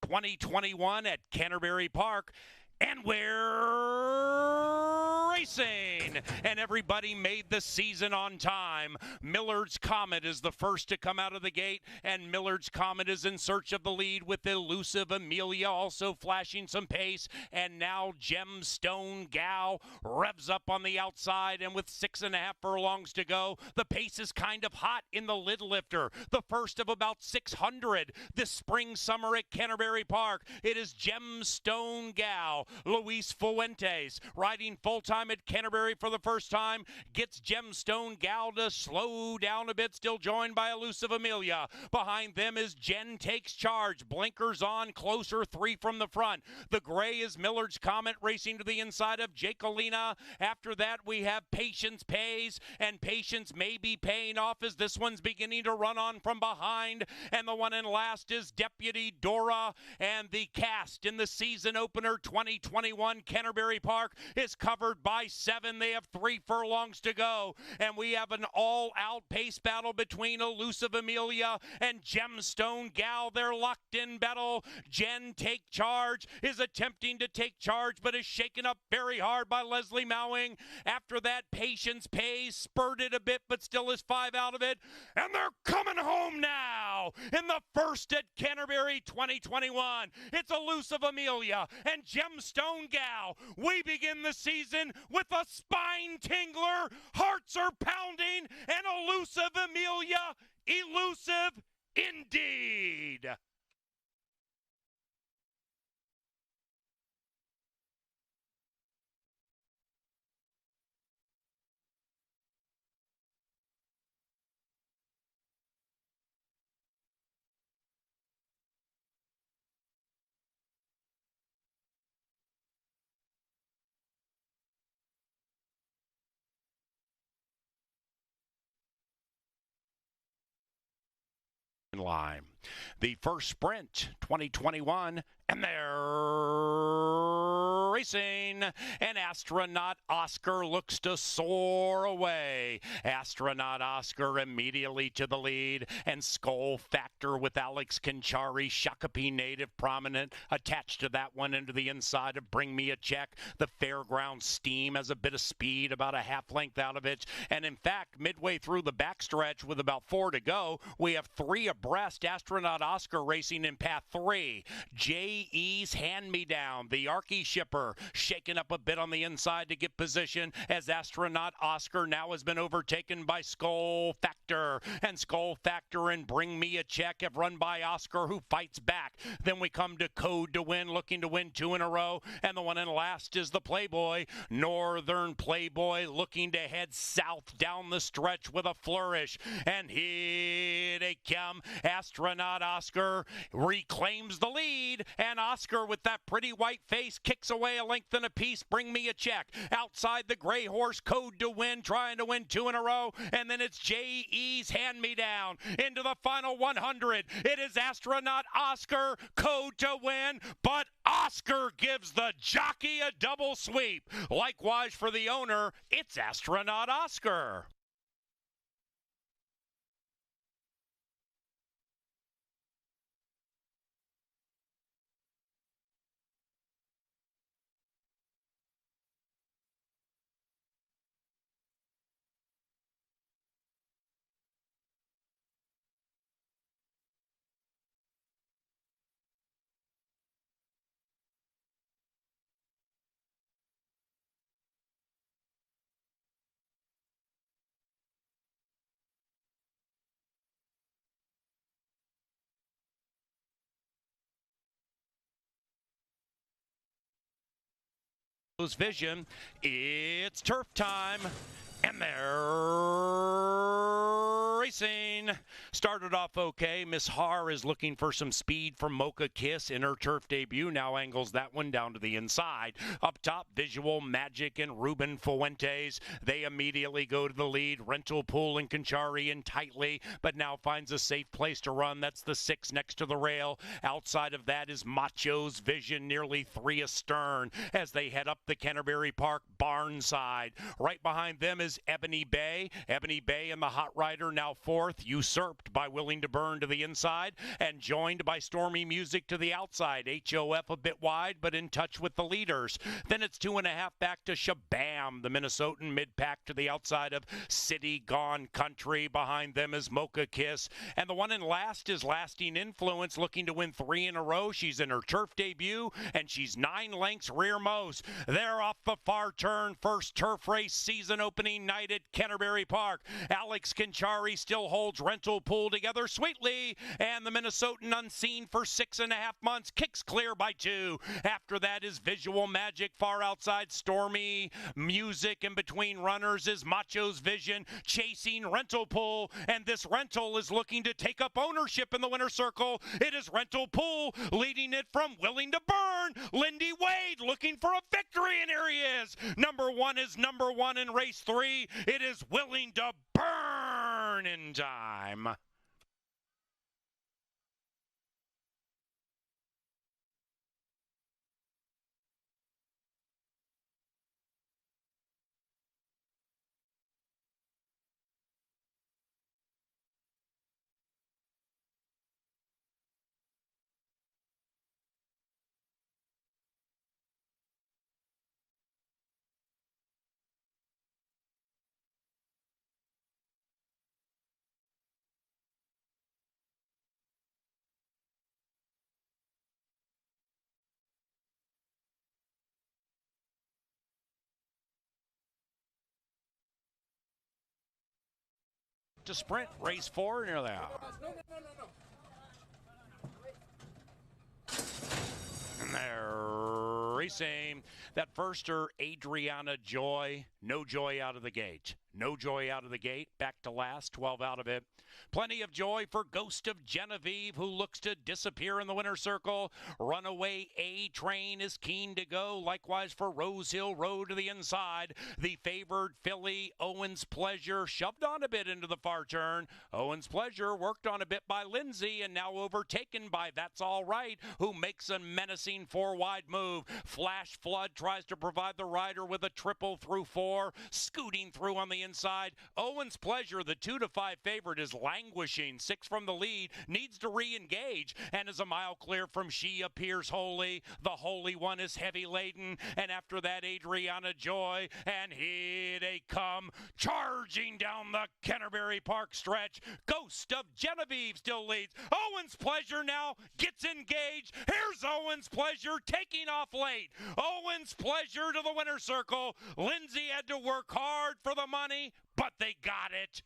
2021 at Canterbury Park. And we're racing, and everybody made the season on time. Millard's Comet is the first to come out of the gate, and Millard's Comet is in search of the lead with elusive Amelia also flashing some pace. And now Gemstone Gal revs up on the outside, and with 6.5 furlongs to go, the pace is kind of hot in the lid lifter. The first of about 600 this spring summer at Canterbury Park. It is Gemstone Gal. Luis Fuentes, riding full-time at Canterbury for the first time, gets Gemstone Gal to slow down a bit, still joined by Elusive Amelia. Behind them is Jen Takes Charge, blinkers on, closer, 3 from the front. The gray is Millard's Comet racing to the inside of Jacolina. After that, we have Patience Pays, and Patience may be paying off as this one's beginning to run on from behind. And the one in last is Deputy Dora, and the cast in the season opener 2021 Canterbury Park is covered by 7. They have 3 furlongs to go, and we have an all-out pace battle between Elusive Amelia and Gemstone Gal. They're locked in battle. Jen Take Charge is attempting to take charge, but is shaken up very hard by Leslie Mowing. After that, Patience Pays, spurted a bit, but still is 5 out of it, and they're coming home now in the first at Canterbury 2021. It's Elusive Amelia and Gemstone Gal. We begin the season with a spine tingler. Hearts are pounding, and Elusive Amelia, elusive indeed. Line. The first sprint 2021, and they're racing, and Astronaut Oscar looks to soar away. Astronaut Oscar immediately to the lead, and Skull Factor with Alex Conchari, Shakopee native prominent, attached to that one into the inside of Bring Me a Check. The Fairground Steam has a bit of speed, about a half length out of it, and in fact, midway through the backstretch with about 4 to go, we have 3 abreast. Astronaut Oscar racing in path 3. J.E.'s Hand-Me-Down, the Arky shipper, shaking up a bit on the inside to get position as Astronaut Oscar now has been overtaken by Skull Factor. And Skull Factor and Bring Me a Check have run by Oscar, who fights back. Then we come to Code to Win, looking to win 2 in a row. And the one in last is the Playboy. Northern Playboy looking to head south down the stretch with a flourish. And here they come. Astronaut Oscar reclaims the lead, and Oscar with that pretty white face kicks away a length and a piece. Bring Me a Check outside the gray horse, Code to Win, trying to win 2 in a row, and then it's J.E.'s Hand-Me-Down into the final 100. It is Astronaut Oscar, Code to Win, but Oscar gives the jockey a double sweep. Likewise for the owner, it's Astronaut Oscar. Vision, it's turf time, and they're racing. Started off okay. Miss Har is looking for some speed from Mocha Kiss in her turf debut. Now angles that one down to the inside. Up top, Visual Magic and Ruben Fuentes. They immediately go to the lead. Rental Pool and Conchari in tightly, but now finds a safe place to run. That's the 6 next to the rail. Outside of that is Macho's Vision, nearly 3 astern as they head up the Canterbury Park barn side. Right behind them is Ebony Bay. Ebony Bay and the Hot Rider now 4th. usurped by Willing to Burn to the inside and joined by Stormy Music to the outside. HOF a bit wide, but in touch with the leaders. Then it's 2.5 back to Shabam, the Minnesotan mid-pack to the outside of City Gone Country. Behind them is Mocha Kiss. And the one in last is Lasting Influence, looking to win 3 in a row. She's in her turf debut, and she's 9 lengths rearmost. They're off the far turn. First turf race season opening night at Canterbury Park. Alex Kinchari still holds Rental Pool together sweetly, and the Minnesotan unseen for 6.5 months kicks clear by 2. After that is Visual Magic far outside Stormy Music. In between runners is Macho's Vision chasing Rental Pool, and this rental is looking to take up ownership in the winner's circle. It is Rental Pool leading it from Willing to Burn. Lindy Wade looking for a victory, and here he is. Number 1 is number 1 in race 3. It is Willing to Burn in time. To sprint, race 4, and here they are. And they're racing. That firster, Adriana Joy. No joy out of the gate. No joy out of the gate. Back to last, 12 out of it. Plenty of joy for Ghost of Genevieve, who looks to disappear in the winner's circle. Runaway A-Train is keen to go. Likewise for Rose Hill Road to the inside. The favored filly, Owen's Pleasure, shoved on a bit into the far turn. Owen's Pleasure worked on a bit by Lindsay and now overtaken by That's All Right, who makes a menacing 4-wide move. Flash Flood tries to provide the rider with a triple through 4, scooting through on the inside. Owen's Pleasure, the 2-5 favorite, is languishing. 6 from the lead, needs to re-engage, and as a mile clear from She Appears Holy, the Holy One is heavy laden, and after that Adriana Joy, and here they come, charging down the Canterbury Park stretch. Ghost of Genevieve still leads. Owen's Pleasure now gets engaged. Here's Owen's Pleasure taking off late. Owen's Pleasure to the winner's circle. Lindsay had to work hard for the money, but they got it.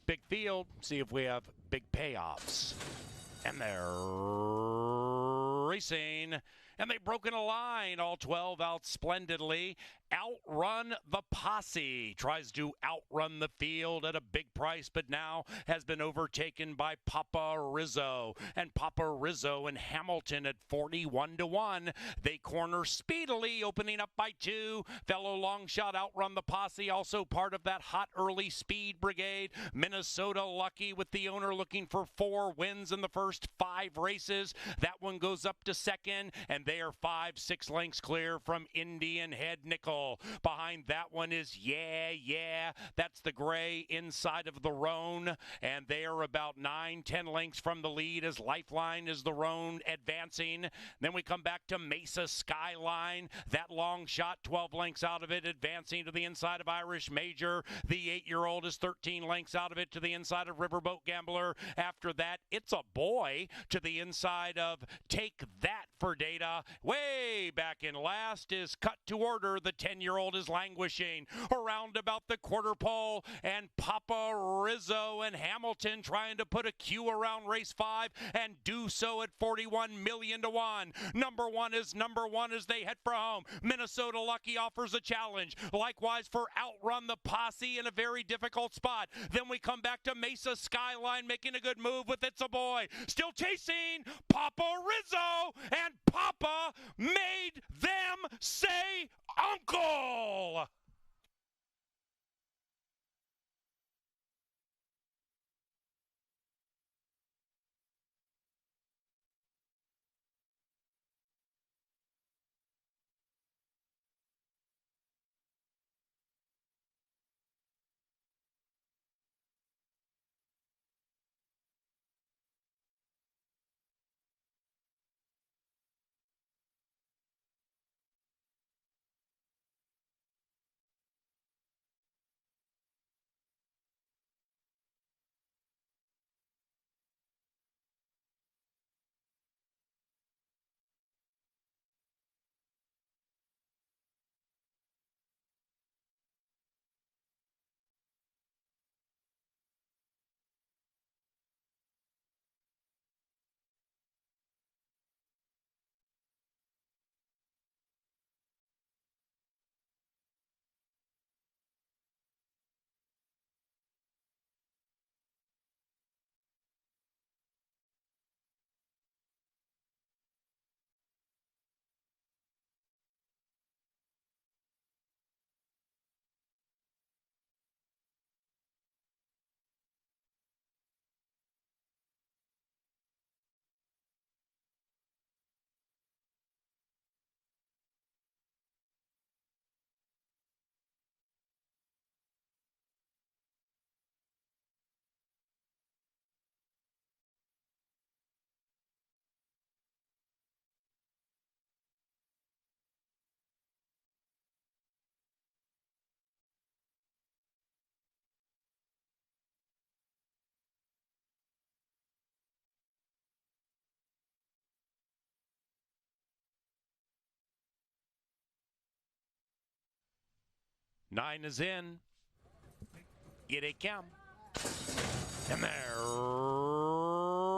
Big field, see if we have big payoffs. And they're racing, and they've broken a line. All 12 out splendidly. Outrun the Posse tries to outrun the field at a big price, but now has been overtaken by Papa Rizzo. And Papa Rizzo and Hamilton at 41-1. They corner speedily, opening up by 2. Fellow long shot Outrun the Posse, also part of that hot early speed brigade. Minnesota Lucky with the owner looking for 4 wins in the first 5 races. That one goes up to second, and they are 5-6 lengths clear from Indian Head Nickel. Angel. Behind that one is Yeah, Yeah. That's the gray inside of the Roan. And they are about 9-10 lengths from the lead as Lifeline is the Roan advancing. Then we come back to Mesa Skyline. That long shot, 12 lengths out of it, advancing to the inside of Irish Major. The 8-year-old is 13 lengths out of it to the inside of Riverboat Gambler. After that, It's a Boy to the inside of Take That for Data. Way back in last is Cut to Order. The 10-year-old is languishing around about the quarter pole, and Papa Rizzo and Hamilton trying to put a Q around race 5 and do so at 41 million to 1. Number one is number one as they head for home. Minnesota Lucky offers a challenge. Likewise for Outrun the Posse in a very difficult spot. Then we come back to Mesa Skyline making a good move with It's a Boy. Still chasing Papa Rizzo, and Papa made them say uncle. Nine is in. Here they come. And they're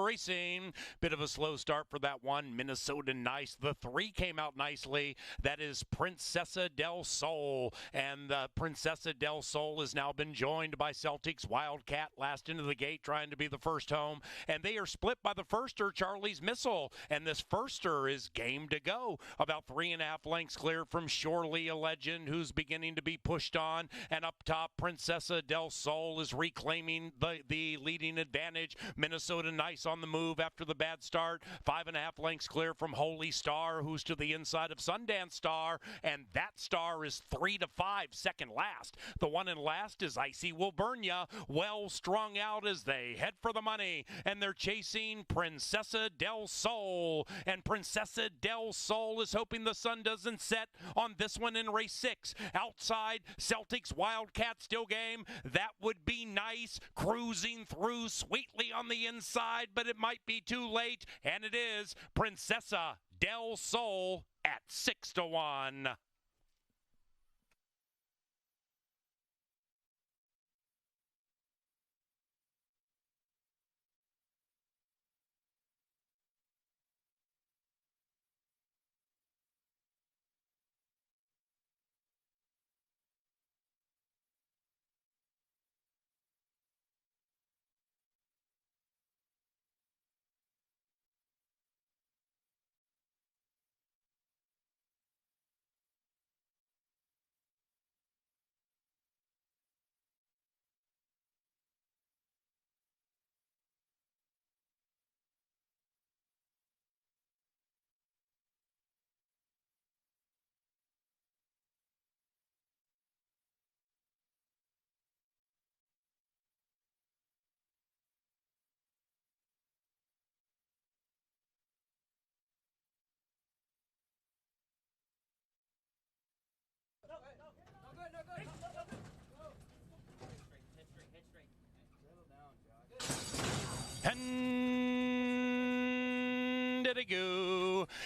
racing. Bit of a slow start for that one. Minnesota Nice. The 3 came out nicely. That is Princesa del Sol. And Princesa del Sol has now been joined by Celtics Wildcat last into the gate, trying to be the first home. And they are split by the firster, Charlie's Missile. And this firster is game to go. About 3.5 lengths clear from Shorely, a legend who's beginning to be pushed on. And up top, Princesa del Sol is reclaiming the leading advantage. Minnesota Nice on the move after the bad start. 5.5 lengths clear from Holy Star, who's to the inside of Sundance Star, and that star is 3 to 5, second last. The one in last is Icy Wilburnia, well strung out as they head for the money, and they're chasing Princesa del Sol, and Princesa del Sol is hoping the sun doesn't set on this one in race 6. Outside, Celtics Wildcat still game. That would be nice, cruising through sweetly on the inside, but it might be too late, and it is Princesa del Sol at 6 to 1.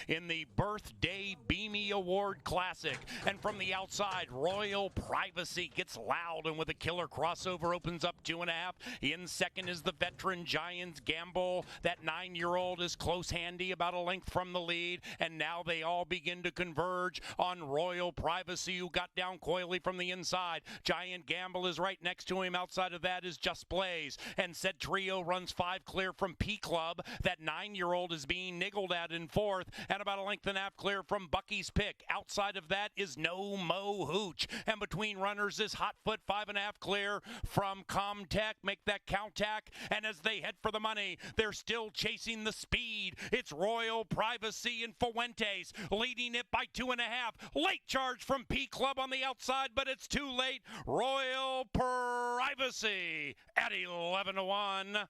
in the Birthday Beamy Award Classic. And from the outside, Royal Privacy gets loud and with a killer crossover opens up 2.5. In second is the veteran Giants Gamble. That 9-year-old is close handy, about a length from the lead. And now they all begin to converge on Royal Privacy, who got down coyly from the inside. Giant Gamble is right next to him. Outside of that is Just Blaze. And said trio runs 5 clear from P Club. That 9-year-old is being niggled at in fourth, and about a length and a half clear from Bucky's Pick. Outside of that is No Mo Hooch. And between runners is Hotfoot, 5.5 clear from Comtech. Make that count tack. And as they head for the money, they're still chasing the speed. It's Royal Privacy and Fuentes leading it by 2.5. Late charge from P Club on the outside, but it's too late. Royal Privacy at 11-1.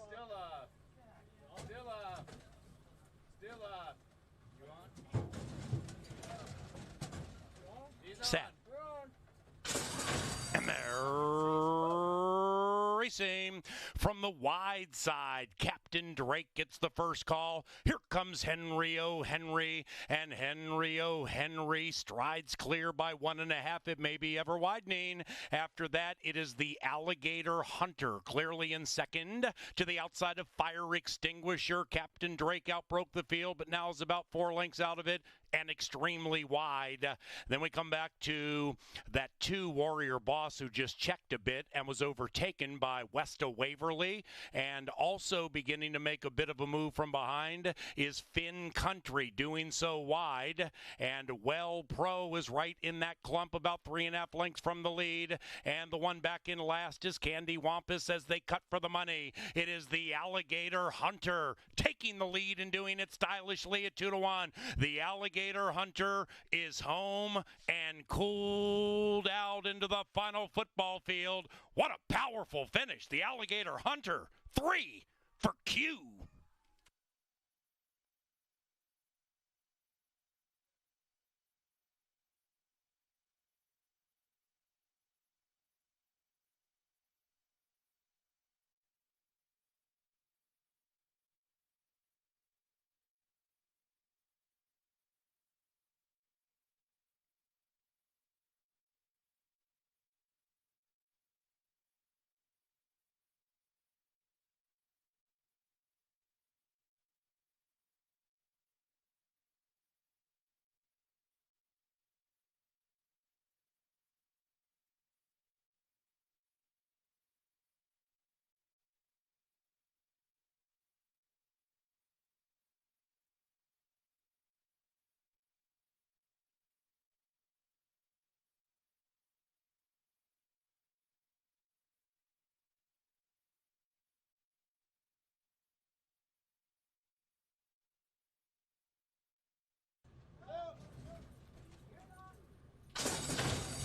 Still up. Still up. Still up. You on? He's Set. On. And they're racing from the wide side. Captain Drake gets the first call. Here comes Henry O. Henry, and Henry O. Henry strides clear by 1.5. It may be ever widening. After that, it is the Alligator Hunter, clearly in second. To the outside of Fire Extinguisher, Captain Drake outbroke the field, but now is about 4 lengths out of it and extremely wide. Then we come back to that 2 Warrior Boss, who just checked a bit and was overtaken by Westa Waverly. And also beginning to make a bit of a move from behind is Finn Country, doing so wide. And Well Pro is right in that clump, about 3.5 lengths from the lead. And the one back in last is Candy Wampus as they cut for the money. It is the Alligator Hunter taking the lead and doing it stylishly at 2-1. The Alligator Hunter is home and cooled out into the final football field. What a powerful finish. The Alligator Hunter, 3 for Q.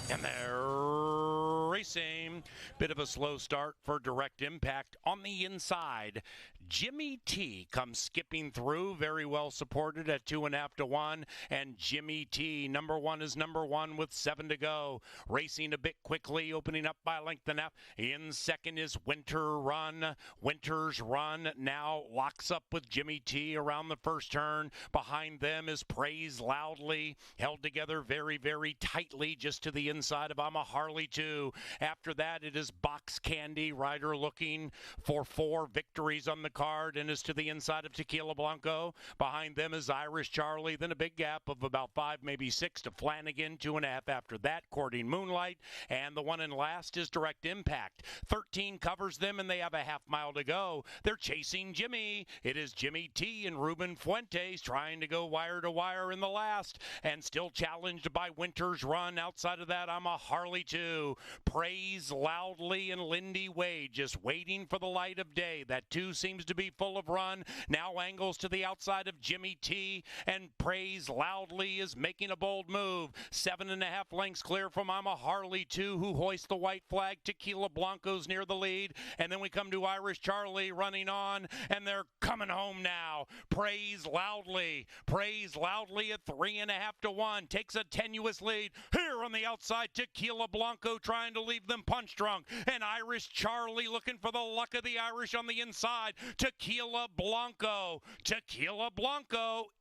And they're racing. Bit of a slow start for Direct Impact on the inside. Jimmy T comes skipping through, very well supported at 2.5-1. And Jimmy T, number 1, is number 1 with 7 to go. Racing a bit quickly, opening up by a length and a half. In second is Winter Run. Winter's Run now locks up with Jimmy T around the first turn. Behind them is Praise Loudly, held together very, very tightly just to the inside of I'm a Harley 2. After that, it is Box Candy, rider looking for 4 victories on the card and is to the inside of Tequila Blanco. Behind them is Irish Charlie. Then a big gap of about 5, maybe 6 to Flanagan. 2.5 after that, Courting Moonlight. And the one in last is Direct Impact. 13 covers them, and they have a half mile to go. They're chasing Jimmy. It is Jimmy T and Ruben Fuentes trying to go wire to wire in the last, and still challenged by Winter's Run. Outside of that, I'm a Harley 2. Praise Loudly and Lindy Wade just waiting for the light of day. That 2 seems to be full of run. Now angles to the outside of Jimmy T, and Praise Loudly is making a bold move. 7.5 lengths clear from I'm a Harley 2, who hoists the white flag. Tequila Blanco's near the lead, and then we come to Irish Charlie running on, and they're coming home now. Praise Loudly at 3.5 to 1 takes a tenuous lead. Here on the outside, Tequila Blanco trying to leave them punch drunk, and Irish Charlie looking for the luck of the Irish on the inside. Tequila Blanco,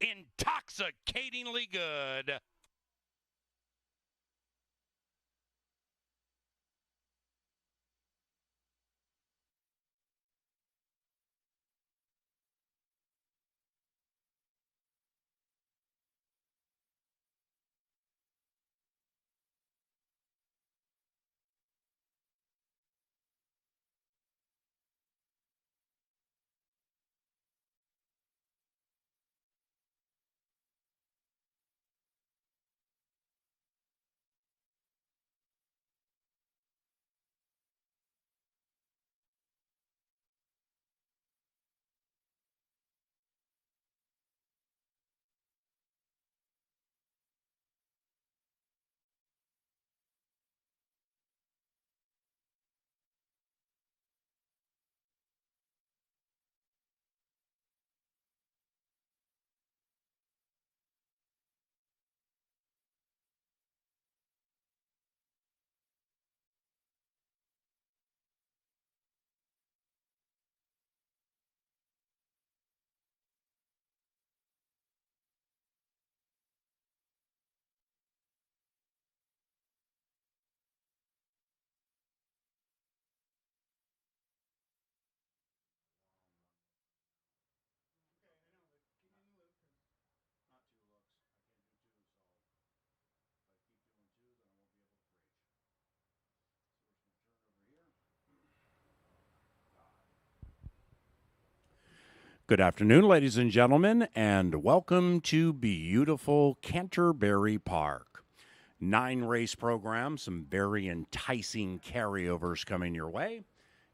intoxicatingly good. Good afternoon, ladies and gentlemen, and welcome to beautiful Canterbury Park. 9-race program, some very enticing carryovers coming your way.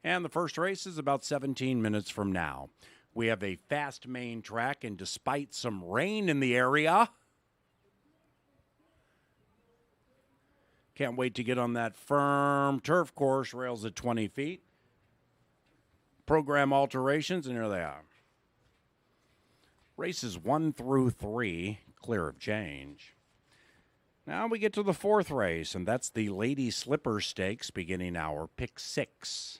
And the first race is about 17 minutes from now. We have a fast main track, and despite some rain in the area, can't wait to get on that firm turf course, rails at 20 feet. Program alterations, and here they are. Races 1 through 3, clear of change. Now we get to the fourth race, and that's the Lady Slipper Stakes, beginning our pick 6.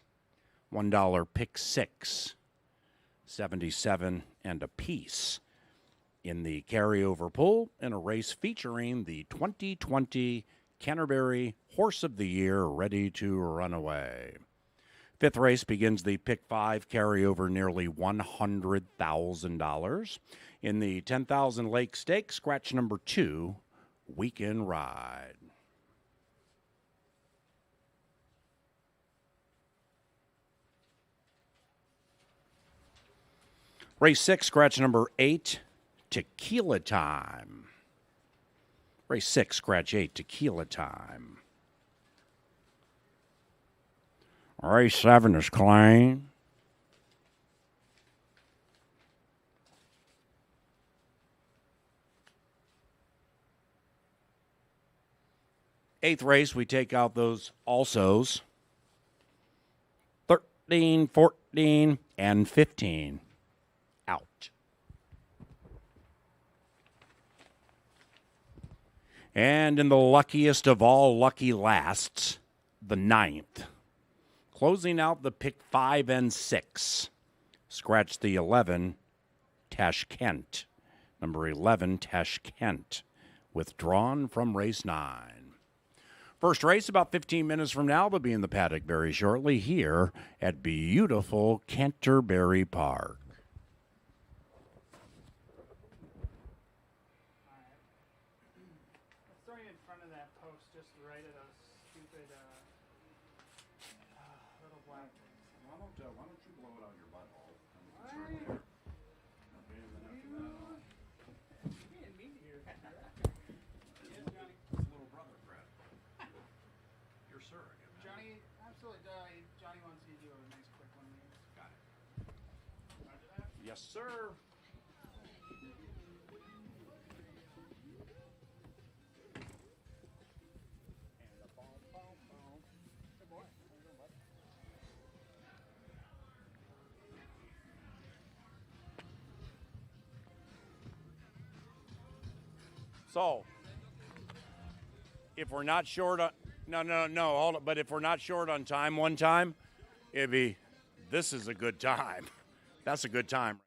$1 pick 6, 77 and a piece in the carryover pool, in a race featuring the 2020 Canterbury Horse of the Year, Ready to Run Away. Fifth race begins the pick 5 carryover, nearly $100,000. In the 10,000 Lake Stakes, scratch number 2, Weekend Ride. Race 6, scratch number 8, Tequila Time. Race 6, scratch 8, Tequila Time. Race 7 is clean. Eighth race, we take out those alsos. 13, 14, and 15. Out. And in the luckiest of all lucky lasts, the 9th. Closing out the pick 5 and 6. Scratch the 11, Tashkent. Number 11, Tashkent. Withdrawn from race 9. First race about 15 minutes from now. They'll be in the paddock very shortly here at beautiful Canterbury Park. Let's throw you in front of that post, just right at those stupid little black things. Why don't you blow it on your butthole? Little brother, Fred. Your surrogate. Johnny, absolutely. Johnny wants you to do a nice quick one of these. Got it. Yes, sir. Good boy. So, if we're not short on hold on, but if we're not short on time one time, it'd be this is a good time. That's a good time.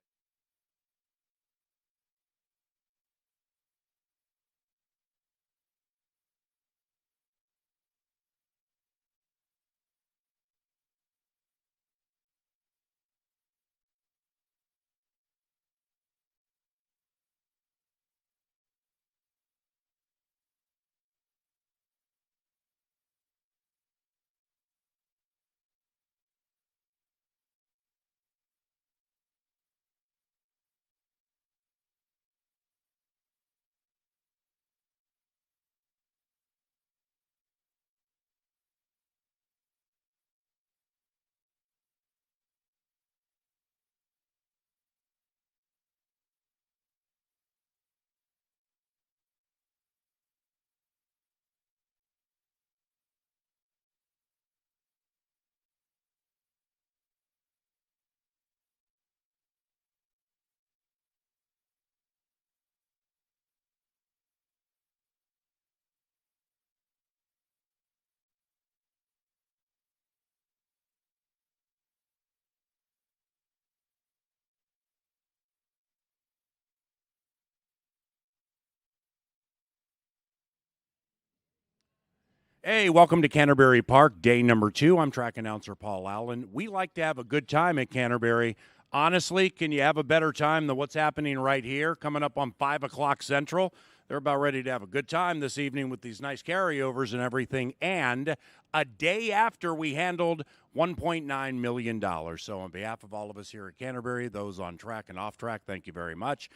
Hey, welcome to Canterbury Park, day number 2. I'm track announcer Paul Allen. We like to have a good time at Canterbury. Honestly, can you have a better time than what's happening right here, coming up on 5 o'clock Central? They're about ready to have a good time this evening with these nice carryovers and everything. And a day after we handled $1.9 million. So on behalf of all of us here at Canterbury, those on track and off track, thank you very much.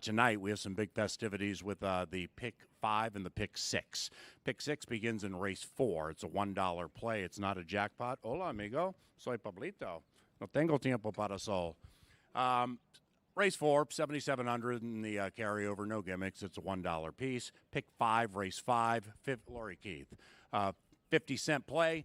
Tonight we have some big festivities with the Pick 5 and the Pick 6. Pick 6 begins in race 4. It's a $1 play. It's not a jackpot. Hola, amigo. Soy Pablito. No tengo tiempo para sol. Race 4, 7,700 in the carryover, no gimmicks. It's a $1 piece. Pick 5, race 5, Lori Keith. 50-cent play.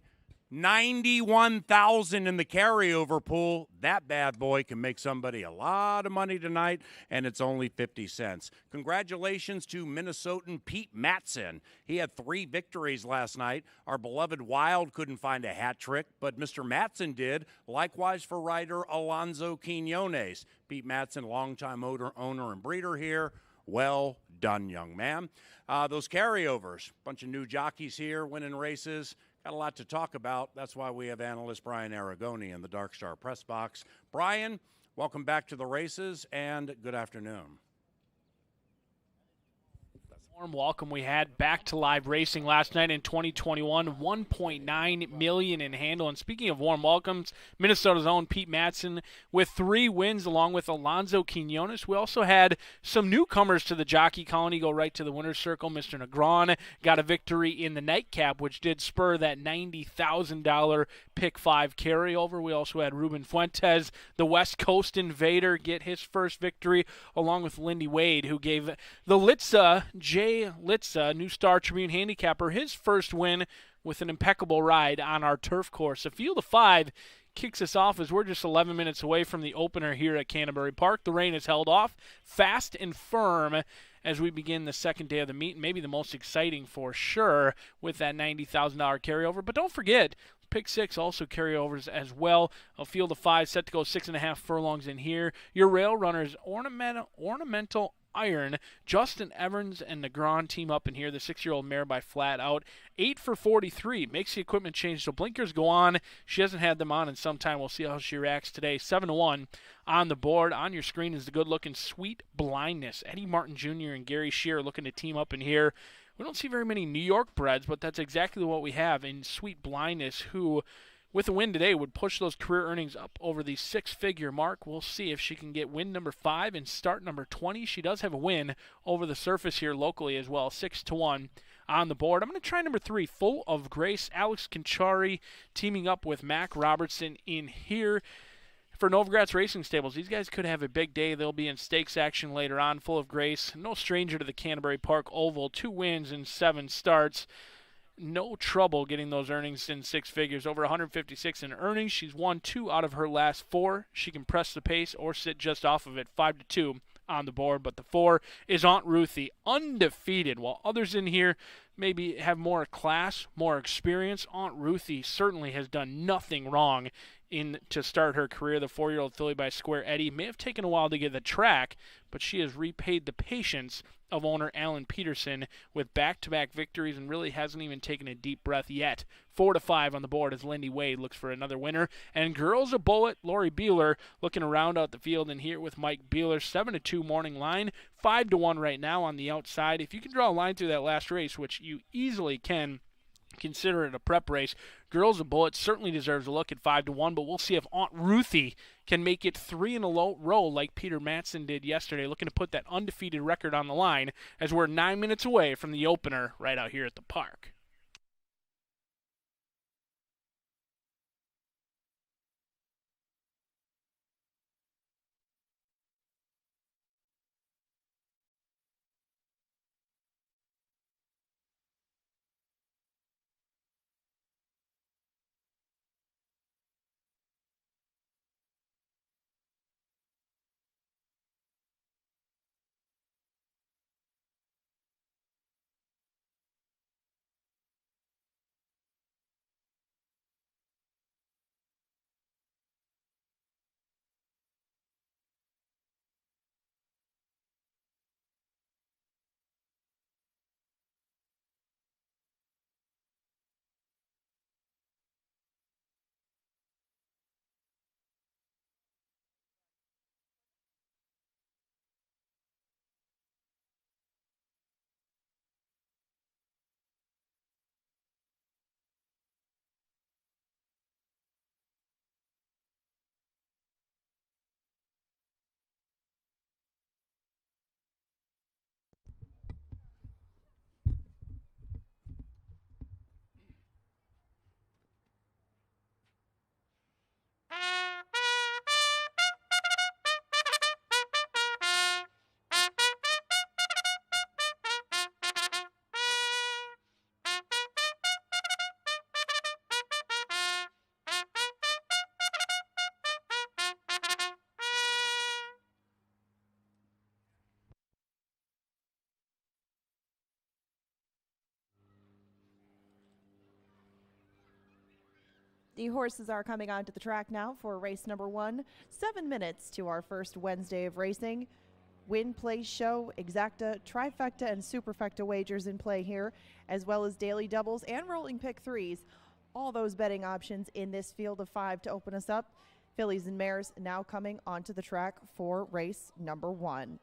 91,000 in the carryover pool. That bad boy can make somebody a lot of money tonight, and it's only 50 cents. Congratulations to Minnesotan Pete Matson. He had 3 victories last night. Our beloved Wild couldn't find a hat trick, but Mr. Matson did. Likewise for rider Alonzo Quinones. Pete Matson, longtime owner and breeder here. Well done, young man. Those carryovers, bunch of new jockeys here winning races. Got a lot to talk about. That's why we have analyst Brian Aragoni in the Dark Star press box. Brian, welcome back to the races, and good afternoon. Warm welcome we had back to live racing last night in 2021, 1.9 million in handle. And speaking of warm welcomes, Minnesota's own Pete Matson with 3 wins along with Alonzo Quinones. We also had some newcomers to the jockey colony go right to the winner's circle. Mr. Negron got a victory in the nightcap, which did spur that $90,000 pick 5 carryover. We also had Ruben Fuentes, the West Coast invader, get his first victory along with Lindy Wade, who gave the Litza, Jay Litza, New Star Tribune handicapper, his first win with an impeccable ride on our turf course. A field of 5 kicks us off as we're just 11 minutes away from the opener here at Canterbury Park. The rain is held off fast and firm as we begin the second day of the meet, and maybe the most exciting for sure with that $90,000 carryover. But don't forget, Pick 6 also carryovers as well. A field of 5 set to go 6.5 furlongs in here. Your rail runners, ornamental iron. Justin Evans and Negron team up in here. The 6-year-old mare by Flat Out. 8 for 43. Makes the equipment change, so blinkers go on. She hasn't had them on in some time. We'll see how she reacts today. 7-1 on the board. On your screen is the good-looking Sweet Blindness. Eddie Martin Jr. and Gary Shearer looking to team up in here. We don't see very many New York breds, but that's exactly what we have in Sweet Blindness, who, with a win today, would push those career earnings up over the 6-figure mark. We'll see if she can get win number 5 and start number 20. She does have a win over the surface here locally as well, 6-1 on the board. I'm going to try number 3, Full of Grace. Alex Conchari teaming up with Mac Robertson in here. For Novogratz Racing Stables, these guys could have a big day. They'll be in stakes action later on. Full of Grace, no stranger to the Canterbury Park Oval. 2 wins in 7 starts. No trouble getting those earnings in 6 figures. Over 156 in earnings. She's won 2 out of her last 4. She can press the pace or sit just off of it. 5-2 on the board. But the 4 is Aunt Ruthie, undefeated. While others in here maybe have more class, more experience, Aunt Ruthie certainly has done nothing wrong to start her career. The 4-year-old filly by Square Eddie may have taken a while to get the track, but she has repaid the patience of owner Alan Peterson with back-to-back victories and really hasn't even taken a deep breath yet. 4-5 on the board as Lindy Wade looks for another winner. And Girls a Bullet, Lori Beeler looking around out the field and here with Mike Beeler. 7-2 morning line, 5-1 right now on the outside. If you can draw a line through that last race, which you easily can, consider it a prep race. Girls a Bullet certainly deserves a look at 5-1, but we'll see if Aunt Ruthie can make it 3 in a row like Peter Matson did yesterday, looking to put that undefeated record on the line as we're 9 minutes away from the opener right out here at the park. The horses are coming onto the track now for race number 1. 7 minutes to our first Wednesday of racing. Win, place, show, exacta, trifecta, and superfecta wagers in play here, as well as daily doubles and rolling pick 3s. All those betting options in this field of 5 to open us up. Fillies and mares now coming onto the track for race number 1.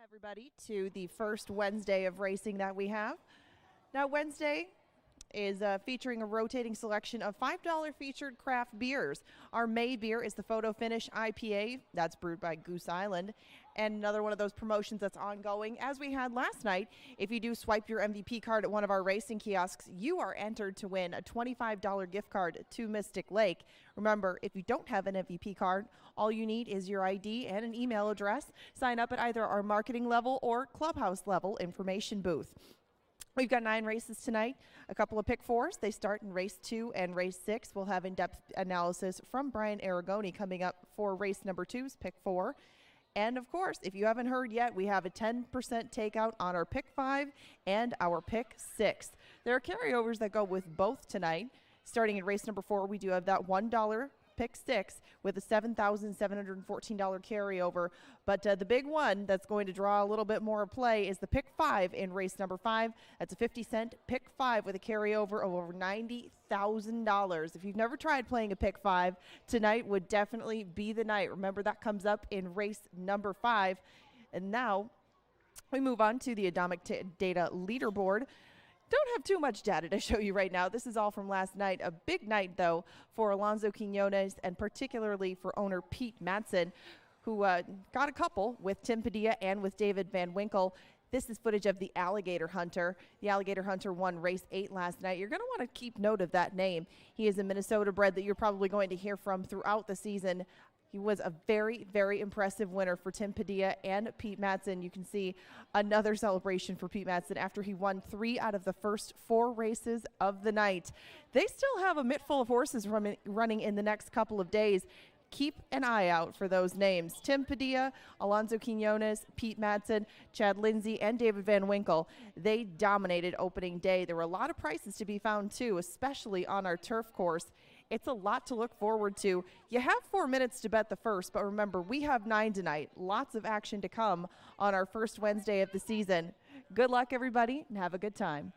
Everybody, to the first Wednesday of racing that we have. Now, Wednesday is featuring a rotating selection of $5 featured craft beers. Our May beer is the Photo Finish IPA. That's brewed by Goose Island. And another one of those promotions that's ongoing, as we had last night. If you do swipe your MVP card at one of our racing kiosks, you are entered to win a $25 gift card to Mystic Lake. Remember, if you don't have an MVP card, all you need is your ID and an email address. Sign up at either our marketing level or clubhouse level information booth. We've got 9 races tonight, a couple of pick fours. They start in race 2 and race 6. We'll have in-depth analysis from Brian Aragoni coming up for race number 2's pick 4. And of course, if you haven't heard yet, we have a 10% takeout on our pick 5 and our pick 6. There are carryovers that go with both tonight. Starting in race number 4, we do have that $1 pick 6 with a $7,714 carryover. But the big one that's going to draw a little bit more play is the pick 5 in race number 5. That's a 50-cent pick 5 with a carryover of over $90,000. If you've never tried playing a pick 5, tonight would definitely be the night. Remember, that comes up in race number 5. And now we move on to the Atomic Data leaderboard. Don't have too much data to show you right now. This is all from last night. A big night, though, for Alonso Quinones and particularly for owner Pete Madsen, who got a couple with Tim Padilla and with David Van Winkle. This is footage of the Alligator Hunter. The Alligator Hunter won race 8 last night. You're going to want to keep note of that name. He is a Minnesota bred that you're probably going to hear from throughout the season. He was a very, very impressive winner for Tim Padilla and Pete Madsen. You can see another celebration for Pete Madsen after he won 3 out of the first 4 races of the night. They still have a mitt full of horses running in the next couple of days. Keep an eye out for those names. Tim Padilla, Alonso Quinones, Pete Madsen, Chad Lindsay, and David Van Winkle. They dominated opening day. There were a lot of prices to be found, too, especially on our turf course. It's a lot to look forward to. You have 4 minutes to bet the first, but remember, we have 9 tonight. Lots of action to come on our first Wednesday of the season. Good luck, everybody, and have a good time.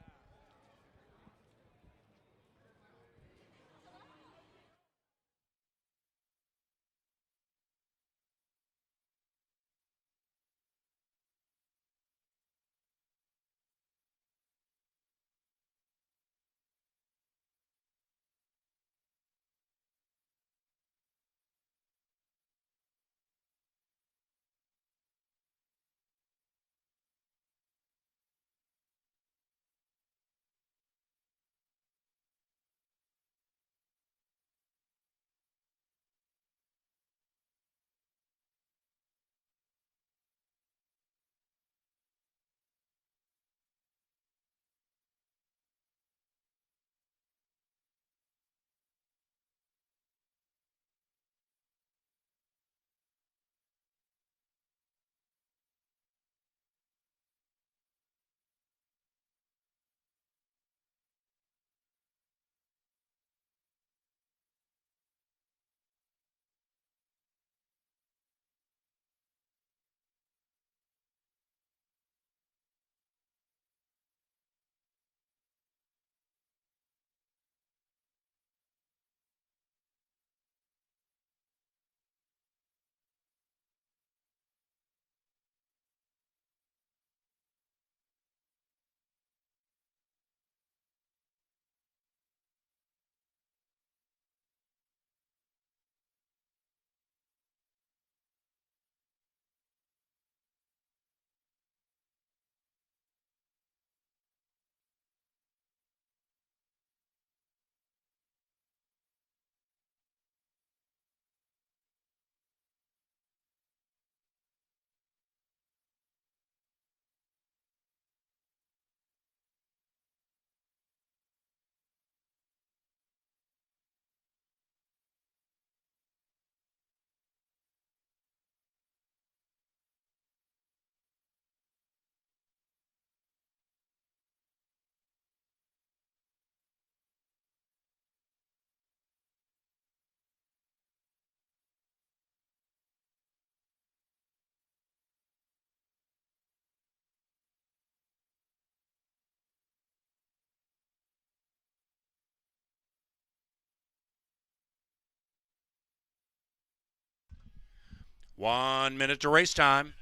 One minute to race time.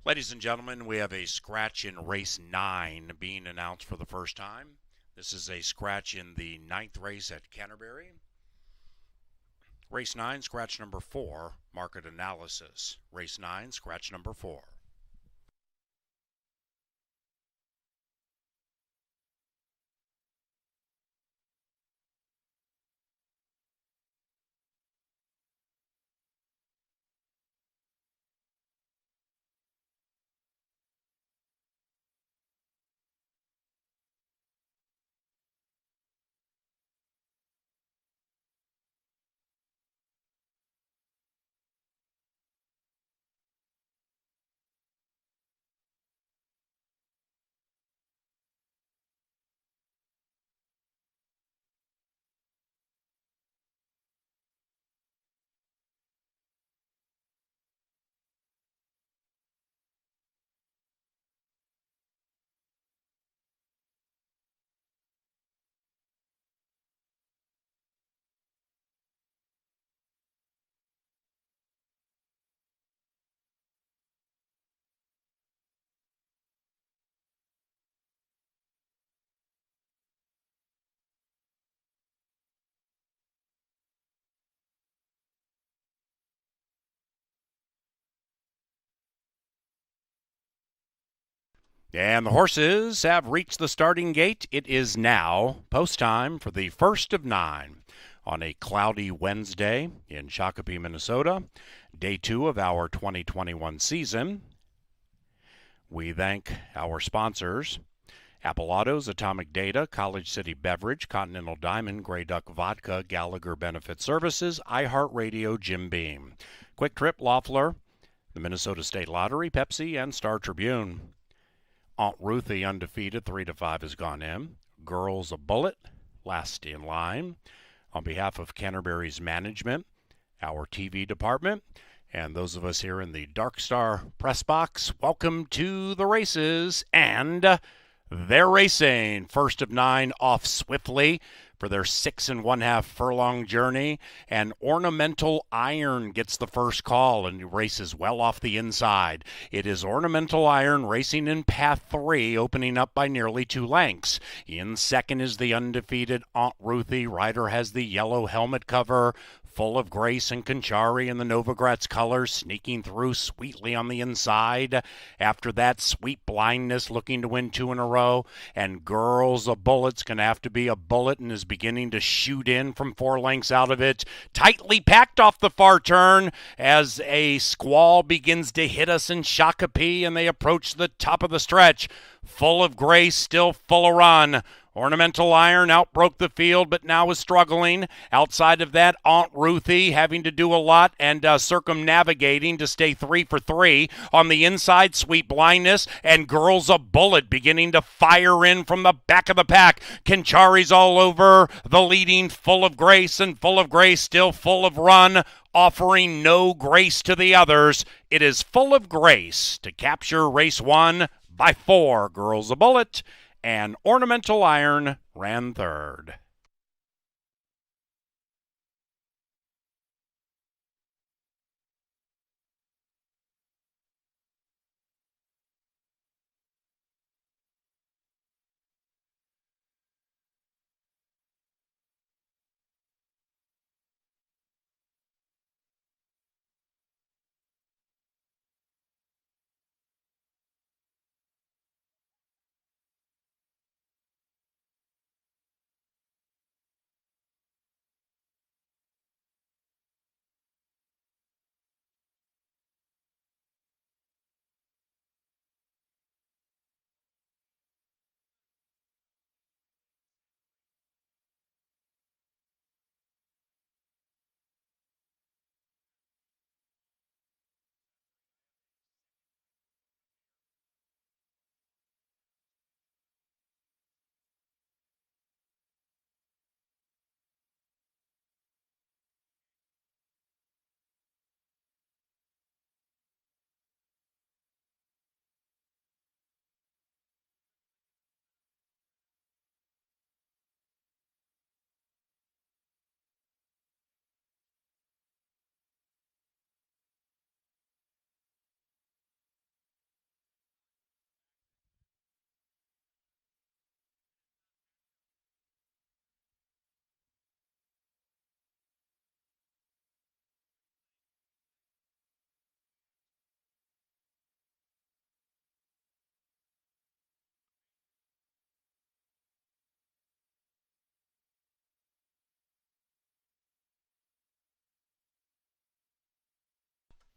Ladies and gentlemen, we have a scratch in race 9 being announced for the first time. This is a scratch in the 9th race at Canterbury. Race 9, scratch number 4, market analysis. Race 9, scratch number 4. And the horses have reached the starting gate. It is now post time for the first of 9 on a cloudy Wednesday in Shakopee, Minnesota, day 2 of our 2021 season. We thank our sponsors: Apple Autos, Atomic Data, College City Beverage, Continental Diamond, Grey Duck Vodka, Gallagher Benefit Services, iHeartRadio, Jim Beam, Quick Trip, Loeffler, the Minnesota State Lottery, Pepsi, and Star Tribune. Aunt Ruthie undefeated, 3-5 has gone in. Girls a Bullet, last in line. On behalf of Canterbury's management, our TV department, and those of us here in the Dark Star press box, welcome to the races. And they're racing. First of 9 off swiftly for their 6 1/2 furlong journey. And Ornamental Iron gets the first call and races well off the inside. It is Ornamental Iron racing in path 3, opening up by nearly 2 lengths. In second is the undefeated Aunt Ruthie. Rider has the yellow helmet cover. Full of Grace and Conchari in the Novogratz colors, sneaking through sweetly on the inside. After that, Sweet Blindness looking to win 2 in a row. And Girls a Bullet's going to have to be a bullet and is beginning to shoot in from 4 lengths out of it. Tightly packed off the far turn as a squall begins to hit us in Shakopee and they approach the top of the stretch. Full of Grace, still full of run. Ornamental Iron outbroke the field, but now is struggling. Outside of that, Aunt Ruthie having to do a lot and circumnavigating to stay 3 for 3. On the inside, Sweet Blindness and Girls a Bullet beginning to fire in from the back of the pack. Conchari's all over the leading Full of Grace, and Full of Grace still full of run, offering no grace to the others. It is Full of Grace to capture race 1 by 4. Girls a Bullet and Ornamental Iron ran third.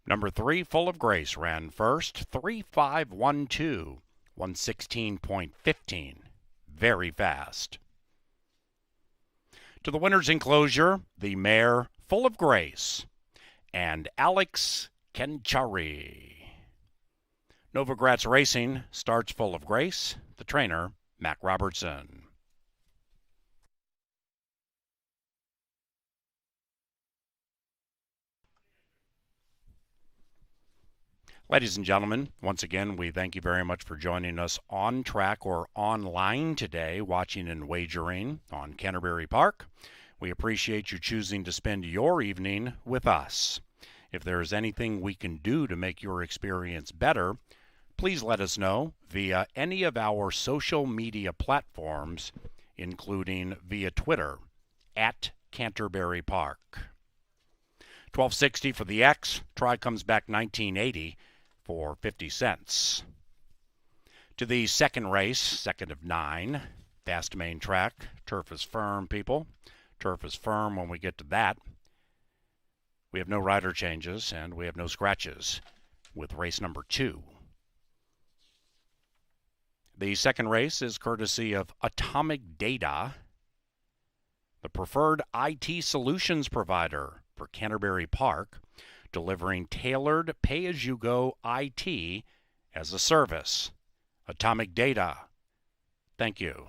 Number 3, Full of Grace, ran first, 3.512, 116.15. Very fast. To the winner's enclosure, the mare Full of Grace and Alex Canterbury. Novogratz Racing starts Full of Grace. The trainer, Mac Robertson. Ladies and gentlemen, once again, we thank you very much for joining us on track or online today, watching and wagering on Canterbury Park. We appreciate you choosing to spend your evening with us. If there is anything we can do to make your experience better, please let us know via any of our social media platforms, including via Twitter, at Canterbury Park. 1260 for the X. Try comes back 1980 for 50 cents. To the second race, second of 9, fast main track. Turf is firm, people. Turf is firm when we get to that. We have no rider changes, and we have no scratches with race number 2. The second race is courtesy of Atomic Data, the preferred IT solutions provider for Canterbury Park, delivering tailored pay-as-you-go IT as a service. Atomic Data. Thank you.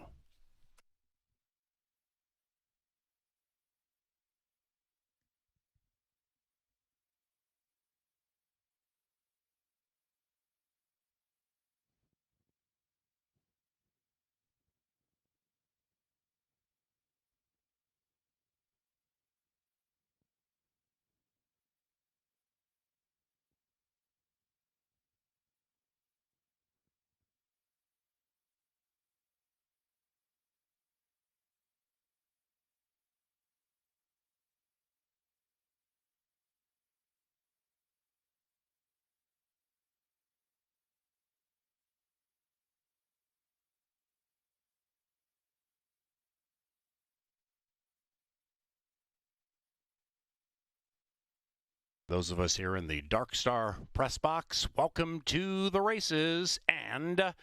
Those of us here in the Dark Star press box, welcome to the races, and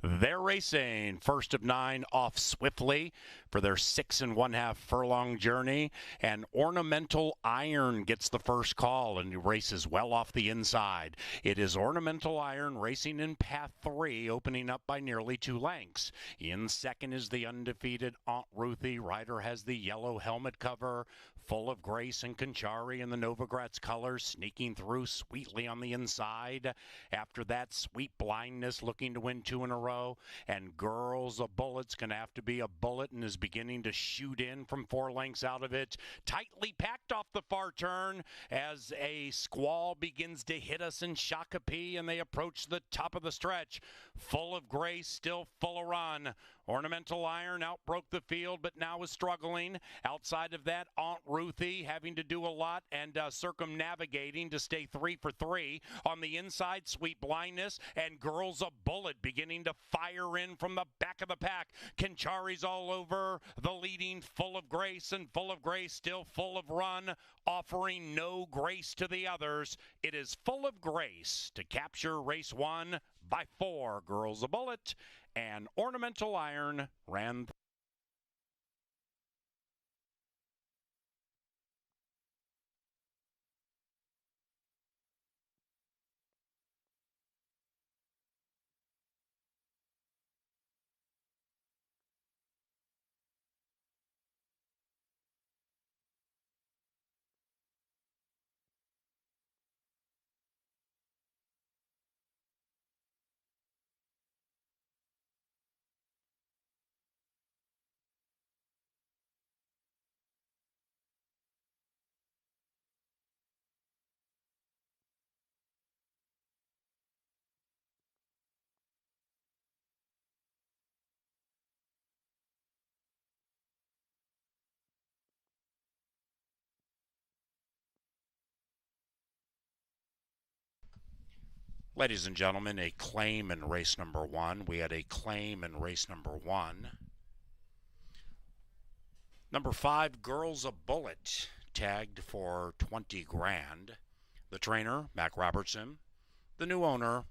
they're racing. First of 9 off swiftly for their 6 1/2 furlong journey, and Ornamental Iron gets the first call and races well off the inside. It is Ornamental Iron racing in path 3, opening up by nearly 2 lengths. In second is the undefeated Aunt Ruthie. Rider has the yellow helmet cover. Full of Grace and Conchari in the Novogratz colors, sneaking through sweetly on the inside. After that, Sweet Blindness looking to win 2 in a row. And Girls of Bullet's going to have to be a bullet and is beginning to shoot in from 4 lengths out of it. Tightly packed off the far turn as a squall begins to hit us in Shakopee, and they approach the top of the stretch. Full of Grace, still full of run. Ornamental Iron outbroke the field, but now is struggling. Outside of that, Aunt Ruthie having to do a lot and circumnavigating to stay 3 for 3. On the inside, Sweet Blindness and Girls of Bullet beginning to fire in from the back of the pack. Conchari's all over the leading Full of Grace, and Full of Grace still full of run, offering no grace to the others. It is Full of Grace to capture race 1 by 4. Girls of Bullet and Ornamental Iron ran. Ladies and gentlemen, a claim in race number 1. We had a claim in race number 1. Number 5, Girls of Bullet, tagged for 20 grand. The trainer, Mac Robertson. The new owner,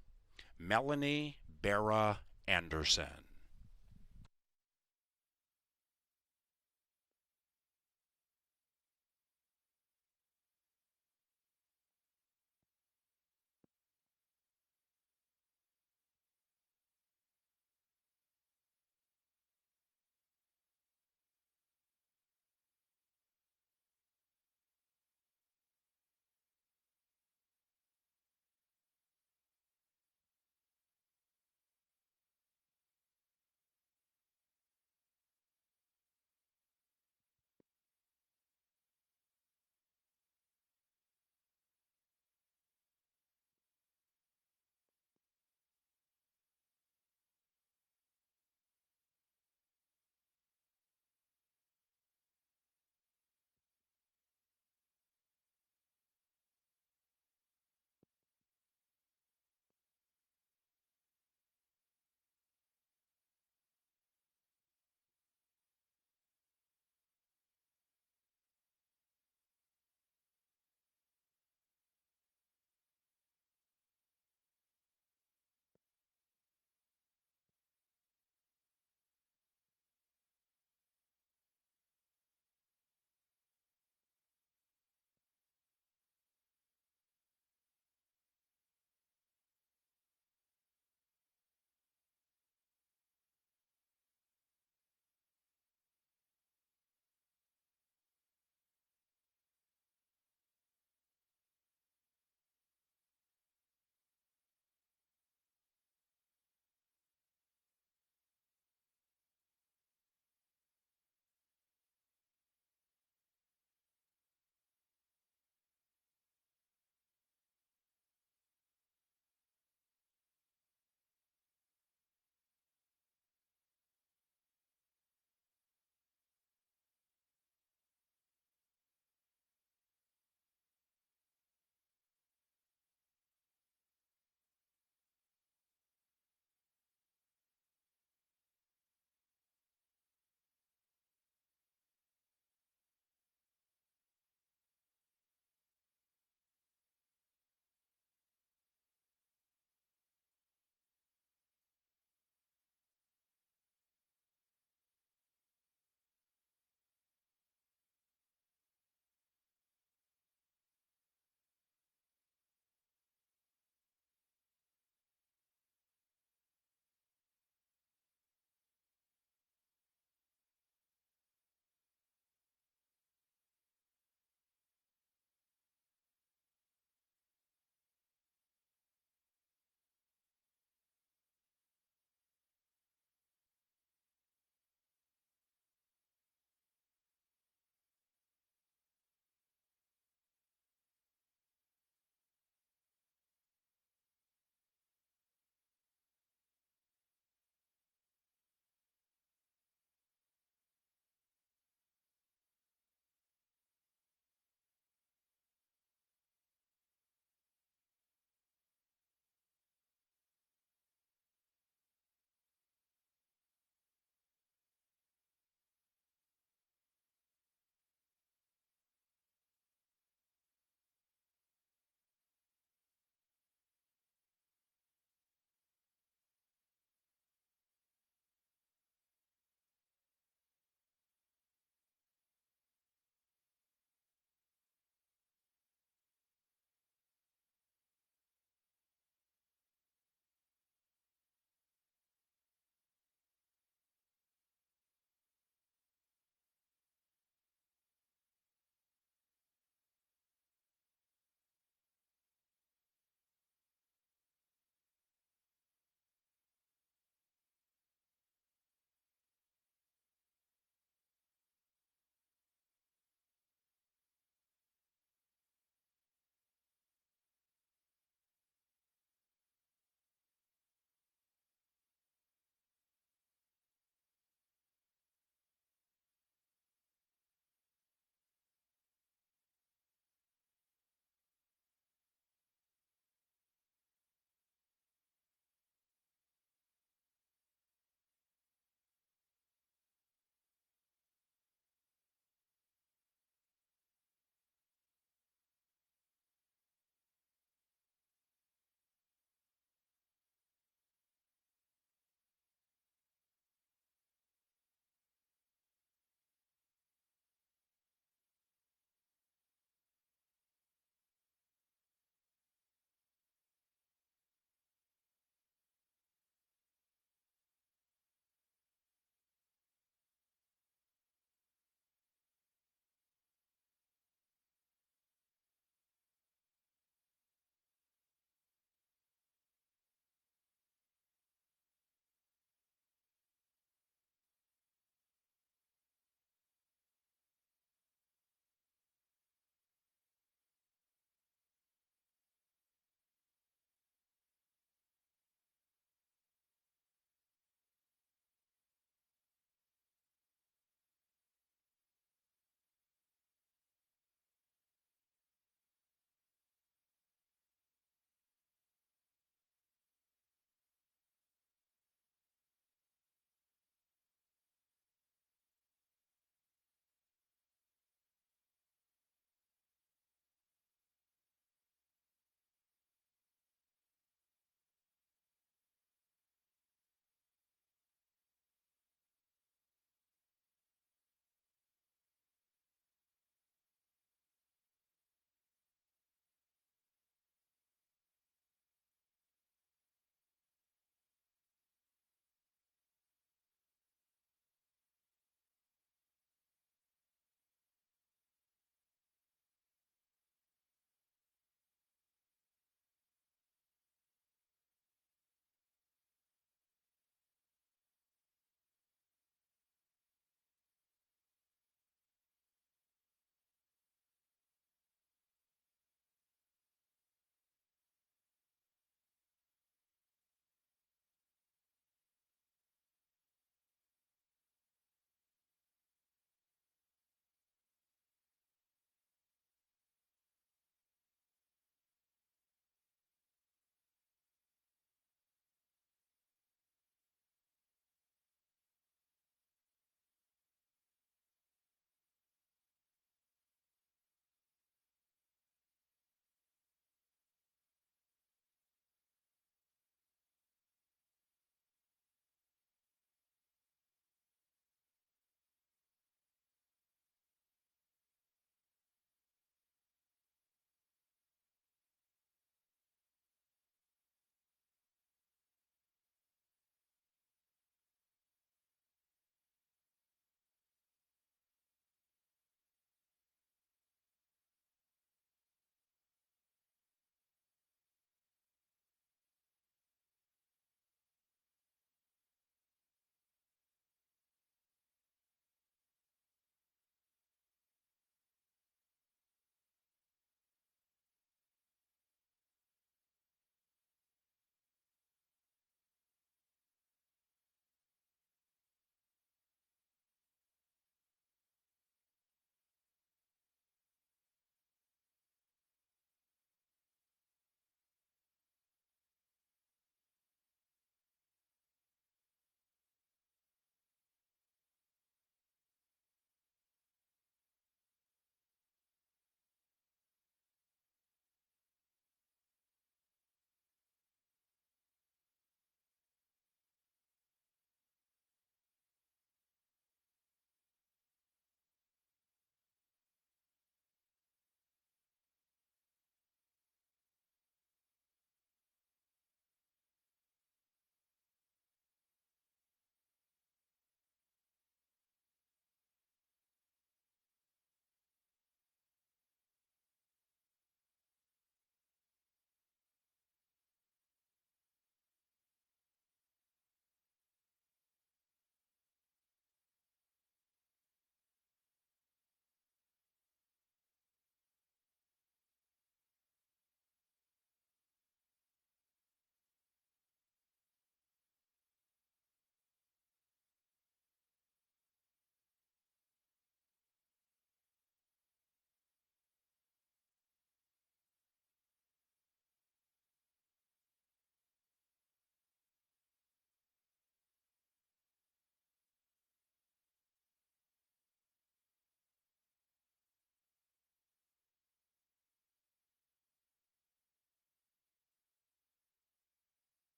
Melanie Barra Anderson.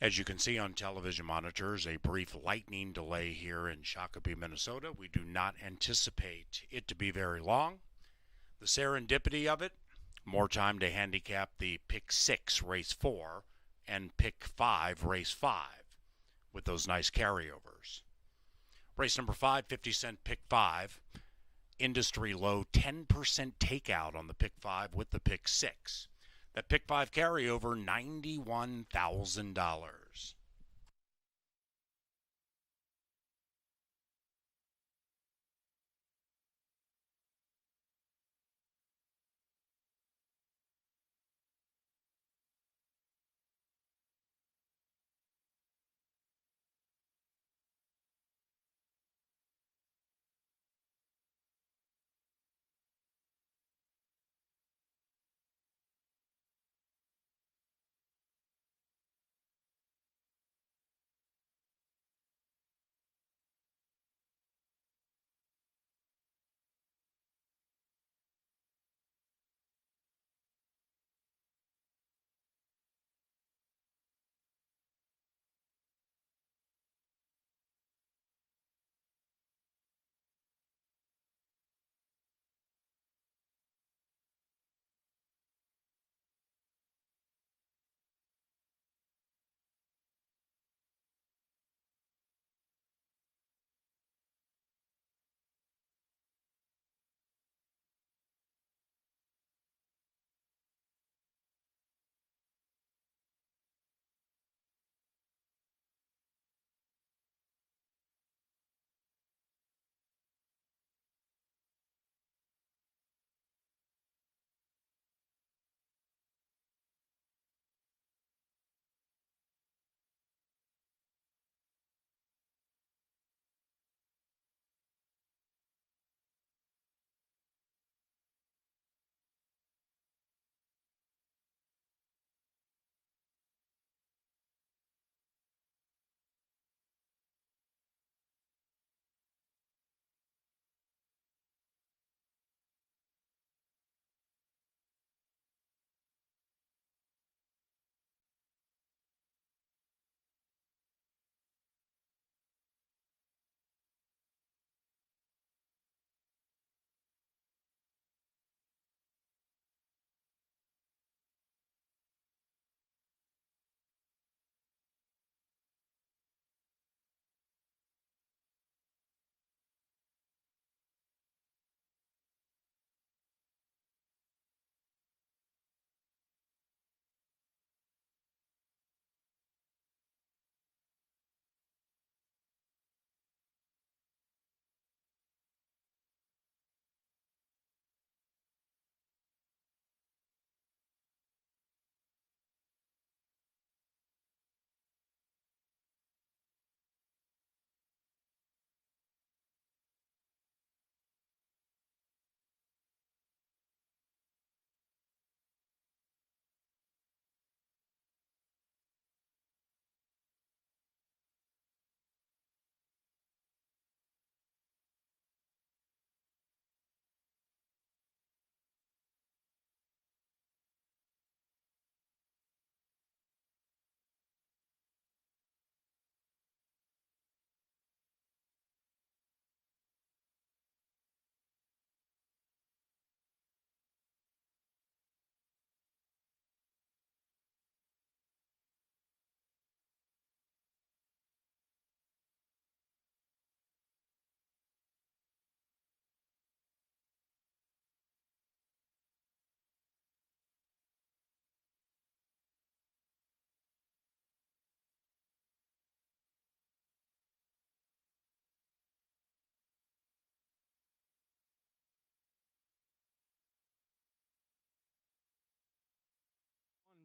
As you can see on television monitors, a brief lightning delay here in Shakopee, Minnesota. We do not anticipate it to be very long. The serendipity of it, more time to handicap the pick 6, race 4, and pick 5, race 5, with those nice carryovers. Race number 5, 50-cent pick 5. Industry low 10% takeout on the pick 5 with the pick 6. That pick 5 carryover, $91,000.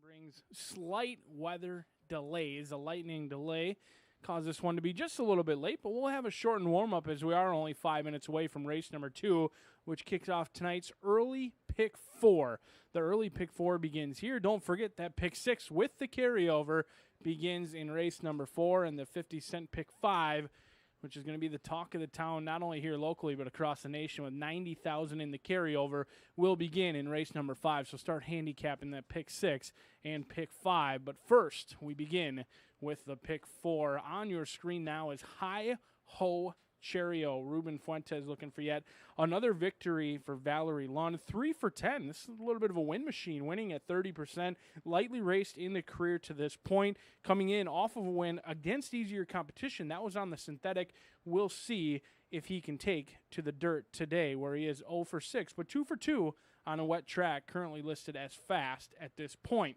Brings slight weather delays. A lightning delay caused this one to be just a little bit late, but we'll have a shortened warm-up as we are only 5 minutes away from race number 2, which kicks off tonight's early pick 4. The early pick 4 begins here. Don't forget that pick 6 with the carryover begins in race number 4, and the 50-cent pick 5 which is going to be the talk of the town, not only here locally, but across the nation, with 90,000 in the carryover, will begin in race number 5. So start handicapping that pick 6 and pick 5. But first, we begin with the pick 4. On your screen now is Hi Ho Cherio. Ruben Fuentes looking for yet another victory for Valerie Lund. 3 for 10. This is a little bit of a win machine, winning at 30%. Lightly raced in the career to this point, coming in off of a win against easier competition. That was on the synthetic. We'll see if he can take to the dirt today, where he is 0 for 6, but 2 for 2 on a wet track, currently listed as fast at this point.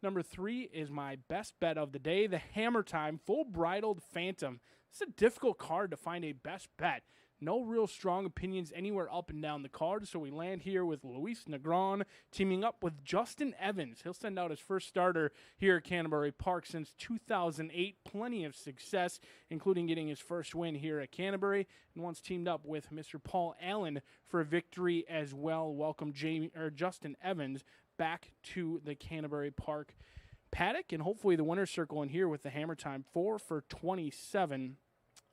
Number 3 is my best bet of the day, the Hammer Time Full Bridled Phantom. It's a difficult card to find a best bet. No real strong opinions anywhere up and down the card, so we land here with Luis Negron teaming up with Justin Evans. He'll send out his first starter here at Canterbury Park since 2008. Plenty of success, including getting his first win here at Canterbury, and once teamed up with Mr. Paul Allen for a victory as well. Welcome Justin Evans back to the Canterbury Park paddock, and hopefully the winner's circle in here with the Hammer Time. 4 for 27.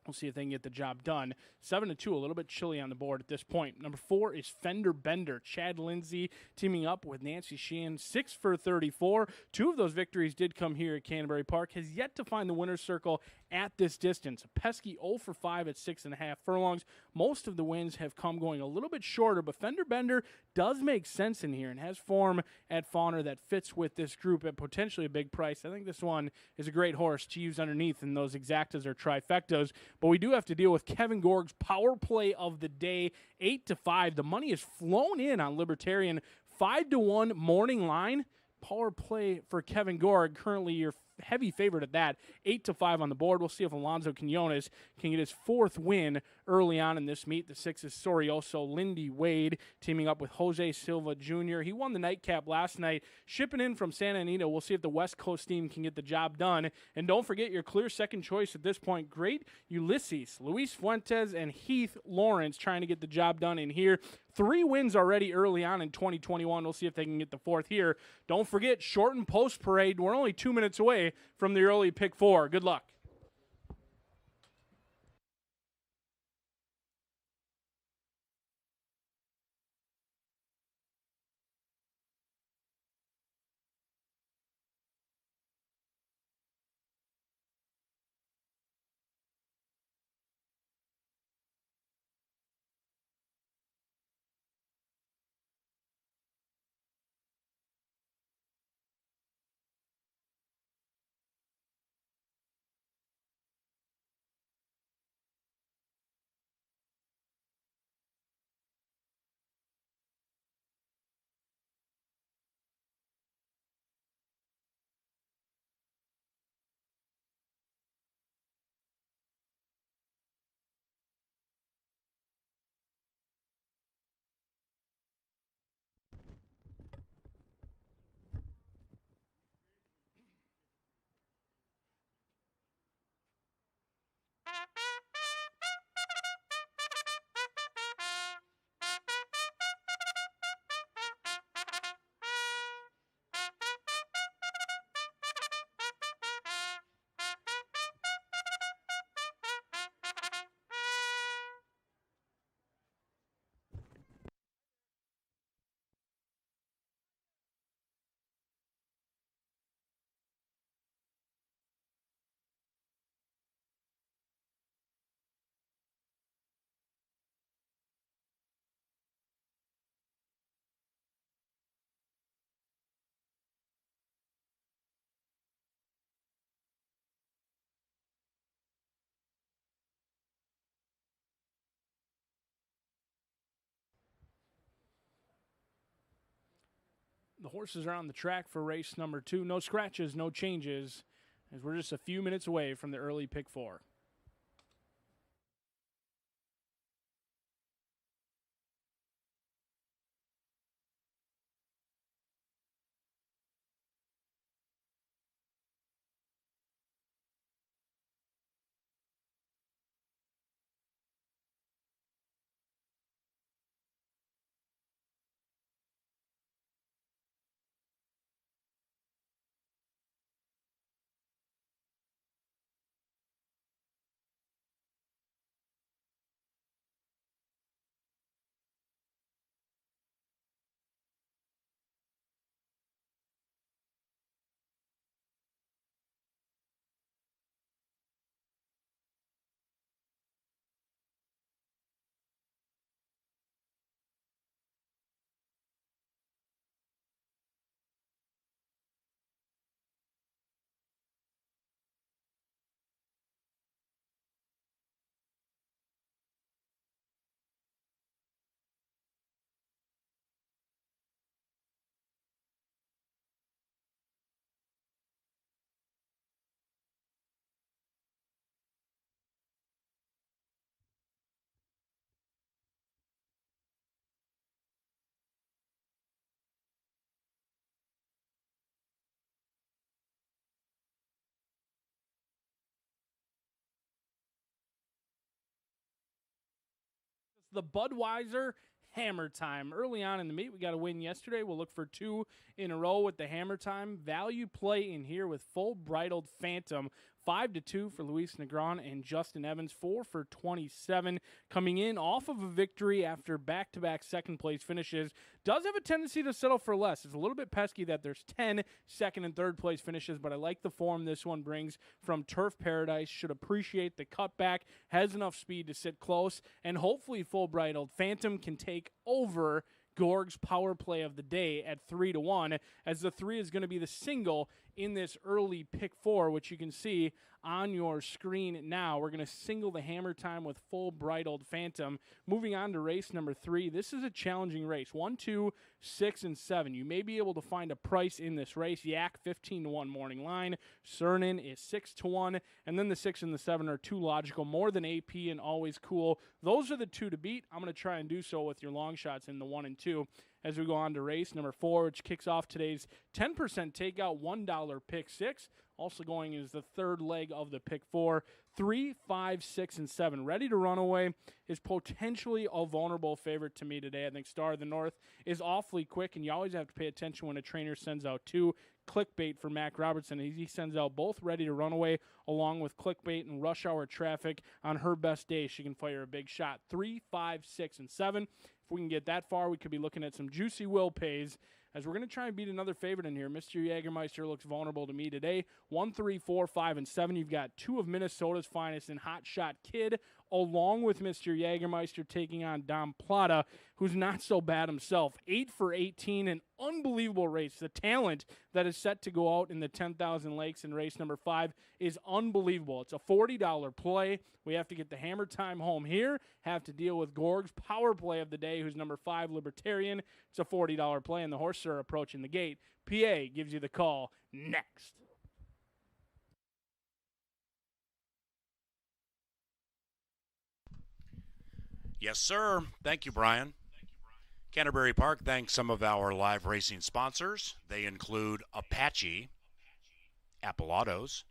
We'll see if they can get the job done. 7-2, a little bit chilly on the board at this point. Number 4 is Fender Bender. Chad Lindsay teaming up with Nancy Sheehan. 6 for 34. 2 of those victories did come here at Canterbury Park. Has yet to find the winner's circle at this distance. A pesky 0 for 5 at 6.5 furlongs. Most of the wins have come going a little bit shorter, but Fender Bender does make sense in here and has form at Fawner that fits with this group at potentially a big price. I think this one is a great horse to use underneath in those exactas or trifectas. But we do have to deal with Kevin Gorg's power play of the day, 8-5. The money is flown in on Libertarian, 5-1 morning line. Power play for Kevin Gorg, currently your heavy favorite at that, 8-5 on the board. We'll see if Alonzo Quinones can get his 4th win early on in this meet. The 6 is Sorioso. Lindy Wade teaming up with Jose Silva Jr. He won the nightcap last night, shipping in from Santa Anita. We'll see if the West Coast team can get the job done. And don't forget your clear second choice at this point. Great Ulysses, Luis Fuentes, and Heath Lawrence trying to get the job done in here. 3 wins already early on in 2021. We'll see if they can get the 4th here. Don't forget, shortened post parade. We're only 2 minutes away from the early pick 4. Good luck. The horses are on the track for race number 2. No scratches, no changes, as we're just a few minutes away from the early pick 4. the Budweiser Hammer Time. Early on in the meet, we got a win yesterday. We'll look for 2 in a row with the Hammer Time. Value play in here with Full Bridled Phantom. 5-2 for Luis Negron and Justin Evans. 4 for 27. Coming in off of a victory after back-to-back second-place finishes. Does have a tendency to settle for less. It's a little bit pesky that there's 10 second and third-place finishes, but I like the form this one brings from Turf Paradise. Should appreciate the cutback. Has enough speed to sit close, and hopefully Full Bridled Phantom can take over Gorg's power play of the day at 3-1, as the 3 is going to be the single in this early pick 4, which you can see on your screen now. We're going to single the Hammer Time with Full Bridled Phantom. Moving on to race number 3. This is a challenging race. 1, 2, 6, and 7. You may be able to find a price in this race. Yak 15-1 morning line. Cernan is 6-1, and then the 6 and the 7 are too logical. More than AP and Always Cool. Those are the 2 to beat. I'm going to try and do so with your long shots in the 1 and 2. As we go on to race number 4, which kicks off today's 10% takeout $1 pick 6. Also going is the third leg of the pick 4. 3, 5, 6, and 7. Ready to Run Away is potentially a vulnerable favorite to me today. I think Star of the North is awfully quick, and you always have to pay attention when a trainer sends out 2. Clickbait for Mac Robertson. He sends out both Ready to Run Away along with Clickbait and Rush Hour Traffic. On her best day, she can fire a big shot. 3, 5, 6, and 7. If we can get that far, we could be looking at some juicy will pays, as we're going to try and beat another favorite in here. Mr. Jägermeister looks vulnerable to me today. 1, 3, 4, 5, and 7. You've got 2 of Minnesota's finest in Hot Shot Kid, along with Mr. Jägermeister taking on Dom Plata, who's not so bad himself. 8 for 18, an unbelievable race. The talent that is set to go out in the 10,000 Lakes in race number 5 is unbelievable. It's a $40 play. We have to get the Hammer Time home here, have to deal with Gorg's power play of the day, who's number 5, Libertarian. It's a $40 play, and the horses are approaching the gate. PA gives you the call next. Yes, sir. Thank you, Brian. Canterbury Park thanks some of our live racing sponsors. They include Apache, Apple Autos,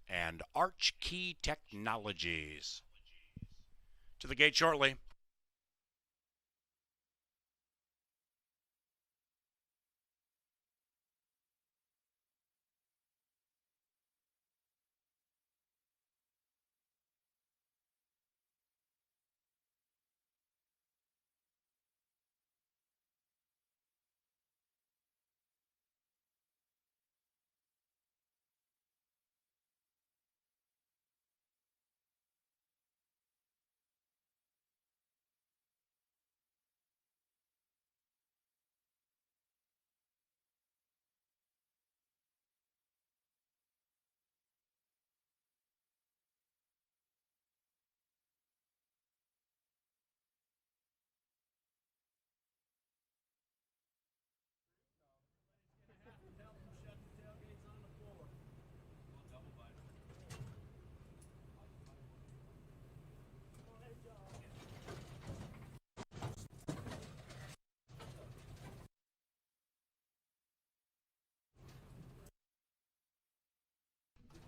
and Arch Key Technologies. To the gate shortly.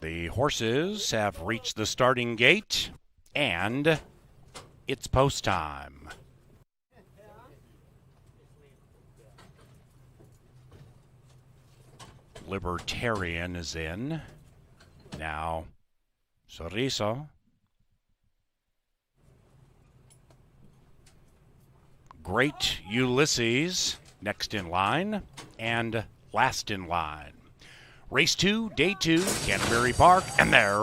The horses have reached the starting gate, and it's post time. Libertarian is in. Now, Sorriso. Great Ulysses next in line, and last in line. Race 2, Day 2, Canterbury Park, and they're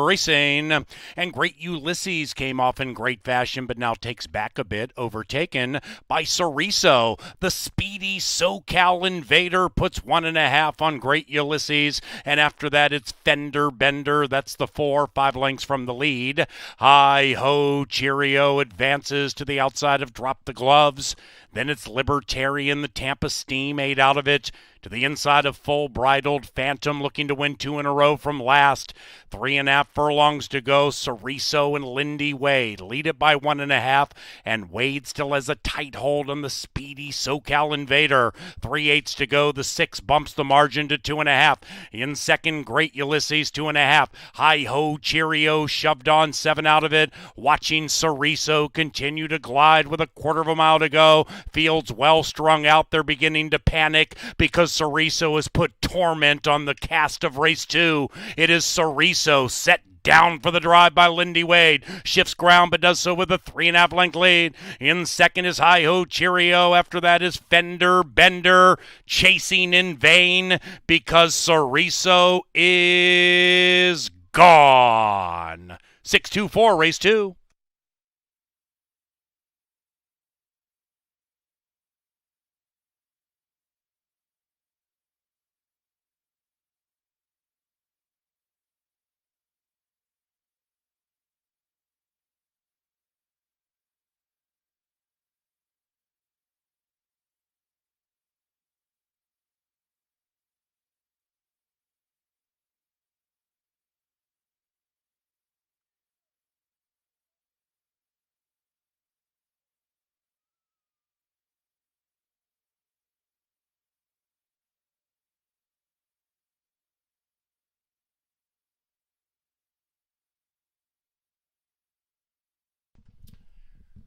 racing. And Great Ulysses came off in great fashion, but now takes back a bit, overtaken by Sorriso. The speedy SoCal Invader puts 1.5 on Great Ulysses, and after that it's Fender Bender. That's the 4, 5 lengths from the lead. Hi-ho, Cheerio advances to the outside of Drop the Gloves. Then it's Libertarian, the Tampa Steam, 8 out of it. To the inside of Full Bridled Phantom, looking to win 2 in a row from last. 3.5 furlongs to go. Ceriso and Lindy Wade lead it by 1.5, and Wade still has a tight hold on the speedy SoCal Invader. 3/8 to go. The 6 bumps the margin to 2.5. In second, Great Ulysses, 2.5. Hi Ho Cheerio shoved on 7 out of it. Watching Ceriso continue to glide with a quarter of a mile to go. Fields well strung out. They're beginning to panic because Ceriso has put torment on the cast of race 2. It is Ceriso set down for the drive by Lindy Wade. Shifts ground but does so with a 3.5 length lead. In second is Hi Ho Cheerio. After that is Fender Bender, chasing in vain because Ceriso is gone. 6-2-4, race 2.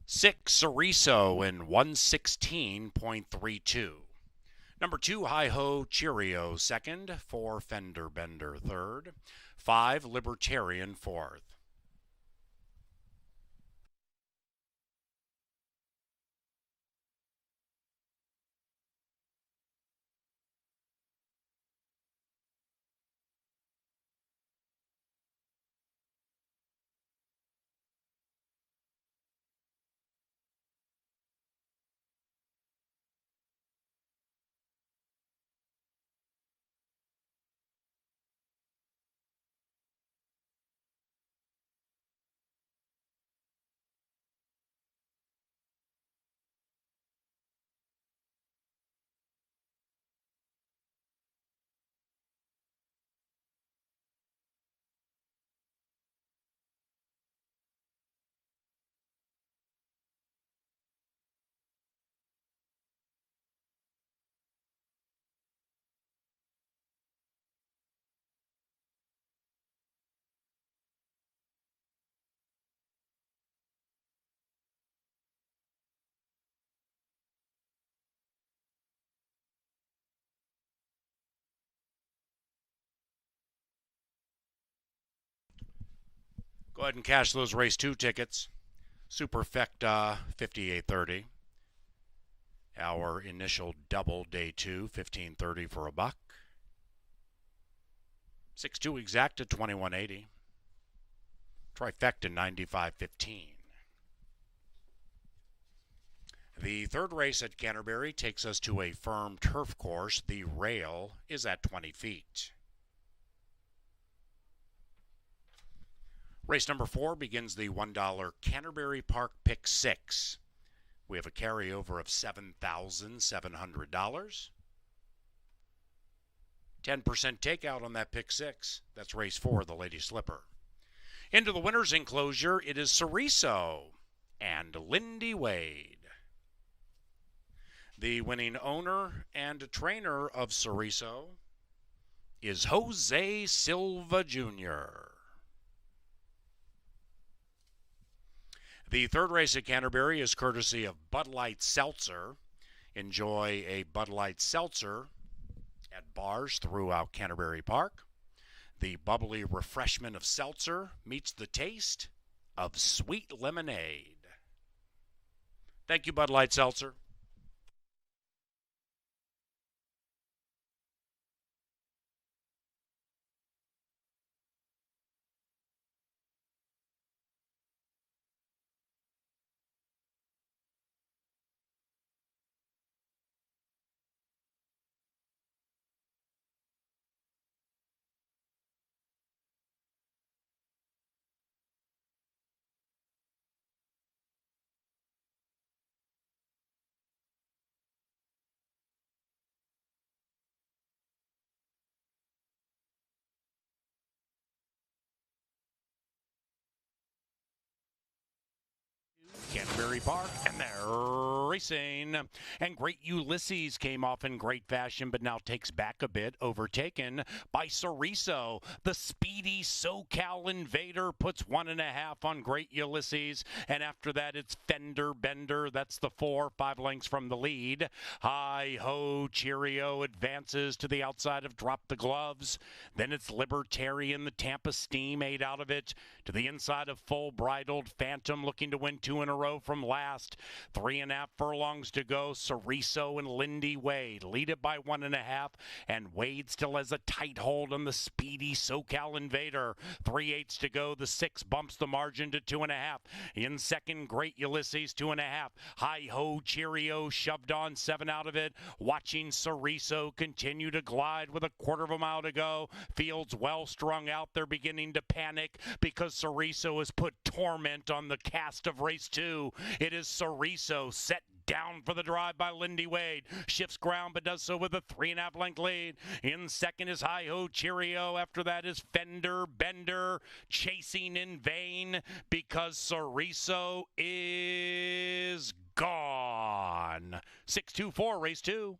Six, Ceriso in 116.32. Number 2, Hi Ho Cheerio second. 4, Fender Bender third. 5, Libertarian fourth. Go ahead and cash those race 2 tickets. Superfecta 58.30. Our initial double day 2, 15.30 for $1. 6-2 exact at 21.80. Trifecta 95.15. The third race at Canterbury takes us to a firm turf course. The rail is at 20 feet. Race number 4 begins the $1 Canterbury Park Pick 6. We have a carryover of $7,700. 10% takeout on that Pick 6. That's race 4, the Lady Slipper. Into the winner's enclosure, it is Ceriso and Lindy Wade. The winning owner and trainer of Ceriso is Jose Silva Jr. The third race at Canterbury is courtesy of Bud Light Seltzer. Enjoy a Bud Light Seltzer at bars throughout Canterbury Park. The bubbly refreshment of seltzer meets the taste of sweet lemonade. Thank you, Bud Light Seltzer. Canterbury Park, and they're racing. And Great Ulysses came off in great fashion, but now takes back a bit, overtaken by Ceriso. The speedy SoCal Invader puts 1.5 on Great Ulysses, and after that it's Fender Bender. That's the 4, 5 lengths from the lead. Hi Ho Cheerio advances to the outside of Drop the Gloves. Then it's Libertarian, the Tampa Steam, 8 out of it, to the inside of Full Bridled Phantom, looking to win 2 in a row from last. 3.5 furlongs to go. Ceriso and Lindy Wade lead it by 1.5, and Wade still has a tight hold on the speedy SoCal Invader. 3/8 to go. The 6 bumps the margin to 2.5. In second, Great Ulysses, 2.5. Hi Ho Cheerio shoved on, 7 out of it. Watching Ceriso continue to glide with a 1/4 of a mile to go. Fields well strung out. They're beginning to panic because Ceriso has put torment on the cast of race 2. It is Ceriso set down for the drive by Lindy Wade. Shifts ground, but does so with a 3.5 length lead. In second is Hi Ho Cheerio. After that is Fender Bender, chasing in vain because Ceriso is gone. 6-2-4, race 2.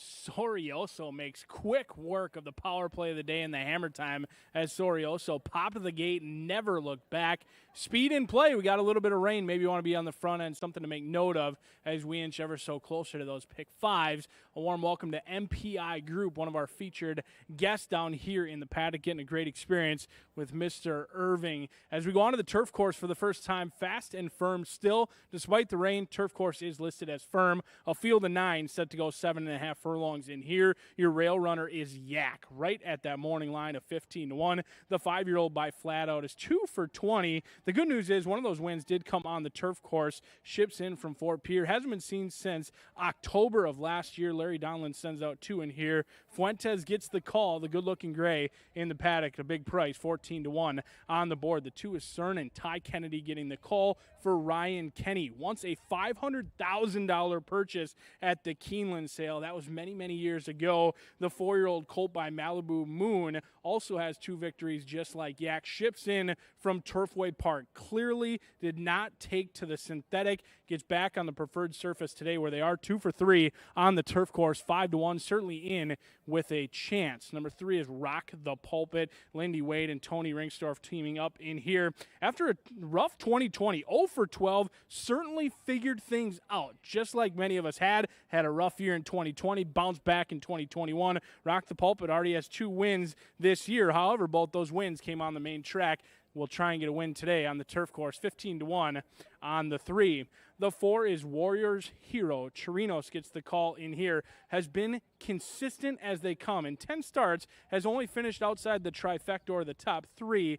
Sorioso makes quick work of the power play of the day in the hammer time as Sorioso popped the gate and never looked back. Speed in play. We got a little bit of rain. Maybe you want to be on the front end, something to make note of as we inch ever so closer to those pick fives. A warm welcome to MPI Group, one of our featured guests down here in the paddock, getting a great experience with Mr. Irving. As we go on to the turf course for the first time, fast and firm still. Despite the rain, turf course is listed as firm. A field of 9 set to go 7.5 furlongs in here. Your rail runner is Yak, right at that morning line of 15-1. The 5-year-old by Flat Out is 2 for 20. The good news is one of those wins did come on the turf course. Ships in from Fort Pierre. Hasn't been seen since October of last year. Larry Donlin sends out 2 in here. Fuentes gets the call, the good-looking gray in the paddock, a big price, 14-1 on the board. The 2 is Cern and Ty Kennedy getting the call for Ryan Kenny. Once a $500,000 purchase at the Keeneland sale. That was many, many years ago. The 4-year-old colt by Malibu Moon also has 2 victories just like Yak. Ships in from Turfway Park. Clearly did not take to the synthetic. Gets back on the preferred surface today where they are 2 for 3 on the turf course. 5-1, certainly in with a chance. Number 3 is Rock the Pulpit. Lindy Wade and Tony Ringstorff teaming up in here. After a rough 2020, 0 for 12, certainly figured things out. Just like many of us had a rough year in 2020, bounced back in 2021. Rock the Pulpit already has 2 wins this year. However, both those wins came on the main track. We'll try and get a win today on the turf course, 15-1 on the 3. The 4 is Warriors Hero. Chirinos gets the call in here. Has been consistent as they come. In 10 starts, has only finished outside the trifecta or the top 3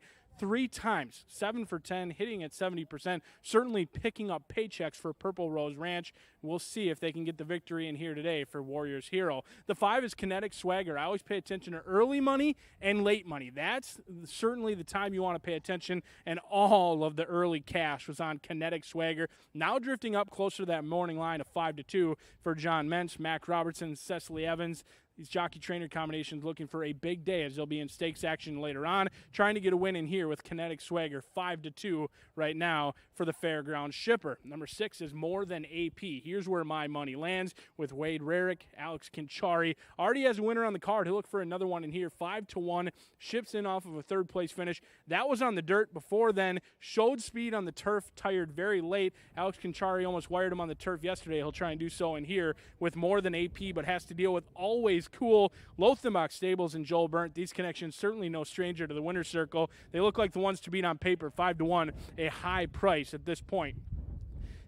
times. 7 for 10, hitting at 70%. Certainly picking up paychecks for Purple Rose Ranch. We'll see if they can get the victory in here today for Warriors Hero. The 5 is Kinetic Swagger. I always pay attention to early money and late money. That's certainly the time you want to pay attention, and all of the early cash was on Kinetic Swagger. Now drifting up closer to that morning line of 5-2 for John Mentz, Mac Robertson, Cecily Evans. These jockey-trainer combinations looking for a big day as they'll be in stakes action later on. Trying to get a win in here with Kinetic Swagger, 5-2 right now for the Fairground Shipper. Number 6 is More Than AP. Here's where my money lands with Wade Rarick, Alex Kinchari. Already has a winner on the card. He'll look for another one in here, 5-1. Ships in off of a 3rd-place finish. That was on the dirt before then. Showed speed on the turf, tired very late. Alex Kinchari almost wired him on the turf yesterday. He'll try and do so in here with More Than AP, but has to deal with Always Cool, Lothenbach Stables, and Joel Burnt. These connections certainly no stranger to the winner's circle. They look like the ones to beat on paper, 5-1, a high price at this point.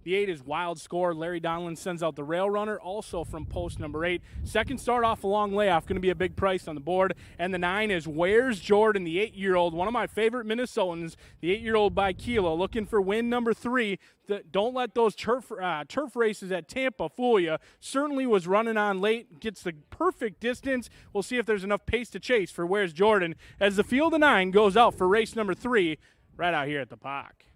The 8 is Wild Score. Larry Donlin sends out the Rail Runner, also from post number 8. Second start off a long layoff, going to be a big price on the board. And the 9 is Where's Jordan, the 8-year-old, one of my favorite Minnesotans, the 8-year-old by Kilo, looking for win number 3. Don't let those turf races at Tampa fool you. Certainly was running on late, gets the perfect distance. We'll see if there's enough pace to chase for Where's Jordan as the field of 9 goes out for race number 3 right out here at the Park.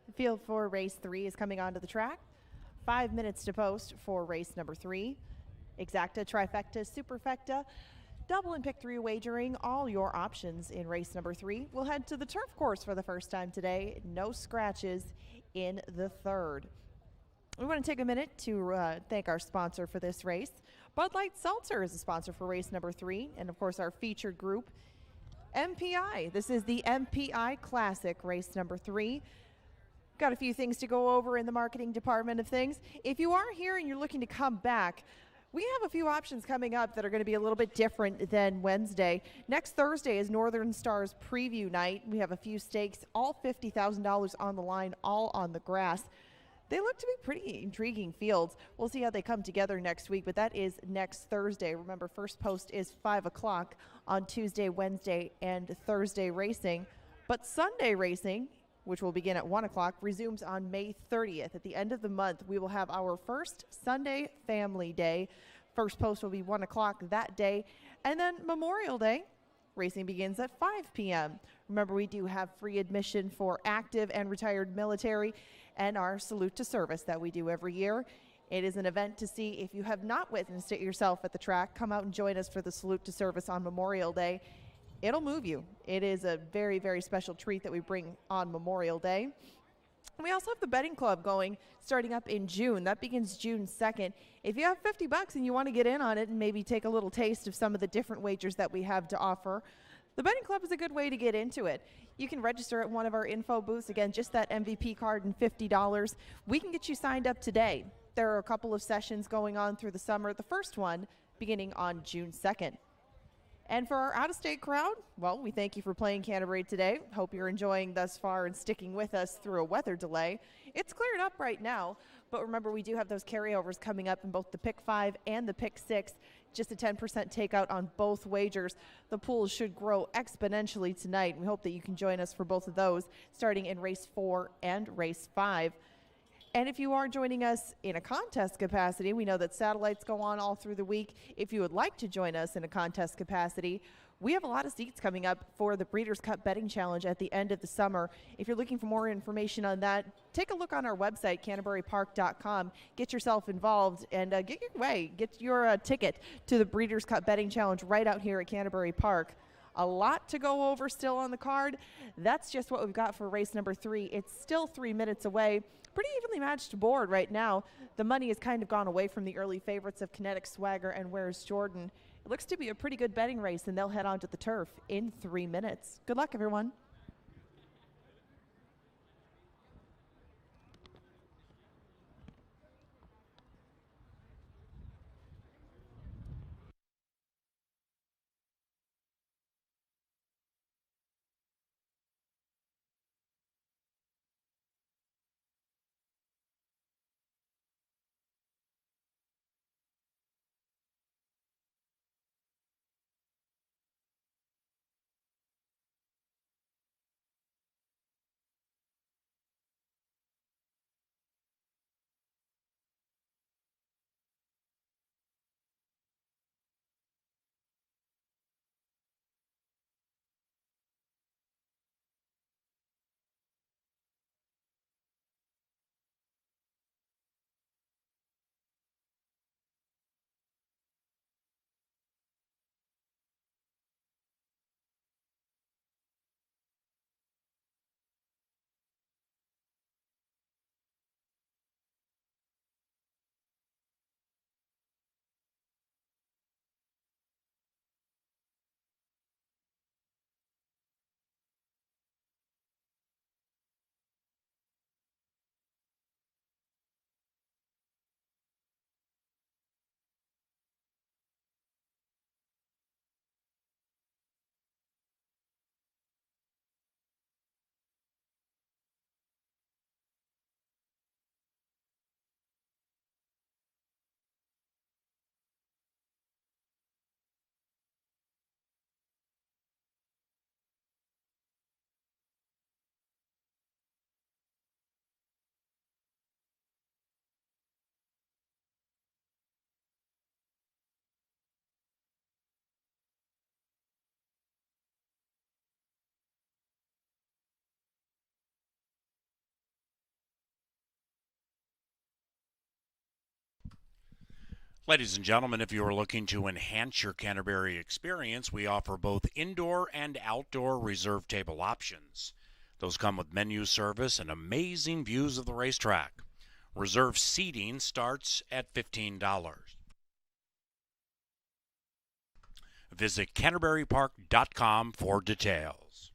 The field for race 3 is coming onto the track. 5 minutes to post for race number 3. Exacta, trifecta, superfecta, double and pick 3 wagering, all your options in race number 3. We'll head to the turf course for the first time today. No scratches in the third. We want to take a minute to thank our sponsor for this race. Bud Light Seltzer is a sponsor for race number 3, and of course our featured group, MPI. This is the MPI Classic, race number 3. Got a few things to go over in the marketing department of things. If you are here and you're looking to come back, we have a few options coming up that are going to be a little bit different than Wednesday. Next Thursday is Northern Stars preview night. We have a few stakes, all $50,000 on the line, all on the grass. They look to be pretty intriguing fields. We'll see how they come together next week, but that is next Thursday. Remember, first post is 5 o'clock on Tuesday, Wednesday, and Thursday racing. But Sunday racing, which will begin at 1 o'clock, resumes on May 30th. At the end of the month, we will have our first Sunday Family Day. First post will be 1 o'clock that day. And then Memorial Day, racing begins at 5 p.m. Remember, we do have free admission for active and retired military and our salute to service that we do every year. It is an event to see. If you have not witnessed it yourself at the track, come out and join us for the salute to service on Memorial Day. It'll move you. It is a very, very special treat that we bring on Memorial Day. We also have the betting club going, starting up in June. That begins June 2nd. If you have $50 and you want to get in on it and maybe take a little taste of some of the different wagers that we have to offer, the betting club is a good way to get into it. You can register at one of our info booths. Again, just that MVP card and $50. We can get you signed up today. There are a couple of sessions going on through the summer. The first one beginning on June 2nd. And for our out-of-state crowd, well, we thank you for playing Canterbury today. Hope you're enjoying thus far and sticking with us through a weather delay. It's cleared up right now, but remember, we do have those carryovers coming up in both the Pick 5 and the Pick 6. Just a 10% takeout on both wagers. The pools should grow exponentially tonight. We hope that you can join us for both of those, starting in race 4 and race 5. And if you are joining us in a contest capacity, we know that satellites go on all through the week. If you would like to join us in a contest capacity, we have a lot of seats coming up for the Breeders' Cup Betting Challenge at the end of the summer. If you're looking for more information on that, take a look on our website, CanterburyPark.com. Get yourself involved and get your ticket to the Breeders' Cup Betting Challenge right out here at Canterbury Park. A lot to go over still on the card. That's just what we've got for race number 3. It's still 3 minutes away. Pretty evenly matched board right now. The money has kind of gone away from the early favorites of Kinetic Swagger and Where's Jordan. It looks to be a pretty good betting race, and they'll head on to the turf in 3 minutes. Good luck, everyone. Ladies and gentlemen, if you are looking to enhance your Canterbury experience, we offer both indoor and outdoor reserve table options. Those come with menu service and amazing views of the racetrack. Reserve seating starts at $15. Visit CanterburyPark.com for details.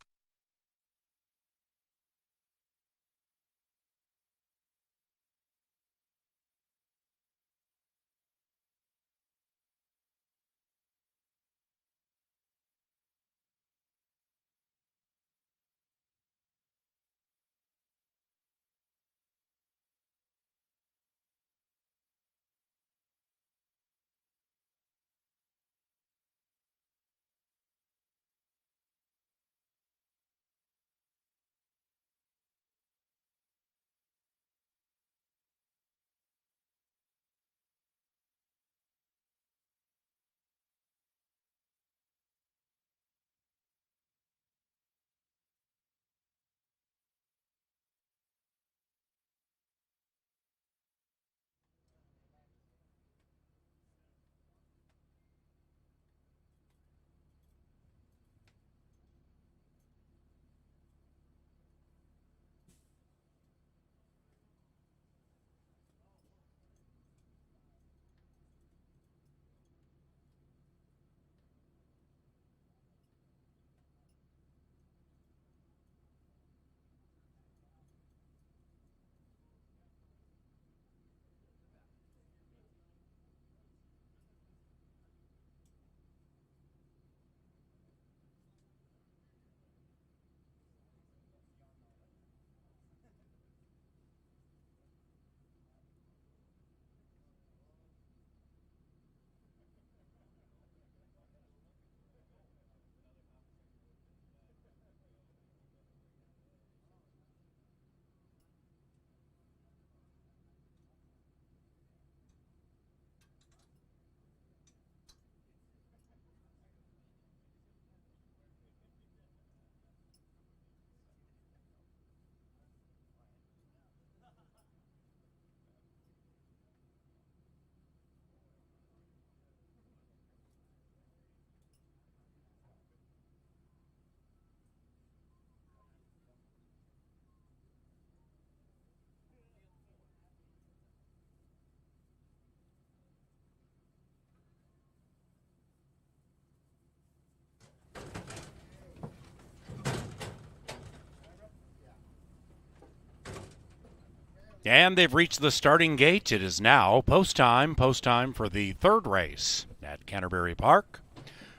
And they've reached the starting gate. It is now post time for the third race at Canterbury Park.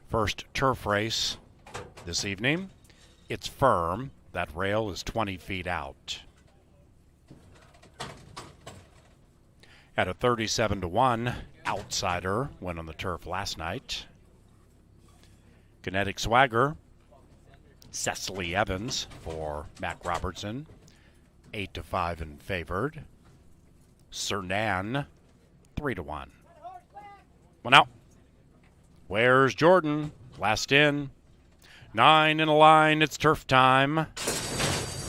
First turf race this evening. It's firm. That rail is 20 feet out. At a 37-1 outsider went on the turf last night. Kinetic Swagger, Cecily Evans for Mac Robertson. 8-5 and favored. Cernan, 3-1. One out. Where's Jordan? Last in. 9 in a line. It's turf time.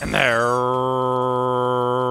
And they're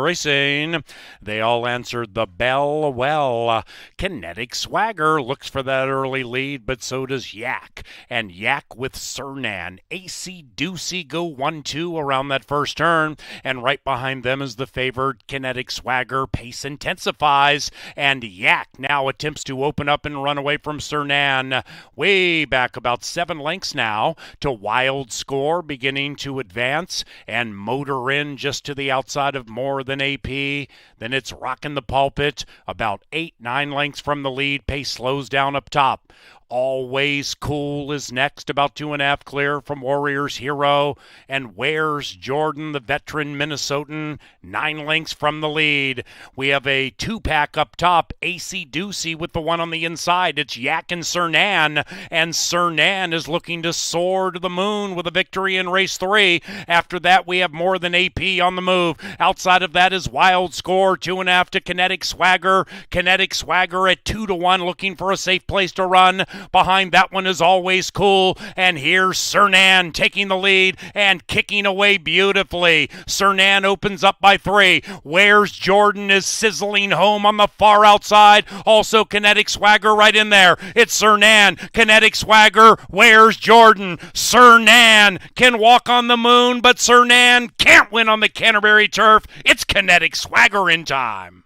racing. They all answered the bell well. Kinetic Swagger looks for that early lead, but so does Yak. And Yak with Cernan. AC Doocy go 1-2 around that first turn. And right behind them is the favored Kinetic Swagger. Pace intensifies. And Yak now attempts to open up and run away from Cernan. Way back about 7 lengths now to Wild Score beginning to advance. And motor in just to the outside of More Than AP. Then it's Rockin' the Pulpit about 8-9 lengths from the lead. Pace slows down up top. Always Cool is next, about 2.5 clear from Warriors Hero. And Where's Jordan, the veteran Minnesotan, 9 lengths from the lead. We have a 2-pack up top, AC Doocy with the one on the inside. It's Yak and Cernan, and Cernan is looking to soar to the moon with a victory in race 3. After that, we have More Than AP on the move. Outside of that is Wild Score, 2.5 to Kinetic Swagger. Kinetic Swagger at 2-1, looking for a safe place to run. Behind that one is Always Cool. And here's Cernan taking the lead and kicking away beautifully. Cernan opens up by 3. Where's Jordan is sizzling home on the far outside. Also Kinetic Swagger right in there. It's Cernan, Kinetic Swagger. Where's Jordan? Cernan can walk on the moon, but Cernan can't win on the Canterbury turf. It's Kinetic Swagger in time.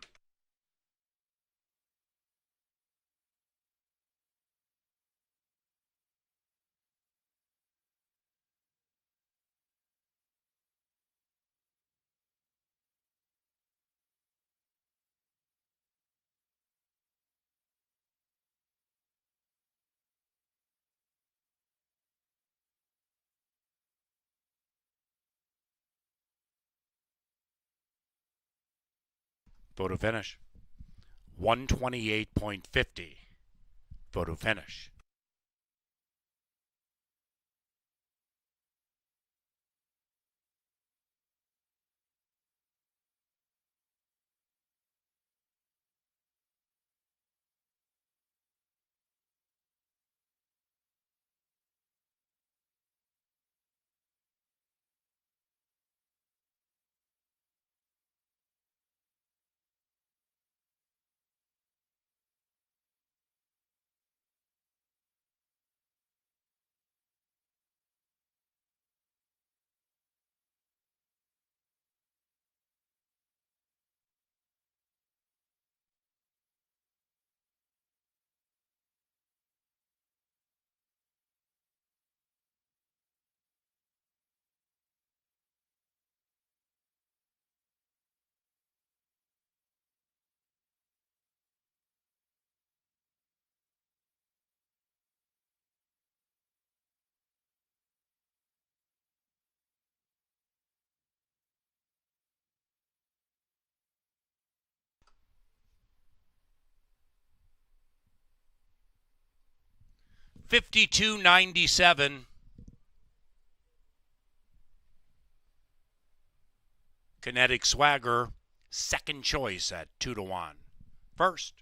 Photo finish. 128.50. Photo finish. $52.97. Kinetic Swagger, second choice at 2-1. First.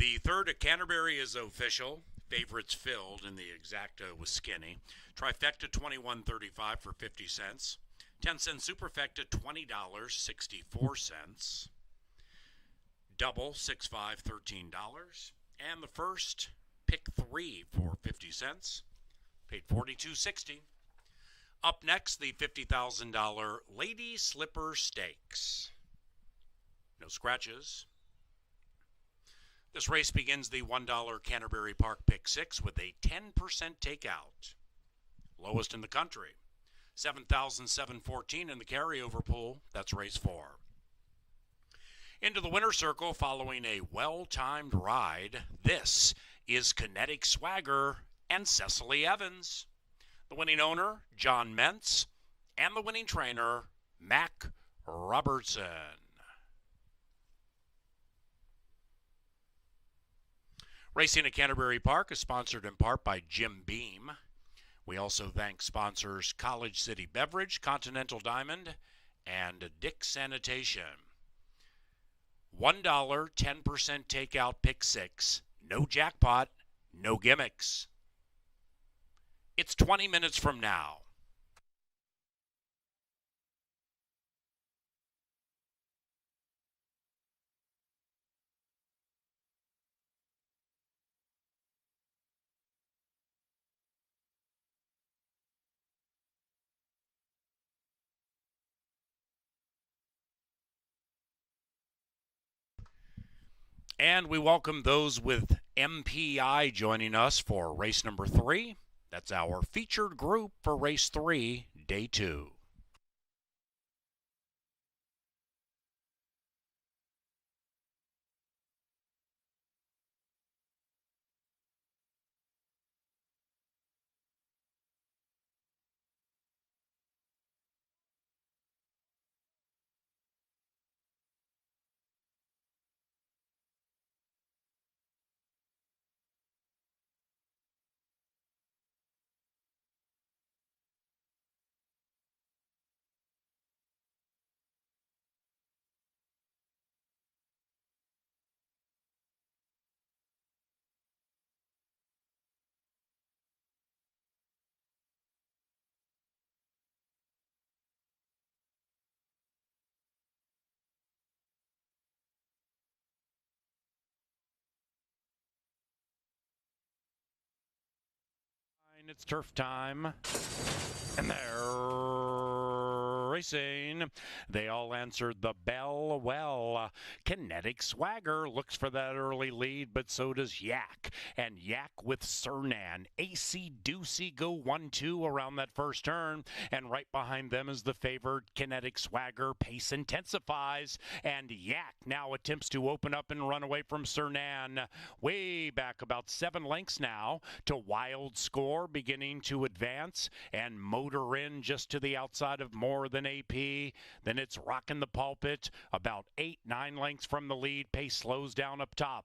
The third at Canterbury is official. Favorites filled, and the exacta was skinny. Trifecta $21.35 for 50 cents. 10-cent superfecta $20.64. Double 6-5 $13. And the first pick 3 for 50 cents. Paid $42.60. Up next, the $50,000 Lady Slipper Stakes. No scratches. This race begins the $1 Canterbury Park Pick 6 with a 10% takeout. Lowest in the country. 7,714 in the carryover pool. That's race 4. Into the winner's circle following a well-timed ride. This is Kinetic Swagger and Cecily Evans. The winning owner, John Mentz, and the winning trainer, Mac Robertson. Racing at Canterbury Park is sponsored in part by Jim Beam. We also thank sponsors College City Beverage, Continental Diamond, and Dick Sanitation. $1, 10% takeout pick 6. No jackpot, no gimmicks. It's 20 minutes from now. And we welcome those with MPI joining us for race number 3. That's our featured group for race 3, day 2. It's turf time, and they're racing. They all answered the bell well. Kinetic Swagger looks for that early lead, but so does Yak. And Yak with Cernan. AC Doocy go 1-2 around that first turn, and right behind them is the favored Kinetic Swagger. Pace intensifies, and Yak now attempts to open up and run away from Cernan. Way back about 7 lengths now to Wild Score, beginning to advance and motor in just to the outside of More Than AP. Then it's Rockin' the Pulpit about 8-9 lengths from the lead. Pace slows down up top.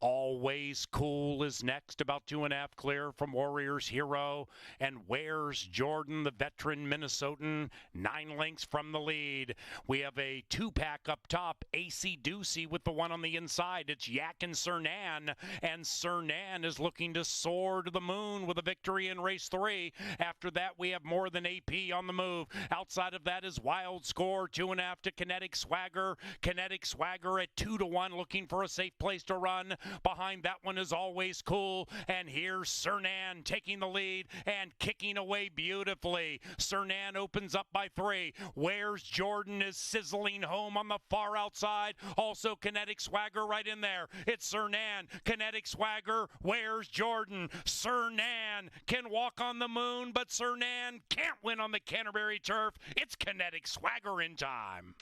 Always Cool is next, about 2.5 clear from Warriors Hero. And Where's Jordan, the veteran Minnesotan, 9 lengths from the lead. We have a 2-pack up top. AC Doocy with the one on the inside. It's Yak and Cernan, and Cernan is looking to soar to the moon with a victory in race 3. After that, we have More Than AP on the move. Outside of that is Wild Score, 2.5 to Kinetic Swagger. Kinetic Swagger at 2-1, looking for a safe place to run. Behind that one is Always Cool, and here's Cernan taking the lead and kicking away beautifully. Cernan opens up by 3. Where's Jordan is sizzling home on the far outside. Also Kinetic Swagger right in there. It's Cernan, Kinetic Swagger, Where's Jordan. Cernan can walk on the moon, but Cernan can't win on the Canterbury turf. It's Kinetic Swagger in time.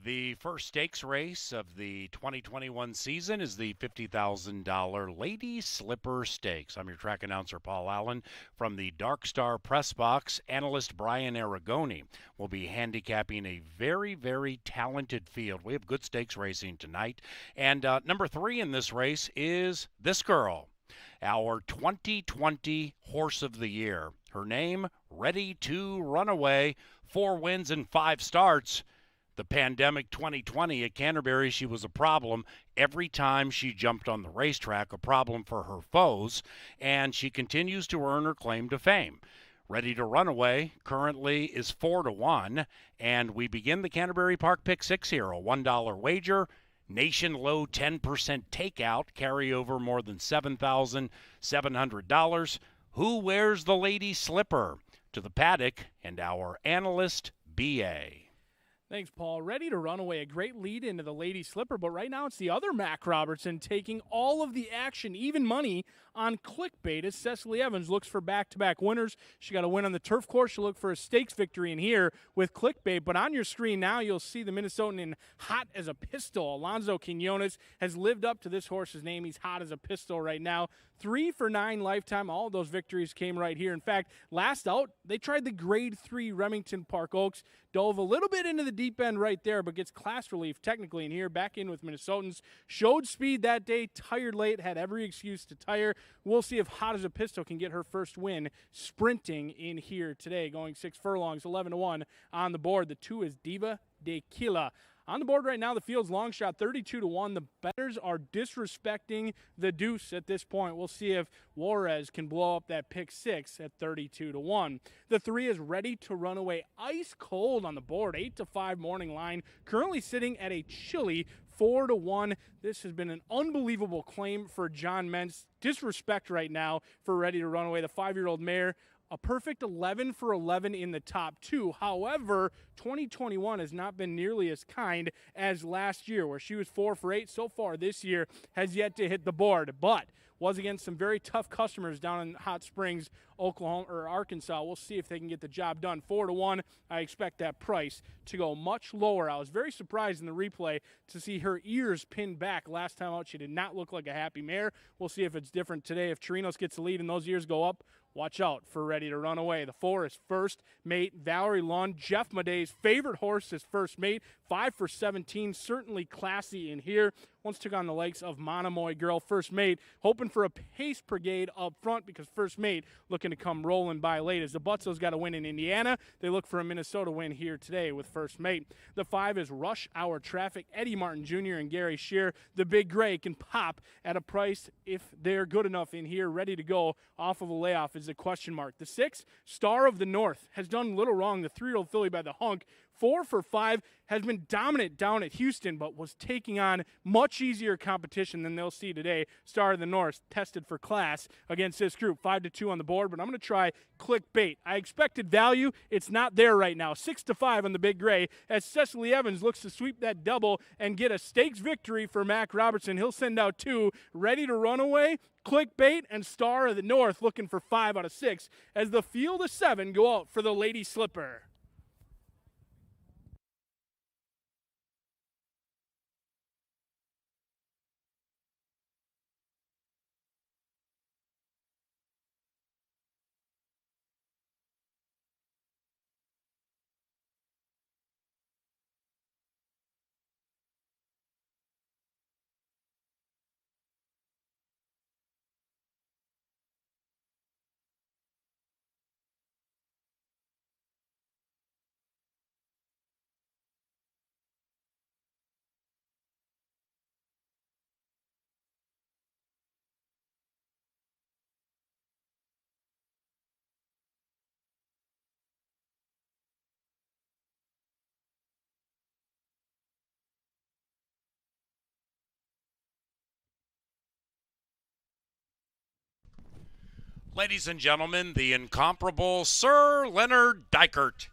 The first stakes race of the 2021 season is the $50,000 Lady Slipper Stakes. I'm your track announcer, Paul Allen. From the Dark Star Press Box, analyst Brian Aragoni will be handicapping a very, very talented field. We have good stakes racing tonight. And number 3 in this race is this girl, our 2020 Horse of the Year. Her name, Ready to Run Away, 4 wins and 5 starts. The pandemic 2020 at Canterbury, she was a problem every time she jumped on the racetrack, a problem for her foes, and she continues to earn her claim to fame. Ready to Run Away currently is 4-1, and we begin the Canterbury Park Pick 6 here, a $1 wager. Nation low 10% takeout, carry over more than $7,700. Who wears the Lady Slipper? To the Paddock and our analyst, B.A. Thanks, Paul. Ready to Run Away, a great lead into the Lady Slipper, but right now it's the other Mac Robertson taking all of the action, even money, on clickbait as Cecily Evans looks for back-to-back winners. She got a win on the turf course. She'll look for a stakes victory in here with clickbait, but on your screen now you'll see the Minnesotan in hot as a pistol. Alonzo Quinones has lived up to this horse's name. He's hot as a pistol right now. 3 for 9 lifetime. All of those victories came right here. In fact, last out, they tried the Grade 3 Remington Park Oaks. Dove a little bit into the deep end right there, but gets class relief technically in here. Back in with Minnesotans. Showed speed that day. Tired late. Had every excuse to tire. We'll see if Hot as a Pistol can get her first win sprinting in here today. Going 6 furlongs, 11-1 on the board. The 2 is Diva de Quila. On the board right now, the field's long shot, 32-1. The bettors are disrespecting the deuce at this point. We'll see if Juarez can blow up that pick 6 at 32-1. The 3 is Ready to Run Away, ice cold on the board, 8-5 morning line. Currently sitting at a chilly 4-1. This has been an unbelievable claim for John Mentz. Disrespect right now for Ready to Run Away, the 5-year-old mare. A perfect 11 for 11 in the top 2. However, 2021 has not been nearly as kind as last year, where she was 4 for 8. So far this year has yet to hit the board, but was against some very tough customers down in Hot Springs, Oklahoma, or Arkansas. We'll see if they can get the job done. 4-1. I expect that price to go much lower. I was very surprised in the replay to see her ears pinned back. Last time out, she did not look like a happy mare. We'll see if it's different today. If Chirinos gets the lead and those ears go up, watch out for Ready to Run Away. The 4 is First Mate, Valerie Lund, Jeff Madey's favorite horse is First Mate. 5 for 17, certainly classy in here. Once took on the legs of Monomoy Girl. First Mate hoping for a pace brigade up front because First Mate looking to come rolling by late. As the Butzo's got a win in Indiana, they look for a Minnesota win here today with First Mate. The 5 is Rush Hour Traffic. Eddie Martin Jr. and Gary Shear. The Big Gray can pop at a price if they're good enough in here, ready to go off of a layoff is a question mark. The 6, Star of the North, has done little wrong. The 3-year-old filly by the hunk, 4 for 5, has been dominant down at Houston, but was taking on much easier competition than they'll see today. Star of the North tested for class against this group. 5-2 on the board, but I'm going to try clickbait. I expected value. It's not there right now. 6-5 on the Big Gray as Cecily Evans looks to sweep that double and get a stakes victory for Mac Robertson. He'll send out 2. Ready to Run Away, Clickbait, and Star of the North looking for 5 out of 6 as the field of 7 go out for the Lady Slipper. Ladies and gentlemen, the incomparable Sir Leonard Dykert.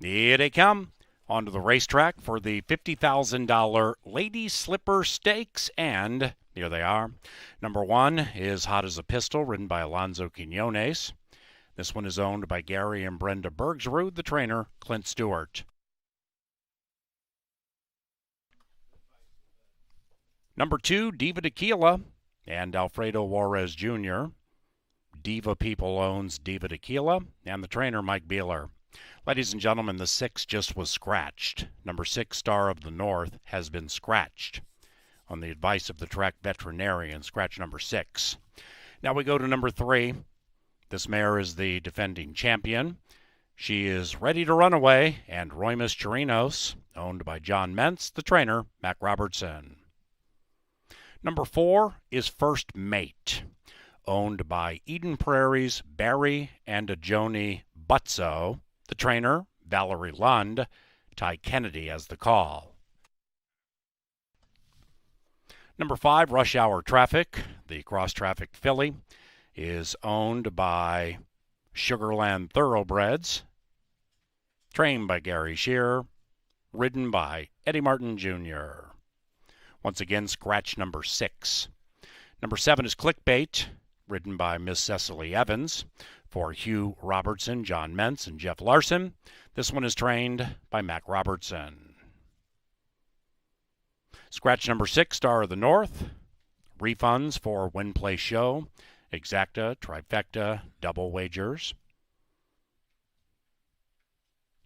Here they come onto the racetrack for the $50,000 Lady Slipper Stakes, and here they are. Number 1 is Hot as a Pistol, ridden by Alonzo Quinones. This one is owned by Gary and Brenda Bergsrud, the trainer, Clint Stewart. Number 2, Diva Tequila and Alfredo Juarez Jr. Diva People owns Diva Tequila and the trainer, Mike Beeler. Ladies and gentlemen, the 6 just was scratched. Number 6, Star of the North, has been scratched on the advice of the track veterinarian, scratch number 6. Now we go to number 3. This mare is the defending champion. She is ready to run away, and Roymus Chirinos, owned by John Mentz, the trainer, Mac Robertson. Number 4 is First Mate, owned by Eden Prairie's Barry and Joni Butzo, the trainer, Valerie Lund, Ty Kennedy as the call. Number 5, Rush Hour Traffic, the cross-traffic filly, is owned by Sugarland Thoroughbreds, trained by Gary Shearer, ridden by Eddie Martin Jr. Once again, scratch number 6. Number 7 is Clickbait, ridden by Miss Cecily Evans, for Hugh Robertson, John Mentz, and Jeff Larson. This one is trained by Mac Robertson. Scratch number 6, Star of the North. Refunds for Win Play Show, Exacta, Trifecta, Double Wagers.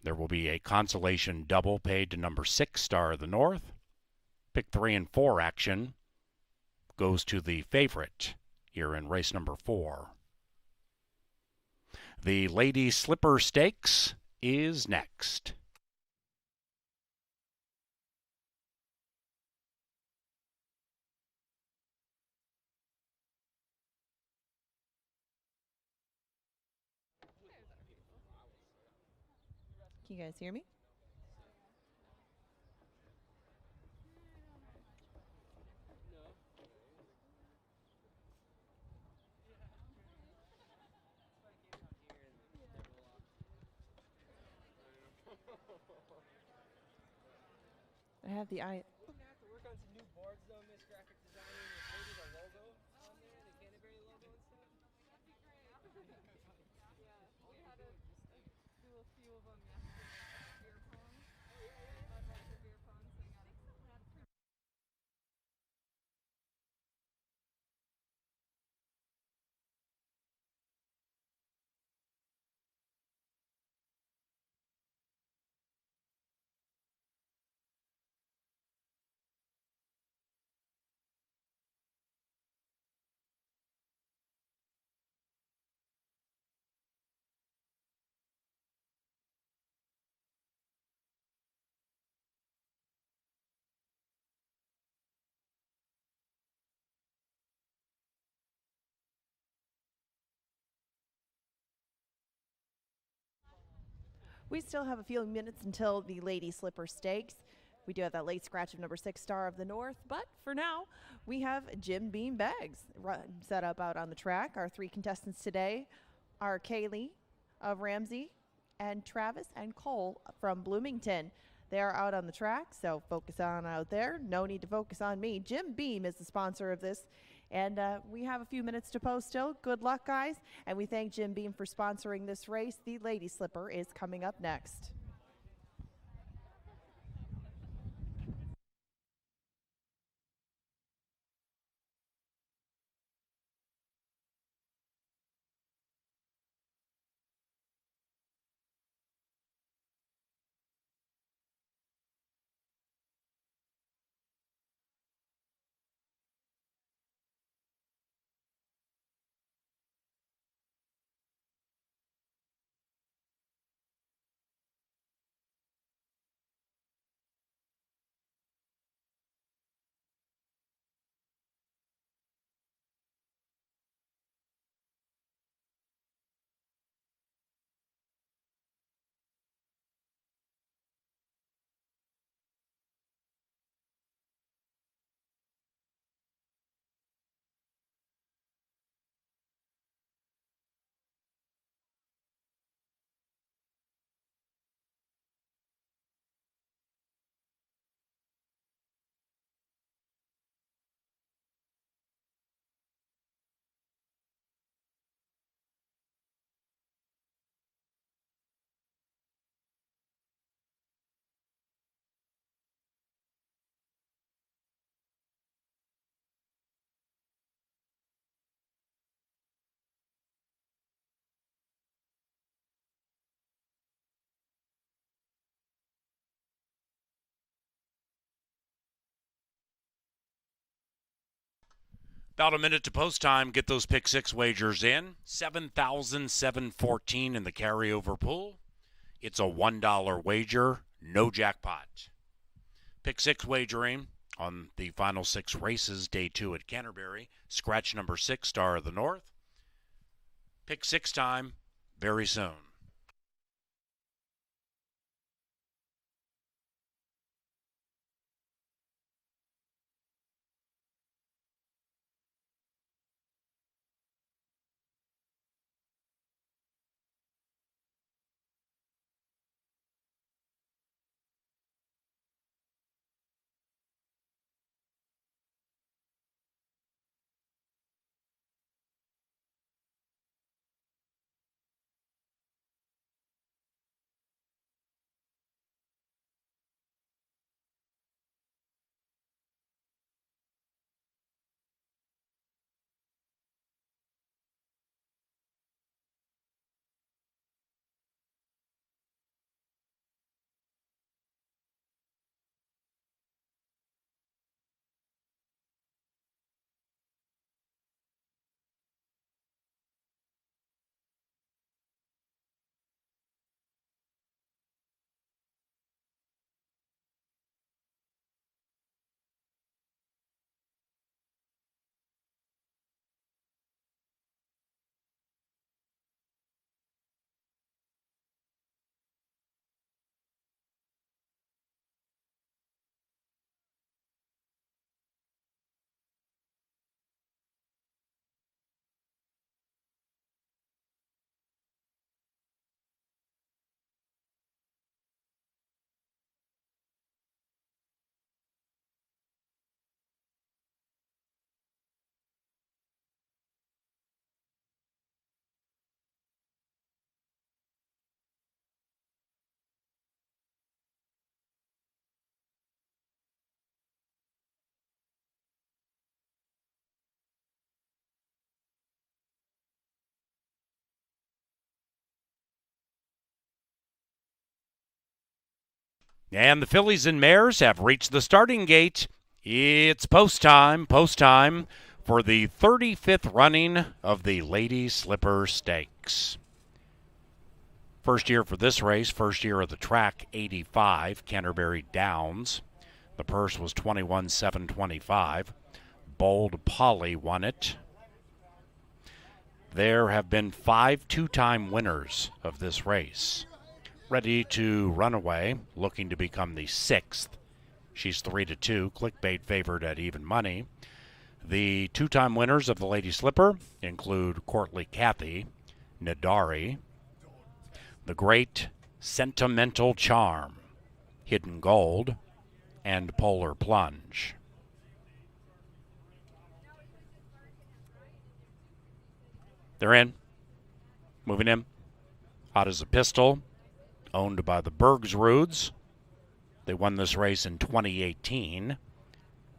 There will be a consolation double paid to number 6, Star of the North. Pick 3 and 4 action goes to the favorite here in race number 4. The Lady Slipper Stakes is next. Can you guys hear me? I have the eye. We're gonna have to work on some new boards though, Miss Graphic Designing, with maybe the logo on there, the Canterbury logo and stuff. We still have a few minutes until the Lady Slipper Stakes. We do have that late scratch of number 6, Star of the North, but for now, we have Jim Beam Bags set up out on the track. Our 3 contestants today are Kaylee of Ramsey and Travis and Cole from Bloomington. They are out on the track, so focus on out there. No need to focus on me. Jim Beam is the sponsor of this, and we have a few minutes to post still. Good luck, guys, and we thank Jim Beam for sponsoring this race. The Lady Slipper is coming up next. About a minute to post time. Get those pick six wagers in. 7,714 in the carryover pool. It's a $1 wager, no jackpot. Pick six wagering on the final six races, day 2 at Canterbury. Scratch number 6, Star of the North. Pick six time very soon. And the fillies and mares have reached the starting gate. It's post time for the 35th running of the Lady Slipper Stakes. First year for this race, first year of the track, 85, Canterbury Downs. The purse was $21,725. Bold Polly won it. There have been 5 two-time winners of this race. Ready to run away, looking to become the 6th. She's 3-2, clickbait favored at even money. The two-time winners of the Lady Slipper include Courtly Cathy, Nadari, The Great Sentimental Charm, Hidden Gold, and Polar Plunge. They're in. Moving in. Hot as a Pistol, owned by the Bergsrudes. They won this race in 2018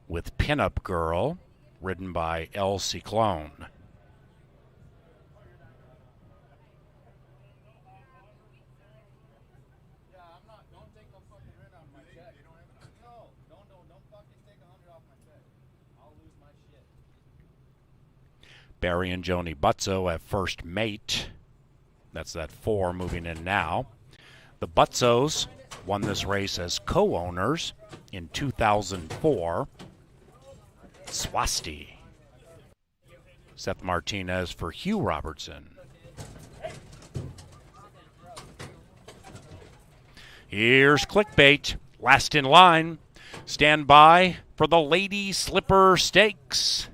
with Pinup Girl, ridden by El Ciclone. Barry and Joni Butzo have first mate. That's that 4 moving in now. The Butzos won this race as co-owners in 2004. Swasti. Seth Martinez for Hugh Robertson. Here's Clickbait, last in line. Stand by for the Lady Slipper Stakes.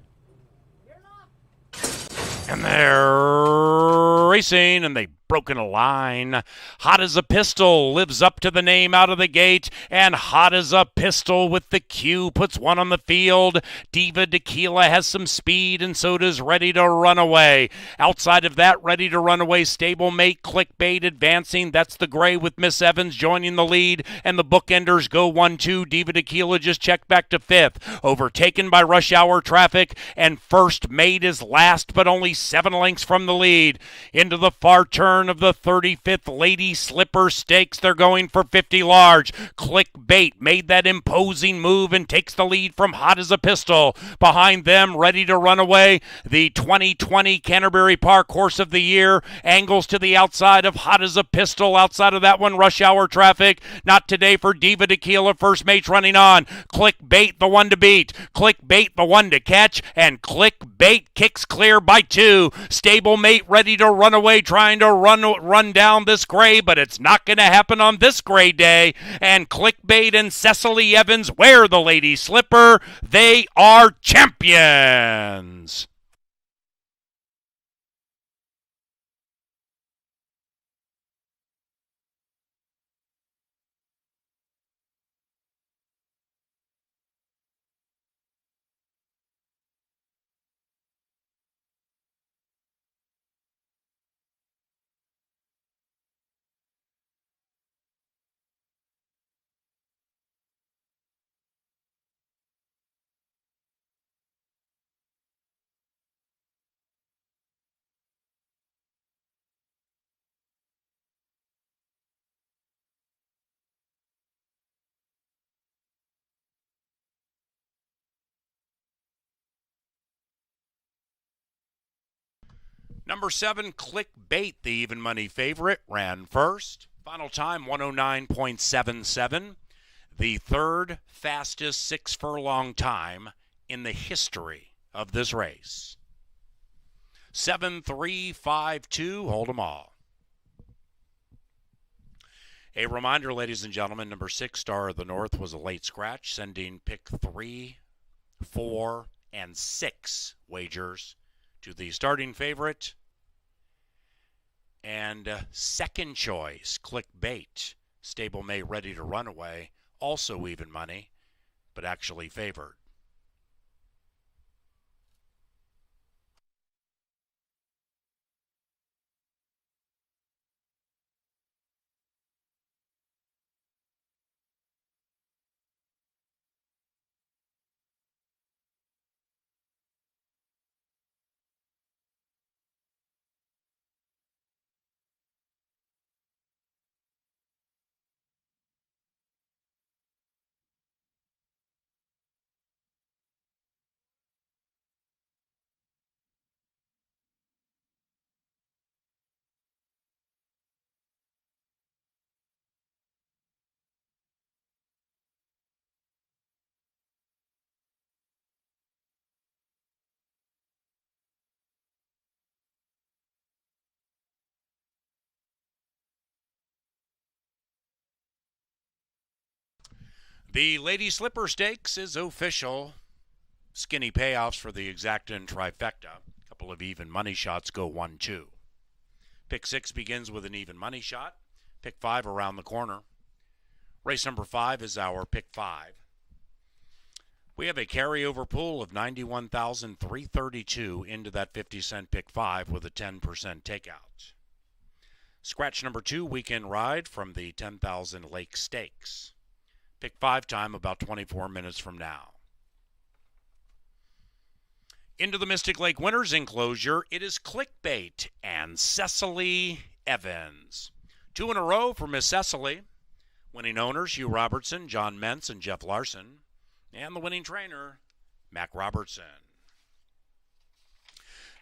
And they're racing, and they've broken a line. Hot as a Pistol lives up to the name out of the gate, and Hot as a Pistol with the cue puts one on the field. Diva Tequila has some speed, and so does Ready to Run Away. Outside of that, Ready to Run Away, stablemate, Clickbait advancing. That's the gray with Miss Evans joining the lead, and the bookenders go 1-2. Diva Tequila just checked back to 5th, overtaken by Rush Hour Traffic, and First Mate is last, but only 7 lengths from the lead. Into the far turn, turn of the 35th Lady Slipper Stakes. They're going for 50 large. Clickbait made that imposing move and takes the lead from Hot as a Pistol. Behind them, ready to run away, the 2020 Canterbury Park Horse of the Year. Angles to the outside of Hot as a Pistol. Outside of that one, Rush Hour Traffic. Not today for Diva Tequila. First mate's running on. Clickbait, the one to beat. Clickbait, the one to catch. And Clickbait kicks clear by 2. Stablemate ready to run away, trying to run down this gray, but it's not going to happen on this gray day. And Clickbait and Cecily Evans wear the Lady Slipper. They are champions. Number 7, Clickbait, the even money favorite, ran first. Final time, 109.77. The third fastest 6 furlong time in the history of this race. 7-3-5-2, hold them all. A reminder, ladies and gentlemen, number 6, Star of the North, was a late scratch, sending pick 3, 4, and 6 wagers to the starting favorite. And second choice, Clickbait, Stablemate ready to run away, also even money, but actually favored. The Lady Slipper Stakes is official. Skinny payoffs for the exacta and trifecta. A couple of even money shots go 1-2. Pick 6 begins with an even money shot. Pick 5 around the corner. Race number 5 is our pick 5. We have a carryover pool of $91,332 into that 50-cent pick 5 with a 10% takeout. Scratch number 2, weekend ride from the 10,000 Lake Stakes. Pick 5 time about 24 minutes from now. Into the Mystic Lake Winners enclosure, it is Clickbait and Cecily Evans. 2 in a row for Miss Cecily. Winning owners, Hugh Robertson, John Mentz, and Jeff Larson. And the winning trainer, Mac Robertson.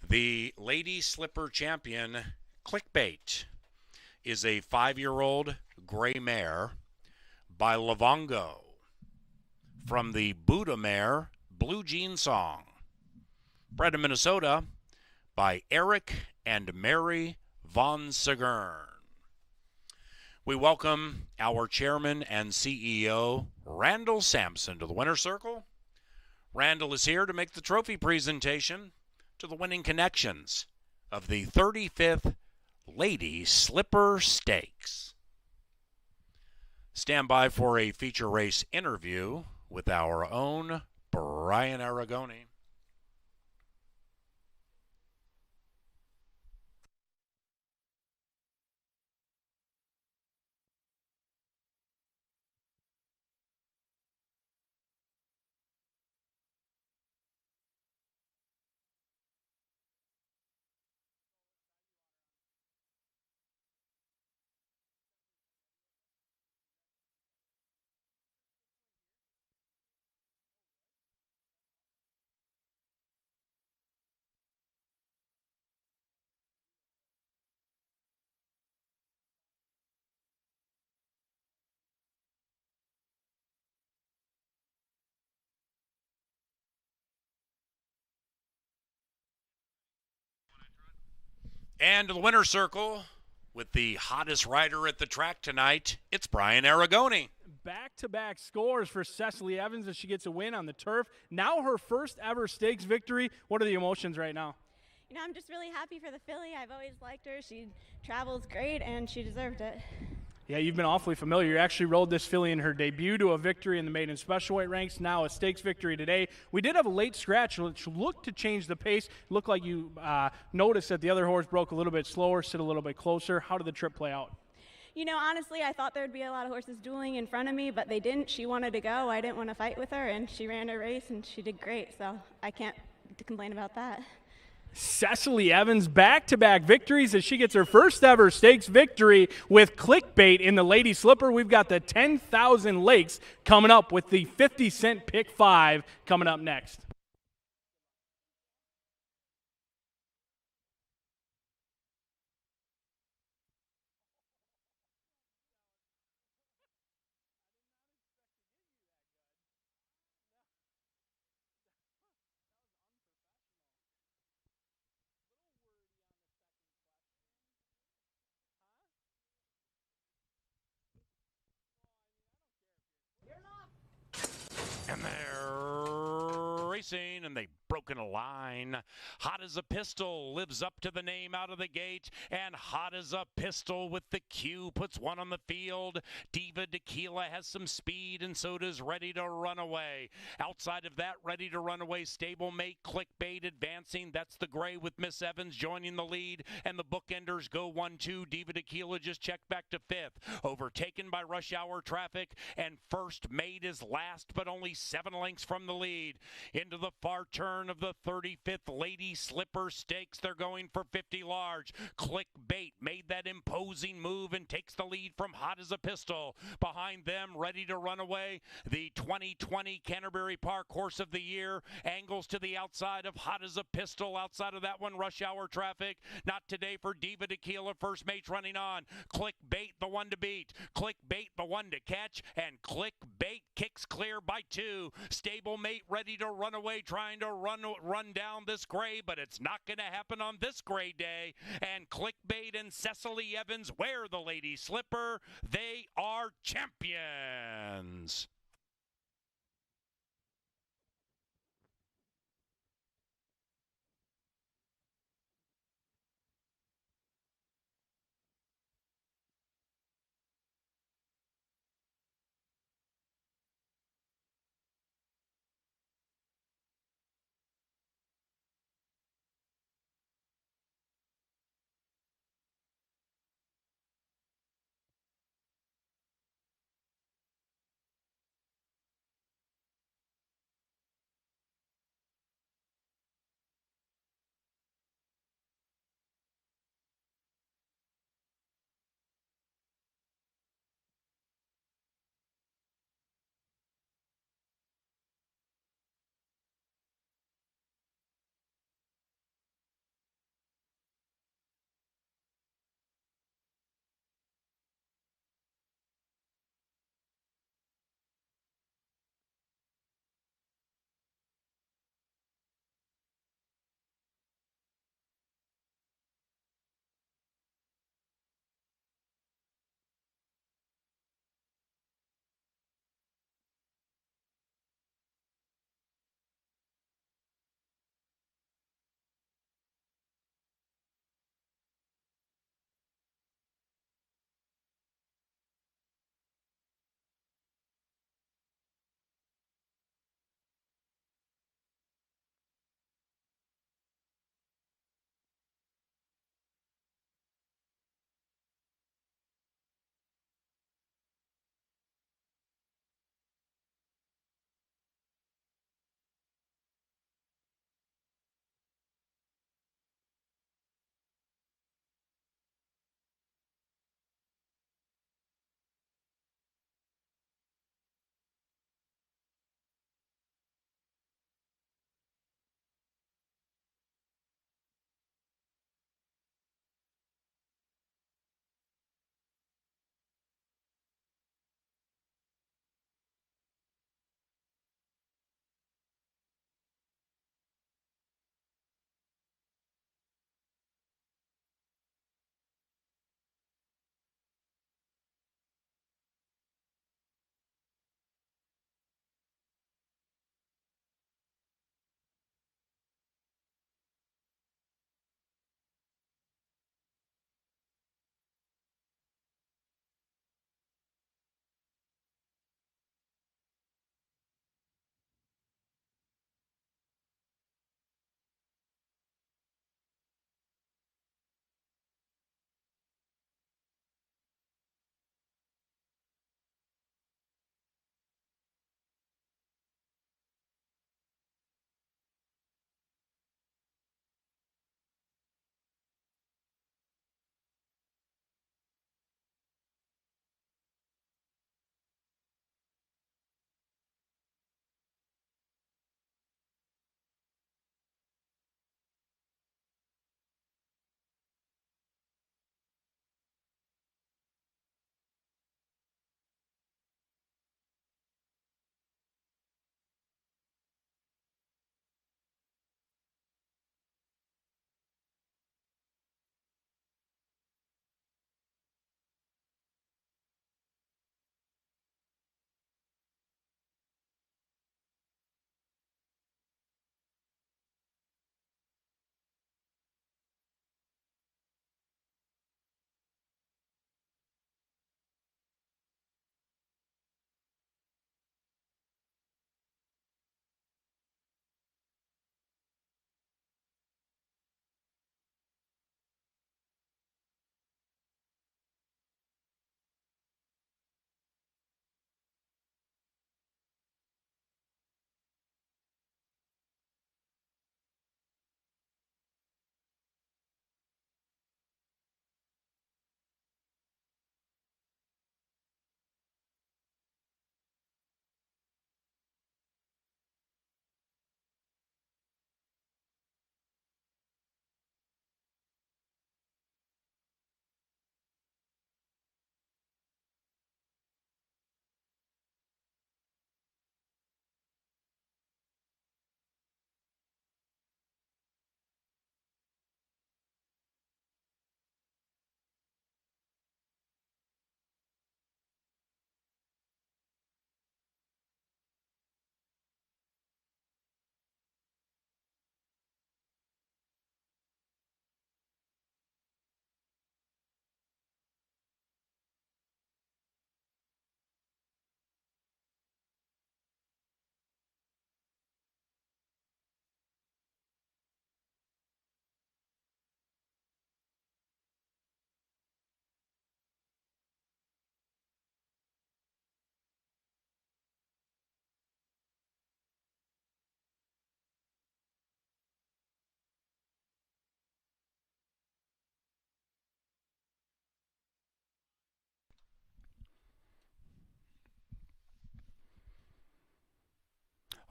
The Lady Slipper champion, Clickbait, is a 5-year-old gray mare by Lavongo from the Buddha mare Blue Jean Song. Bred in Minnesota by Eric and Mary Von Segern. We welcome our chairman and CEO, Randall Sampson, to the winner's circle. Randall is here to make the trophy presentation to the winning connections of the 35th Lady Slipper Stakes. Stand by for a feature race interview with our own Brian Aragoni. And to the winner's circle with the hottest rider at the track tonight, it's Brian Aragoni. Back-to-back scores for Cecily Evans as she gets a win on the turf. Now her first ever stakes victory. What are the emotions right now? You know, I'm just really happy for the filly. I've always liked her. She travels great, and she deserved it. Yeah, you've been awfully familiar. You actually rode this filly in her debut to a victory in the maiden special weight ranks, now a stakes victory today. We did have a late scratch, which looked to change the pace. Looked like you noticed that the other horse broke a little bit slower, sit a little bit closer. How did the trip play out? You know, honestly, I thought there would be a lot of horses dueling in front of me, but they didn't. She wanted to go. I didn't want to fight with her, and she ran her race, and she did great, so I can't complain about that. Cecily Evans, back-to-back victories as she gets her first ever stakes victory with Clickbait in the Lady Slipper. We've got the 10,000 Lakes coming up with the 50-cent pick 5 coming up next. And they're racing, and they've broken a line. Hot as a Pistol lives up to the name out of the gate, and Hot as a Pistol with the Q puts one on the field. Diva Tequila has some speed, and so does Ready to Run Away. Outside of that, Ready to Run Away stablemate, Clickbait advancing. That's the gray with Miss Evans joining the lead, and the bookenders go 1-2. Diva Tequila just checked back to 5th, overtaken by Rush Hour Traffic, and First Mate is last, but only 7 lengths from the lead. Into the far turn of the 35th Lady Slipper Stakes, they're going for 50 large. Clickbait made that imposing move and takes the lead from Hot as a Pistol. Behind them, Ready to Run Away, the 2020 Canterbury Park Horse of the Year, angles to the outside of Hot as a Pistol. Outside of that one, Rush Hour Traffic. Not today for Diva Tequila. First Mate's running on. Clickbait, the one to beat. Clickbait, the one to catch. And Clickbait kicks clear by 2. Stablemate Ready to Run Away, trying to run down this gray, but it's not going to happen on this gray day. And Clickbait and Cecily Evans wear the Lady Slipper. They are champions.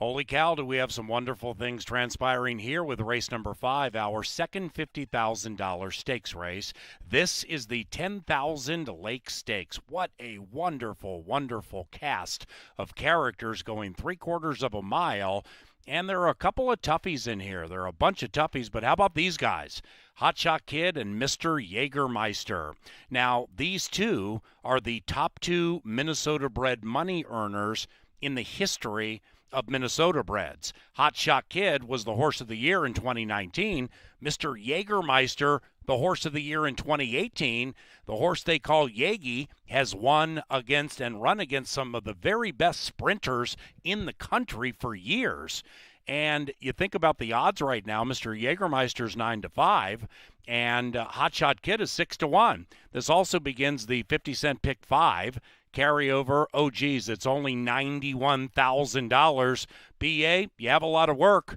Holy cow, do we have some wonderful things transpiring here with race number 5, our second $50,000 stakes race. This is the 10,000 Lake Stakes. What a wonderful, wonderful cast of characters going 3/4 of a mile. And there are a couple of toughies in here. There are a bunch of toughies, but how about these guys? Hotshot Kid and Mr. Jägermeister. Now, these two are the top 2 Minnesota-bred money earners in the history of Minnesota breds. Hotshot Kid was the horse of the year in 2019. Mr. Jägermeister, the horse of the year in 2018. The horse they call Yagi has won against and run against some of the very best sprinters in the country for years. And you think about the odds right now, Mr. Jägermeister's 9-5, and Hotshot Kid is 6-1. This also begins the 50-cent pick 5 carryover. Oh, geez, it's only $91,000. BA, you have a lot of work.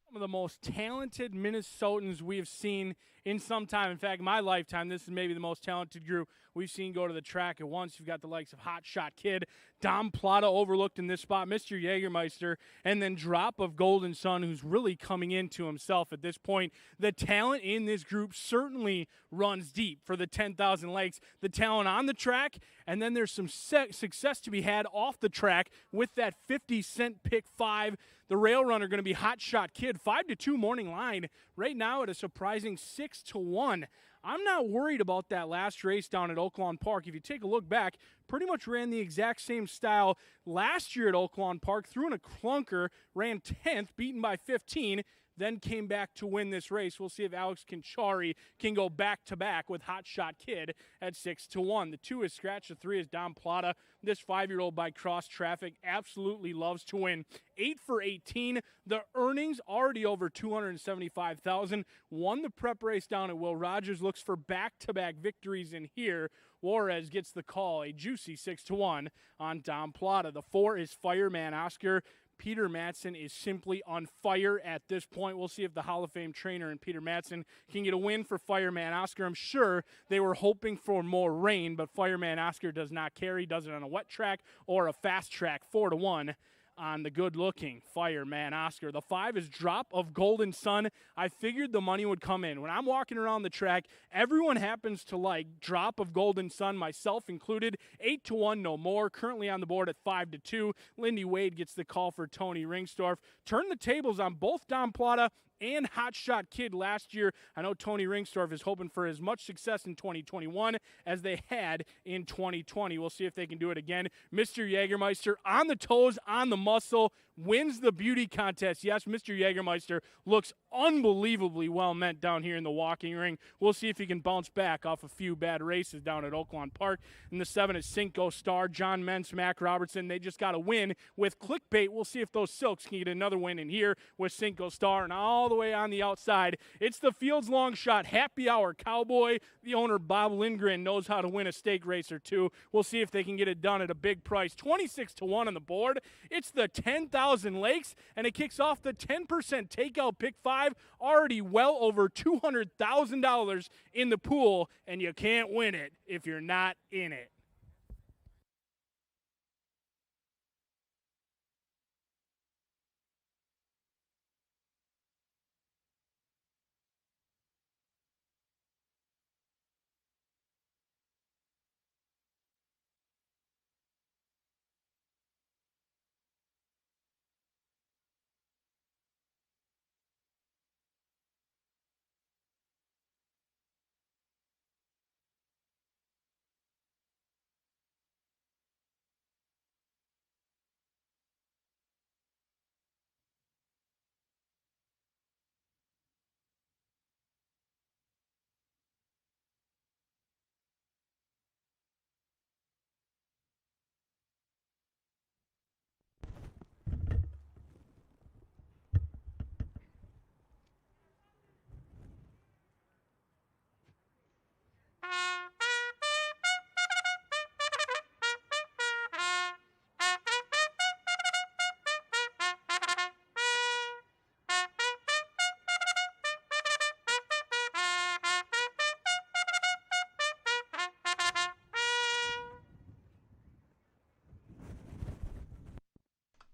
Some of the most talented Minnesotans we have seen in some time. In fact, my lifetime, this is maybe the most talented group we've seen go to the track at once. You've got the likes of Hotshot Kid, Dom Plata overlooked in this spot, Mr. Jägermeister, and then Drop of Golden Sun, who's really coming into himself at this point. The talent in this group certainly runs deep for the 10,000 Lakes. The talent on the track, and then there's some success to be had off the track with that 50-cent pick 5. The rail runner going to be Hotshot Kid, 5-2 morning line right now at a surprising 6-1. I'm not worried about that last race down at Oaklawn Park. If you take a look back, pretty much ran the exact same style last year at Oaklawn Park, threw in a clunker, ran 10th, beaten by 15, then came back to win this race. We'll see if Alex Conchari can go back-to-back with Hotshot Kid at 6-1. The 2 is Scratch, the 3 is Dom Plata. This 5-year-old by Cross Traffic absolutely loves to win. 8 for 18. The earnings already over $275,000. Won the prep race down at Will Rogers. Looks for back-to-back victories in here. Juarez gets the call, a juicy 6-1 on Dom Plata. The 4 is Fireman Oscar. Peter Madsen is simply on fire at this point. We'll see if the Hall of Fame trainer and Peter Madsen can get a win for Fireman Oscar. I'm sure they were hoping for more rain, but Fireman Oscar does not care. He does it on a wet track or a fast track, 4-1 on the good-looking Fireman Oscar. The 5 is Drop of Golden Sun. I figured the money would come in. When I'm walking around the track, everyone happens to like Drop of Golden Sun, myself included. 8-1, no more. Currently on the board at 5-2. Lindy Wade gets the call for Tony Ringstorff. Turn the tables on both Dom Plata and Hotshot Kid last year. I know Tony Ringstorff is hoping for as much success in 2021 as they had in 2020. We'll see if they can do it again. Mr. Jägermeister on the toes, on the muscle, wins the beauty contest. Yes, Mr. Jägermeister looks unbelievably well meant down here in the walking ring. We'll see if he can bounce back off a few bad races down at Oaklawn Park. And the 7 is Cinco Star, John Mentz, Mac Robertson. They just got a win with Clickbait. We'll see if those Silks can get another win in here with Cinco Star. And all the way on the outside, it's the Fields Long Shot Happy Hour Cowboy. The owner, Bob Lindgren, knows how to win a stake race or two. We'll see if they can get it done at a big price. 26-1 on the board. It's the 10,000 Lakes, and it kicks off the 10% takeout pick 5, already well over $200,000 in the pool, and you can't win it if you're not in it.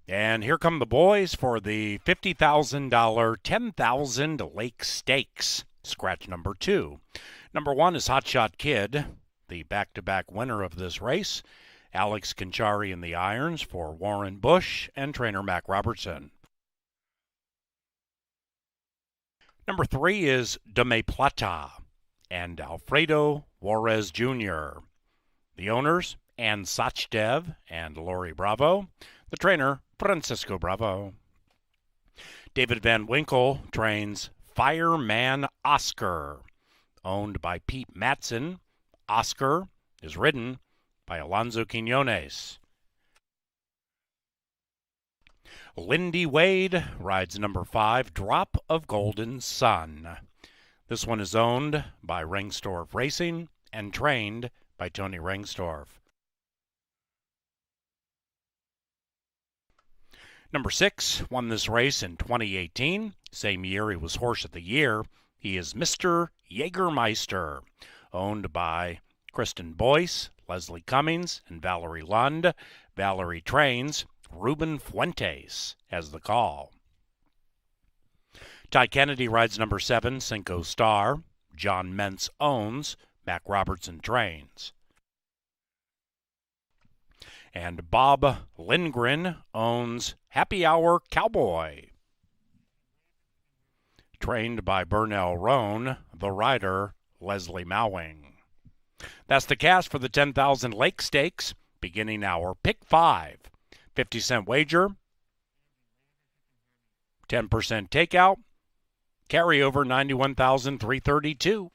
And here come the boys for the $50,000 10,000 Lake Stakes. Scratch number 2. Number 1 is Hot Shot Kid, the back-to-back winner of this race. Alex Conchari in the irons for Warren Bush and trainer Mac Robertson. Number 3 is De Me Plata and Alfredo Juarez Jr. The owners, Ann Sachdev and Lori Bravo. The trainer, Francisco Bravo. David Van Winkle trains Fireman Oscar, owned by Pete Matson. Oscar is ridden by Alonso Quinones. Lindy Wade rides number 5, Drop of Golden Sun. This one is owned by Rengstorff Racing and trained by Tony Rengstorff. Number 6 won this race in 2018. Same year he was Horse of the Year. He is Mr. Jägermeister, owned by Kristen Boyce, Leslie Cummings, and Valerie Lund. Valerie trains Ruben Fuentes as the call. Ty Kennedy rides number 7, Cinco Star. John Mentz owns. Mac Robertson trains. And Bob Lindgren owns Happy Hour Cowboy. Trained by Burnell Roan, the rider Leslie Mowing. That's the cast for the 10,000 Lake Stakes, beginning hour pick 5. 50-cent wager, 10% takeout, carryover 91,332.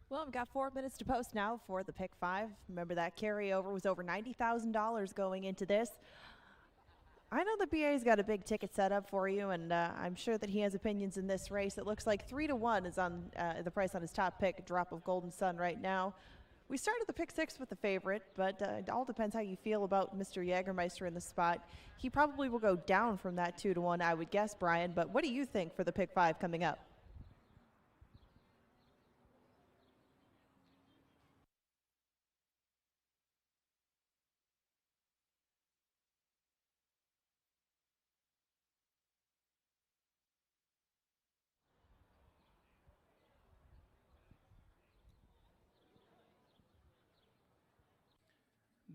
Well, we've got 4 minutes to post now for the pick 5. Remember that carryover was over $90,000 going into this. I know the BA's got a big ticket set up for you, and I'm sure that he has opinions in this race. It looks like 3-1 is on the price on his top pick, Drop of Golden Sun right now. We started the pick 6 with the favorite, but it all depends how you feel about Mr. Jägermeister in the spot. He probably will go down from that 2-1, I would guess, Brian. But what do you think for the pick 5 coming up?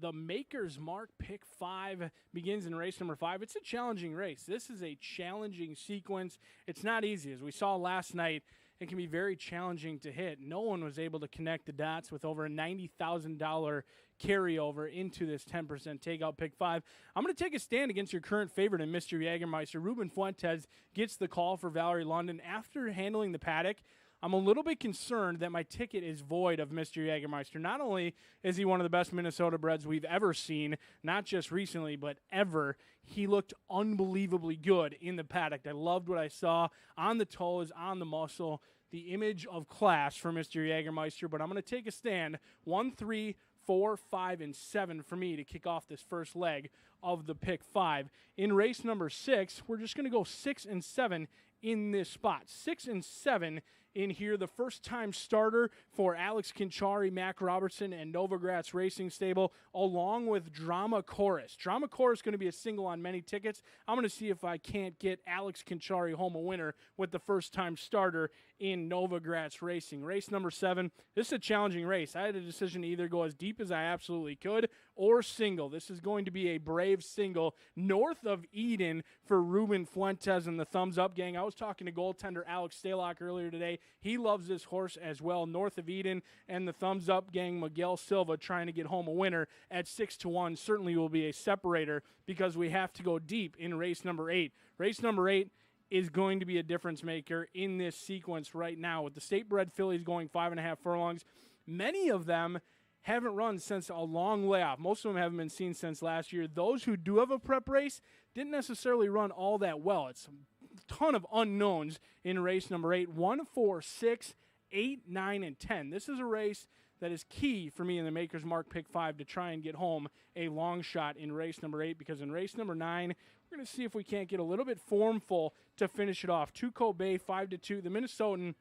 The Maker's Mark pick 5 begins in race number 5. It's a challenging race. This is a challenging sequence. It's not easy. As we saw last night, it can be very challenging to hit. No one was able to connect the dots with over a $90,000 carryover into this 10% takeout pick 5. I'm going to take a stand against your current favorite and Mr. Jägermeister. Ruben Fuentes gets the call for Valerie London after handling the paddock. I'm a little bit concerned that my ticket is void of Mr. Jägermeister. Not only is he one of the best Minnesota breds we've ever seen, not just recently, but ever, he looked unbelievably good in the paddock. I loved what I saw on the toes, on the muscle, the image of class for Mr. Jägermeister, but I'm going to take a stand. 1, 3, 4, 5, and 7 for me to kick off this first leg of the pick 5. In race number 6, we're just going to go 6 and 7 in this spot. 6 and 7 in here. The first time starter for Alex Kinchari, Mac Robertson, and Novogratz Racing Stable, along with Drama Chorus. Drama Chorus going to be a single on many tickets. I'm going to see if I can't get Alex Kinchari home a winner with the first time starter in Novogratz Racing. Race number 7. This is a challenging race. I had a decision to either go as deep as I absolutely could or single. This is going to be a brave single north of Eden for Ruben Fuentes and the Thumbs Up Gang. I was talking to goaltender Alex Stalock earlier today. He loves this horse as well. North of Eden and the Thumbs Up Gang, Miguel Silva trying to get home a winner at 6-1 certainly will be a separator because we have to go deep in race number 8. Race number 8 is going to be a difference maker in this sequence right now with the state-bred fillies going 5.5 furlongs. Many of them haven't run since a long layoff. Most of them haven't been seen since last year. Those who do have a prep race didn't necessarily run all that well. It's a ton of unknowns in race number 8. 1, 4, 6, 8, 9, and 10. This is a race that is key for me in the Maker's Mark Pick 5 to try and get home a long shot in race number 8, because in race number 9, we're going to see if we can't get a little bit formful to finish it off. Tuco Bay, 5-2. The Minnesotan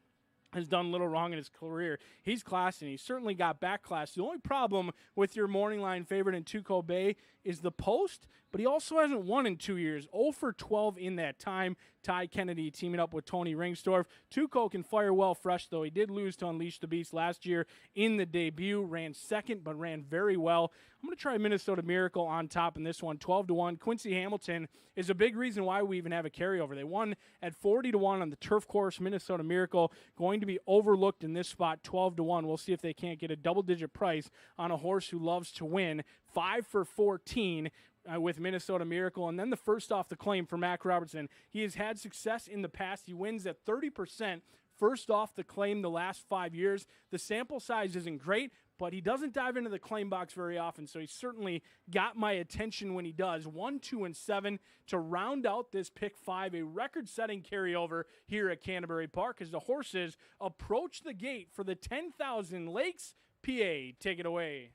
has done little wrong in his career. He's class, and he certainly got back class. The only problem with your morning line favorite in Tuco Bay is the post, but he also hasn't won in 2 years. 0 for 12 in that time. Ty Kennedy teaming up with Tony Ringstorff. Tuco can fire well fresh, though. He did lose to Unleash the Beast last year in the debut. Ran second, but ran very well. I'm going to try Minnesota Miracle on top in this one, 12-1. Quincy Hamilton is a big reason why we even have a carryover. They won at 40-1 on the turf course. Minnesota Miracle going to be overlooked in this spot, 12-1. We'll see if they can't get a double-digit price on a horse who loves to win. 5 for 14 with Minnesota Miracle. And then the first off the claim for Mac Robertson. He has had success in the past. He wins at 30% first off the claim the last 5 years. The sample size isn't great, but he doesn't dive into the claim box very often, so he certainly got my attention when he does. 1, 2, and 7 to round out this pick 5, a record-setting carryover here at Canterbury Park as the horses approach the gate for the 10,000 Lakes PA. Take it away.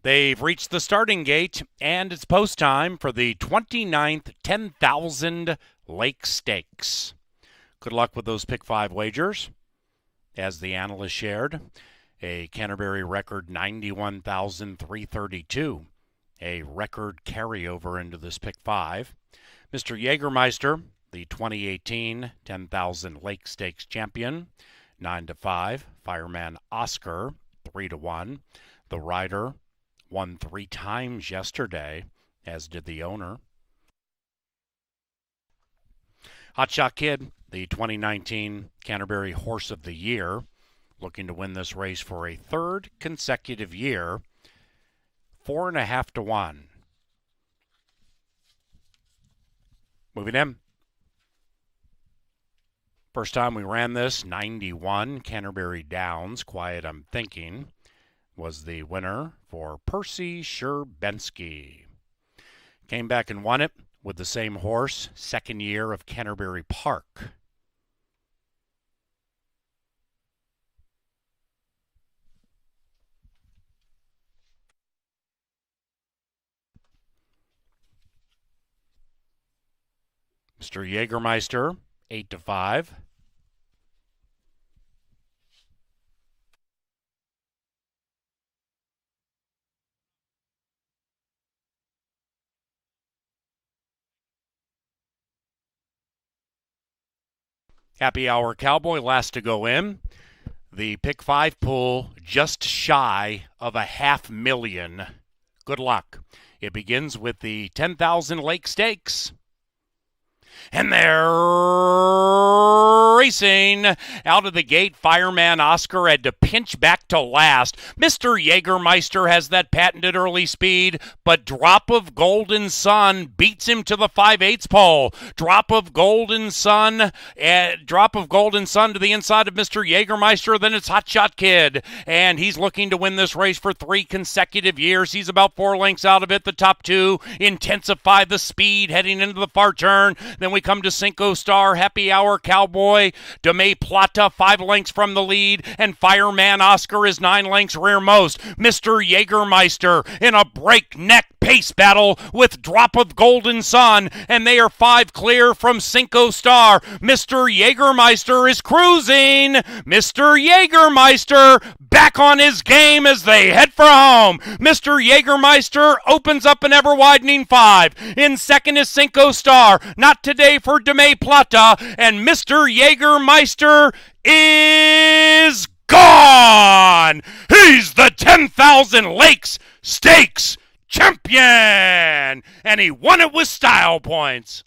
They've reached the starting gate, and it's post time for the 29th 10,000 Lake Stakes. Good luck with those Pick 5 wagers. As the analyst shared, a Canterbury record 91,332, a record carryover into this Pick 5. Mr. Jägermeister, the 2018 10,000 Lake Stakes champion, 9-5. Fireman Oscar, 3-1. The rider won 3 times yesterday, as did the owner. Hotshot Kid, the 2019 Canterbury Horse of the Year, looking to win this race for a 3rd consecutive year, 4.5-1. Moving in. First time we ran this, 91, Canterbury Downs, Quiet I'm Thinking, was the winner for Percy Sherbensky. Came back and won it with the same horse, 2nd year of Canterbury Park. Mr. Jägermeister, 8-5. Happy Hour Cowboy, last to go in. The Pick 5 pool just shy of $500,000. Good luck. It begins with the 10,000 Lake Stakes. And they're racing out of the gate. Fireman Oscar had to pinch back to last. Mr. Jägermeister has that patented early speed, but Drop of Golden Sun beats him to the 5/8 pole. Drop of Golden Sun to the inside of Mr. Jägermeister. Then it's Hotshot Kid, and he's looking to win this race for 3 consecutive years. He's about 4 lengths out of it. The top 2 intensify the speed heading into the far turn. Then we come to Cinco Star, Happy Hour Cowboy, Deme Plata 5 lengths from the lead, and Fireman Oscar is 9 lengths rearmost. Mr. Jägermeister in a breakneck pace battle with Drop of Golden Sun, and they are 5 clear from Cinco Star. Mr. Jägermeister is cruising. Mr. Jägermeister back on his game as they head for home. Mr. Jägermeister opens up an ever-widening 5. In second is Cinco Star. Not today for Deme Plata, and Mr. Jägermeister is gone. He's the 10,000 Lakes Stakes champion, and he won it with style points.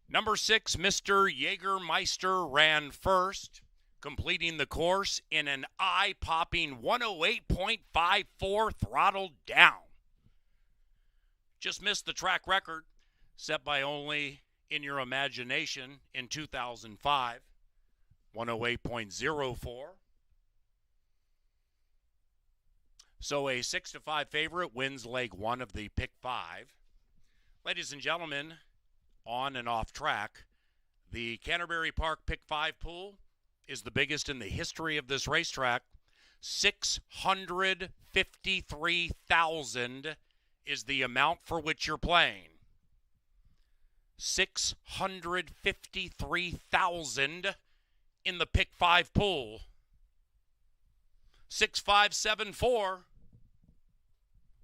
Number 6, Mr. Jägermeister ran first, completing the course in an eye-popping 108.54 throttled down. Just missed the track record set by Only in Your Imagination in 2005, 108.04. So a 6-5 favorite wins leg 1 of the Pick 5. Ladies and gentlemen, on and off track, the Canterbury Park Pick 5 pool is the biggest in the history of this racetrack. 653,000 is the amount for which you're playing. 653,000 in the Pick 5 pool. 6574.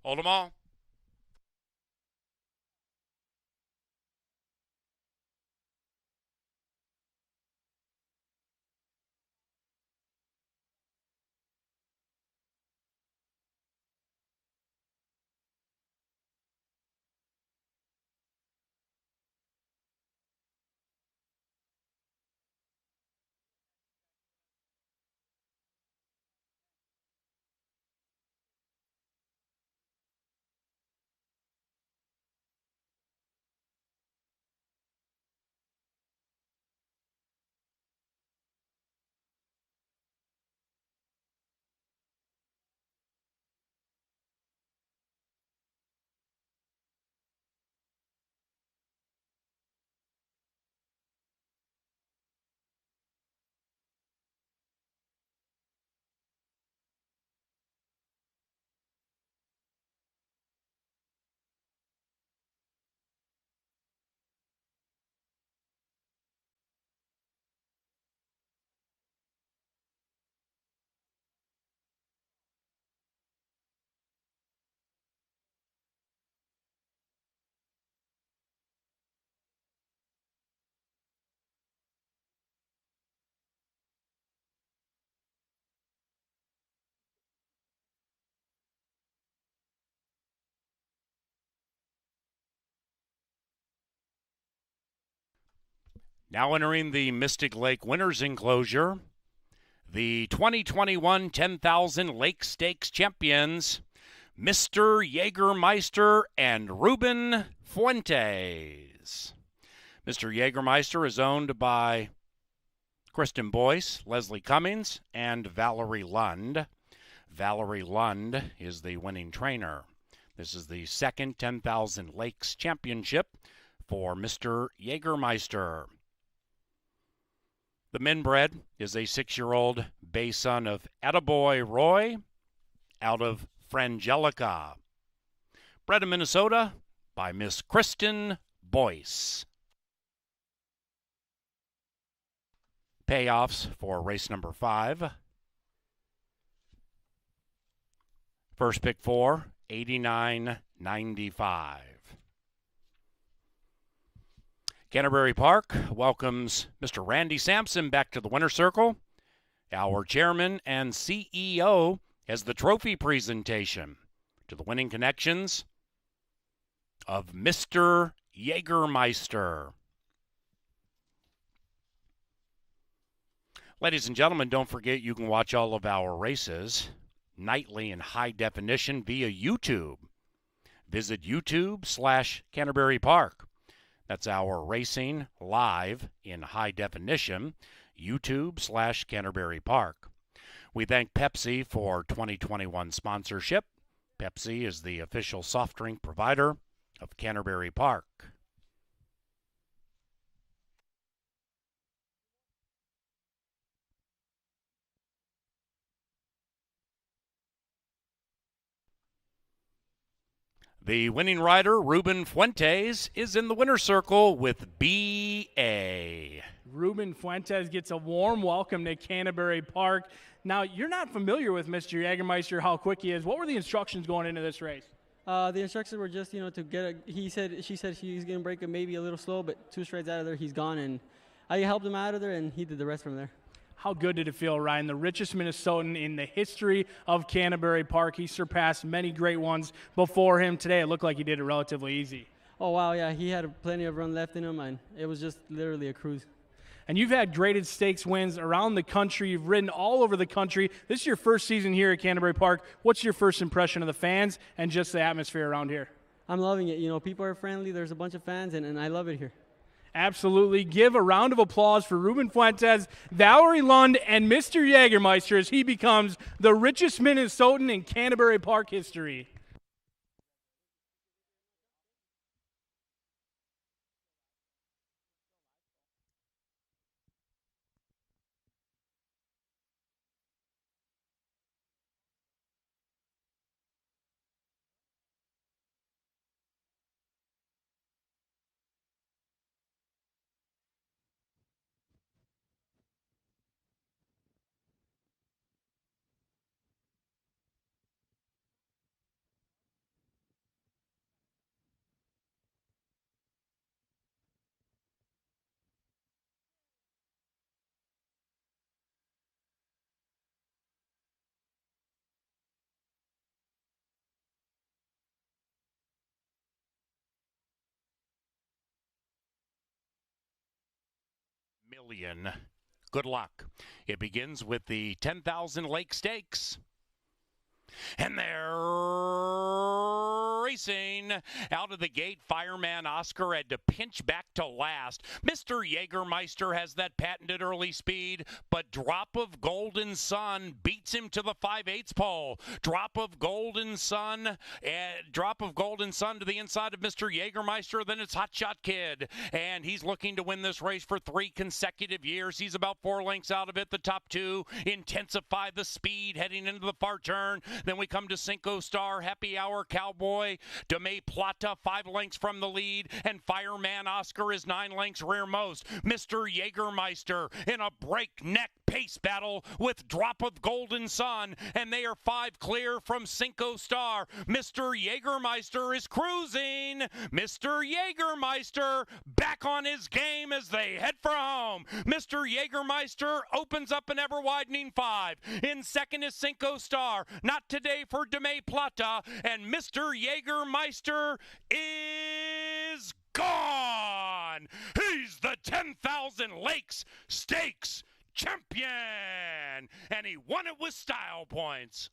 Hold them all. Now entering the Mystic Lake Winners Enclosure, the 2021 10,000 Lake Stakes champions, Mr. Jägermeister and Ruben Fuentes. Mr. Jägermeister is owned by Kristen Boyce, Leslie Cummings, and Valerie Lund. Valerie Lund is the winning trainer. This is the second 10,000 Lakes Championship for Mr. Jägermeister. The Minbred is a 6-year-old bay son of Attaboy Roy out of Frangelica. Bred in Minnesota by Miss Kristen Boyce. Payoffs for race number 5. First pick 4, $89.95. Canterbury Park welcomes Mr. Randy Sampson back to the winner's circle. Our chairman and CEO has the trophy presentation to the winning connections of Mr. Jägermeister. Ladies and gentlemen, don't forget you can watch all of our races nightly in high definition via YouTube. Visit YouTube/Canterbury Park. That's our racing live in high definition, YouTube/Canterbury Park. We thank Pepsi for 2021 sponsorship. Pepsi is the official soft drink provider of Canterbury Park. The winning rider, Ruben Fuentes, is in the winner's circle with B.A. Ruben Fuentes gets a warm welcome to Canterbury Park. Now, you're not familiar with Mr. Jägermeister, how quick he is. What were the instructions going into this race? The instructions were just, to get she said he's going to break it maybe a little slow, but 2 strides out of there, he's gone. And I helped him out of there, and he did the rest from there. How good did it feel, Ryan? The richest Minnesotan in the history of Canterbury Park. He surpassed many great ones before him. Today, it looked like he did it relatively easy. Oh, wow, yeah. He had plenty of run left in him, and it was just literally a cruise. And you've had graded stakes wins around the country. You've ridden all over the country. This is your first season here at Canterbury Park. What's your first impression of the fans and just the atmosphere around here? I'm loving it. People are friendly. There's a bunch of fans, and I love it here. Absolutely. Give a round of applause for Ruben Fuentes, Valerie Lund, and Mr. Jägermeister as he becomes the richest Minnesotan in Canterbury Park history. Million. Good luck. It begins with the 10,000 Lake Stakes. And they're racing out of the gate. Fireman Oscar had to pinch back to last. Mr. Jägermeister has that patented early speed, but Drop of Golden Sun beats him to the 5/8 pole. Drop of Golden Sun to the inside of Mr. Jägermeister. Then it's Hot Shot Kid, and he's looking to win this race for 3 consecutive years. He's about 4 lengths out of it. The top 2 intensify the speed heading into the far turn. Then we come to Cinco Star, Happy Hour Cowboy, Deme Plata 5 lengths from the lead, and Fireman Oscar is 9 lengths rearmost. Mr. Jägermeister in a breakneck pace battle with Drop of Golden Sun, and they are 5 clear from Cinco Star. Mr. Jägermeister is cruising. Mr. Jägermeister back on his game as they head for home. Mr. Jägermeister opens up an ever-widening 5. In second is Cinco Star. Not today for Deme Plata, and Mr. Jägermeister is gone. He's the 10,000 Lakes Stakes champion, and he won it with style points.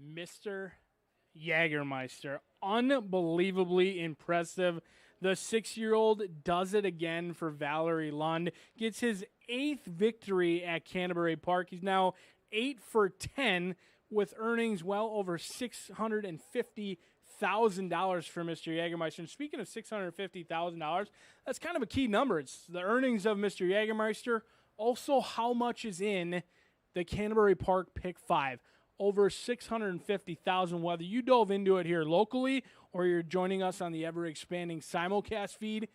Mr. Jägermeister. Unbelievably impressive. The 6-year-old does it again for Valerie Lund. Gets his 8th victory at Canterbury Park. He's now 8 for 10 with earnings well over $650,000 for Mr. Jägermeister. And speaking of $650,000, that's kind of a key number. It's the earnings of Mr. Jägermeister. Also, how much is in the Canterbury Park Pick 5? Over $650,000, whether you dove into it here locally or you're joining us on the ever-expanding simulcast feed.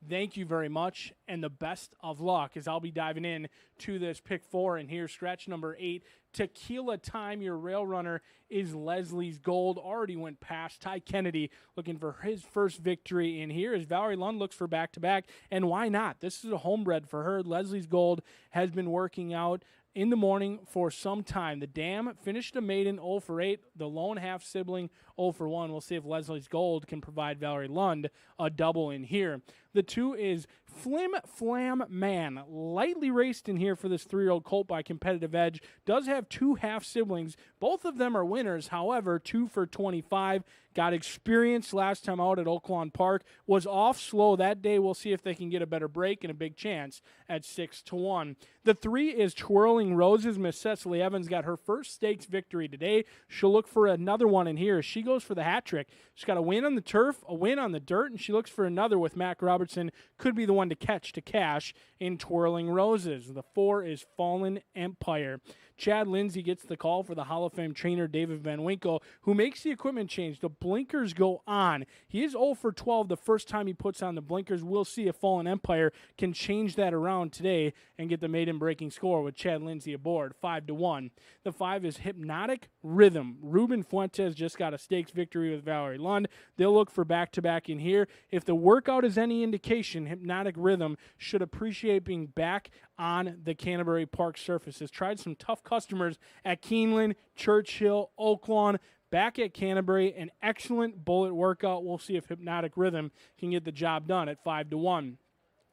Thank you very much, and the best of luck as I'll be diving in to this Pick 4. And here's scratch number 8, Tequila Time. Your rail runner is Leslie's Gold. Already went past Ty Kennedy, looking for his first victory in here as Valerie Lund looks for back-to-back. And why not? This is a homebred for her. Leslie's Gold has been working out in the morning for some time. The Dam finished a maiden 0 for 8. The lone half-sibling 0 for 1. We'll see if Leslie's Gold can provide Valerie Lund a double in here. The 2 is Flim Flam Man. Lightly raced in here for this 3-year-old colt by Competitive Edge. Does have 2 half-siblings. Both of them are winners. However, 2 for 25. Got experience last time out at Oaklawn Park. Was off slow that day. We'll see if they can get a better break and a big chance at 6-1. The 3 is Twirling Roses. Miss Cecily Evans got her first stakes victory today. She'll look for another one in here. She goes for the hat trick. She's got a win on the turf, a win on the dirt, and she looks for another with Mac Robertson. Could be the one to catch to cash in Twirling Roses. The 4 is Fallen Empire. Chad Lindsay gets the call for the Hall of Fame trainer David Van Winkle, who makes the equipment change. The blinkers go on. He is 0 for 12 the first time he puts on the blinkers. We'll see if Fallen Empire can change that around today and get the maiden breaking score with Chad Lindsay aboard, 5-1. The 5 is Hypnotic Rhythm. Ruben Fuentes just got a stakes victory with Valerie Lund. They'll look for back-to-back in here. If the workout is any indication, Hypnotic Rhythm should appreciate being back on the Canterbury Park surfaces. Tried some tough customers at Keeneland, Churchill, Oaklawn. Back at Canterbury, an excellent bullet workout. We'll see if Hypnotic Rhythm can get the job done at 5-1.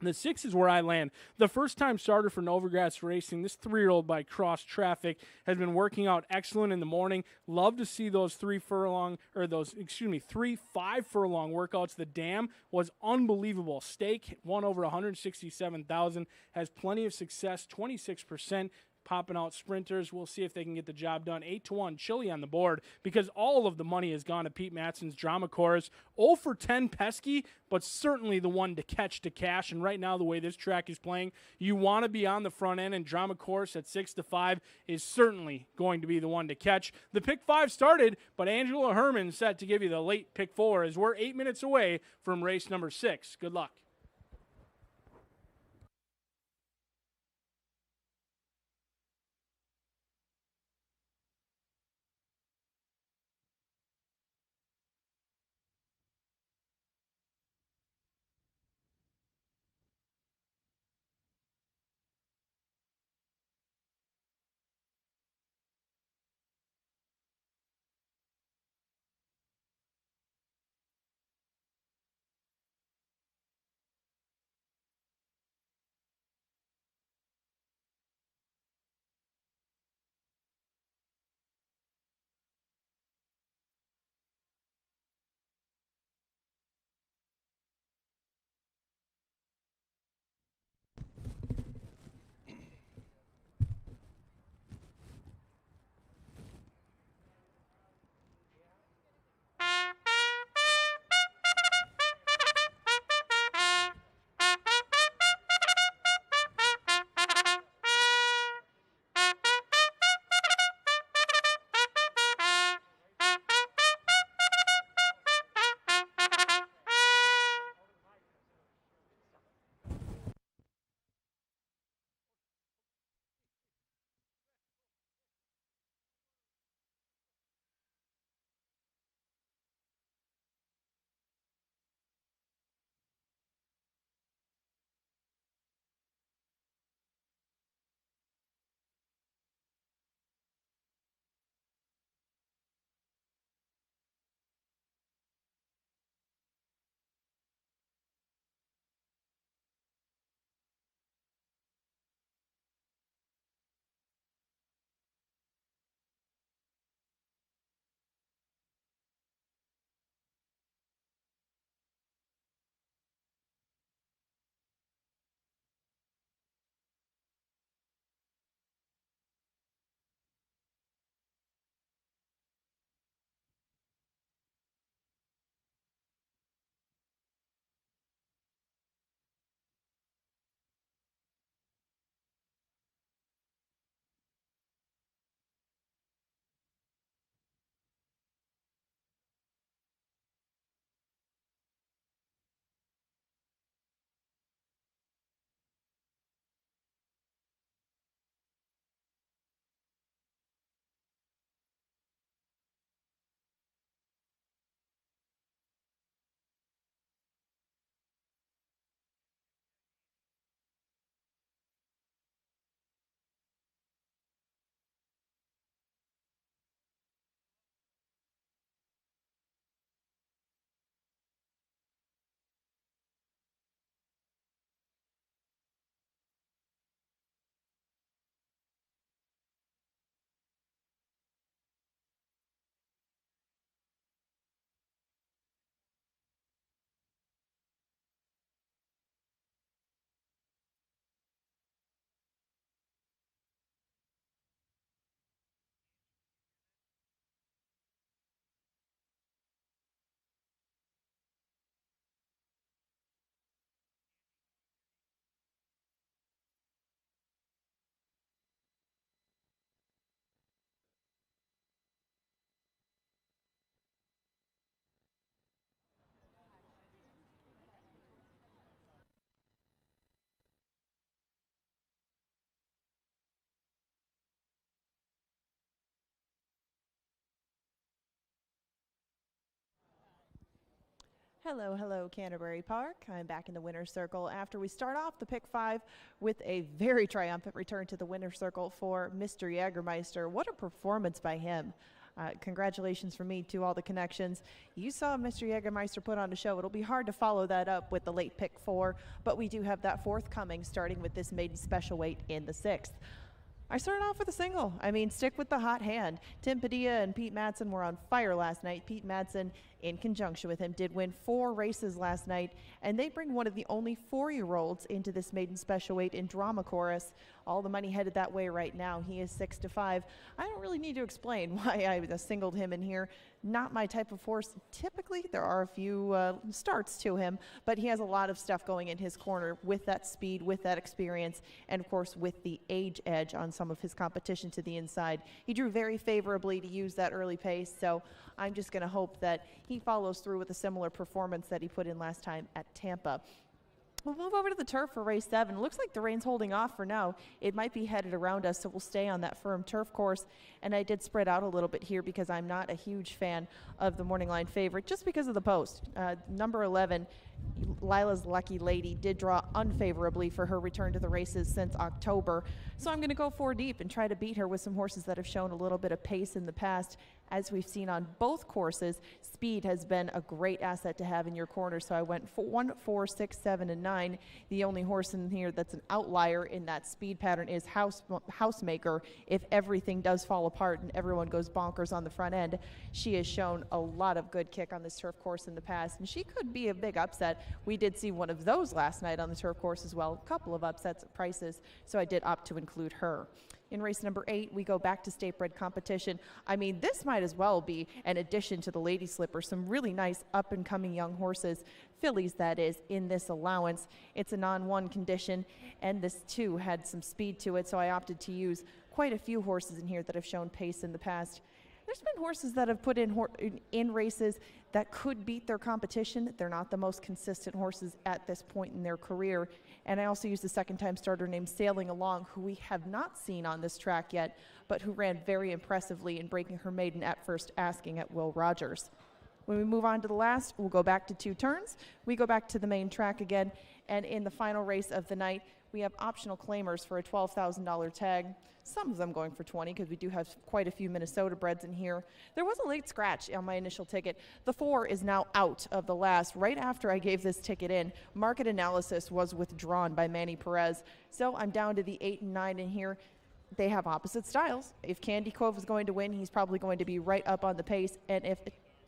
The 6 is where I land. The first-time starter for Novagrass Racing, this 3-year-old by Cross Traffic, has been working out excellent in the morning. Love to see those 3 5-furlong workouts. The Dam was unbelievable. Stake won over 167,000. Has plenty of success, 26%. Popping out sprinters. We'll see if they can get the job done. 8-1, Chili on the board because all of the money has gone to Pete Matson's Drama Chorus. 0 for 10 pesky, but certainly the one to catch to cash. And right now, the way this track is playing, you want to be on the front end, and Drama Chorus at 6-5 is certainly going to be the one to catch. The pick 5 started, but Angela Herman set to give you the late pick 4 as we're 8 minutes away from race number 6. Good luck. Hello, hello, Canterbury Park. I'm back in the winner's circle after we start off the pick 5 with a very triumphant return to the winner's circle for Mr. Jägermeister. What a performance by him. Congratulations from me to all the connections. You saw Mr. Jägermeister put on a show. It'll be hard to follow that up with the late pick 4, but we do have that forthcoming, starting with this maiden special weight in the 6th. I started off with a single. I mean, stick with the hot hand. Tim Padilla and Pete Madsen were on fire last night. Pete Madsen, in conjunction with him, did win 4 races last night, and they bring one of the only 4-year-olds into this maiden special weight in drama chorus. All the money headed that way right now. He is 6-5. I don't really need to explain why I singled him in here. Not my type of horse. Typically, there are a few starts to him, but he has a lot of stuff going in his corner with that speed, with that experience, and of course with the age edge on some of his competition to the inside. He drew very favorably to use that early pace, so I'm just going to hope that he follows through with a similar performance that he put in last time at Tampa. We'll move over to the turf for race 7. It looks like the rain's holding off for now. It might be headed around us, so we'll stay on that firm turf course. And I did spread out a little bit here because I'm not a huge fan of the morning line favorite, just because of the post. Number 11, Lila's Lucky Lady, did draw unfavorably for her return to the races since October. So I'm going to go 4 deep and try to beat her with some horses that have shown a little bit of pace in the past. As we've seen on both courses, speed has been a great asset to have in your corner. So I went 1, 4, 6, 7, and 9. The only horse in here that's an outlier in that speed pattern is Housemaker. If everything does fall apart and everyone goes bonkers on the front end, she has shown a lot of good kick on this turf course in the past, and she could be a big upset. We did see one of those last night on the turf course as well, a couple of upsets at prices, so I did opt to include her. In race number 8, we go back to state bred competition. I mean, this might as well be an addition to the Lady Slipper. Some really nice up-and-coming young horses, fillies that is, in this allowance. It's a non-1 condition, and this too had some speed to it, so I opted to use quite a few horses in here that have shown pace in the past. There's been horses that have put in races that could beat their competition. They're not the most consistent horses at this point in their career. And I also used a second-time starter named Sailing Along, who we have not seen on this track yet, but who ran very impressively in breaking her maiden at first asking at Will Rogers. When we move on to the last, we'll go back to 2 turns. We go back to the main track again, and in the final race of the night, we have optional claimers for a $12,000 tag. Some of them going for 20 because we do have quite a few Minnesota breds in here. There was a late scratch on my initial ticket. The 4 is now out of the last. Right after I gave this ticket in, market analysis was withdrawn by Manny Perez. So I'm down to the 8 and 9 in here. They have opposite styles. If Candy Cove is going to win, he's probably going to be right up on the pace. And if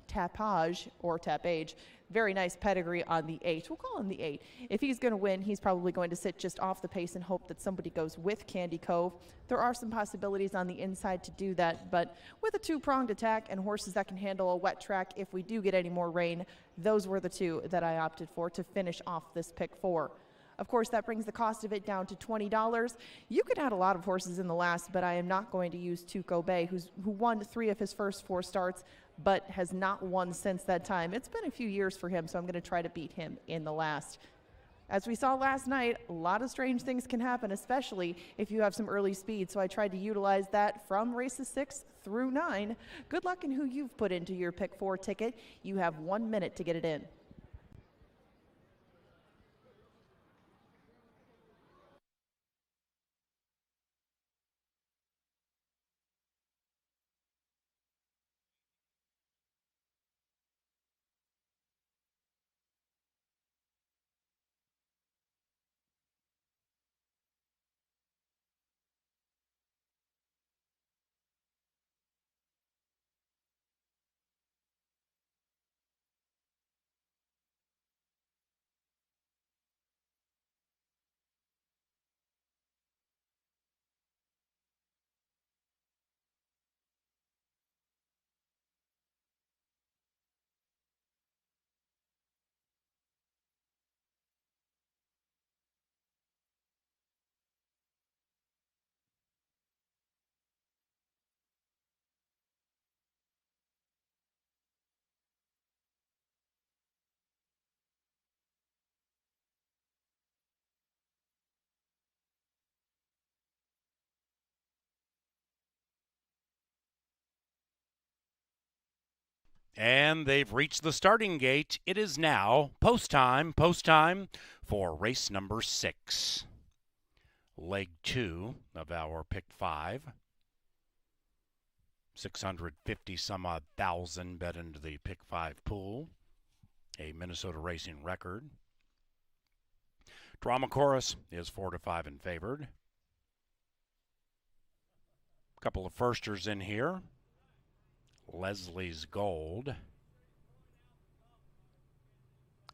Tapage or Tapage, very nice pedigree on the 8. We'll call him the 8. If he's going to win, he's probably going to sit just off the pace and hope that somebody goes with Candy Cove. There are some possibilities on the inside to do that, but with a 2-pronged attack and horses that can handle a wet track if we do get any more rain, those were the 2 that I opted for to finish off this pick 4. Of course, that brings the cost of it down to $20. You could add a lot of horses in the last, but I am not going to use Tuco Bay, who won 3 of his first 4 starts, but has not won since that time. It's been a few years for him, so I'm going to try to beat him in the last. As we saw last night, a lot of strange things can happen, especially if you have some early speed, so I tried to utilize that from races 6 through 9. Good luck in who you've put into your pick 4 ticket. You have 1 minute to get it in. And they've reached the starting gate. It is now post time for race number 6. Leg 2 of our pick 5. 650 some odd thousand bet into the pick 5 pool. A Minnesota racing record. Drama Chorus is 4-5 and favored. Couple of firsters in here. Leslie's Gold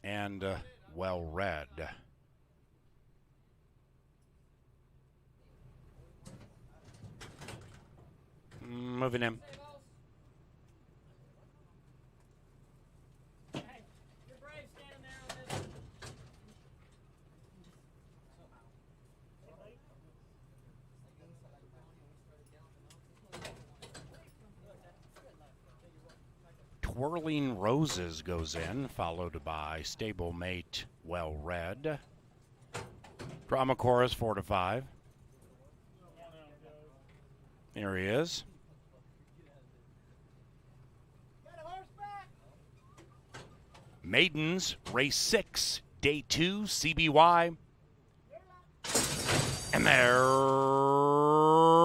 and Well Read. Moving in. Twirling Roses goes in, followed by Stablemate Well Read. Drama Chorus 4-5. Here he is. Maidens, race 6, day 2, CBY. And they're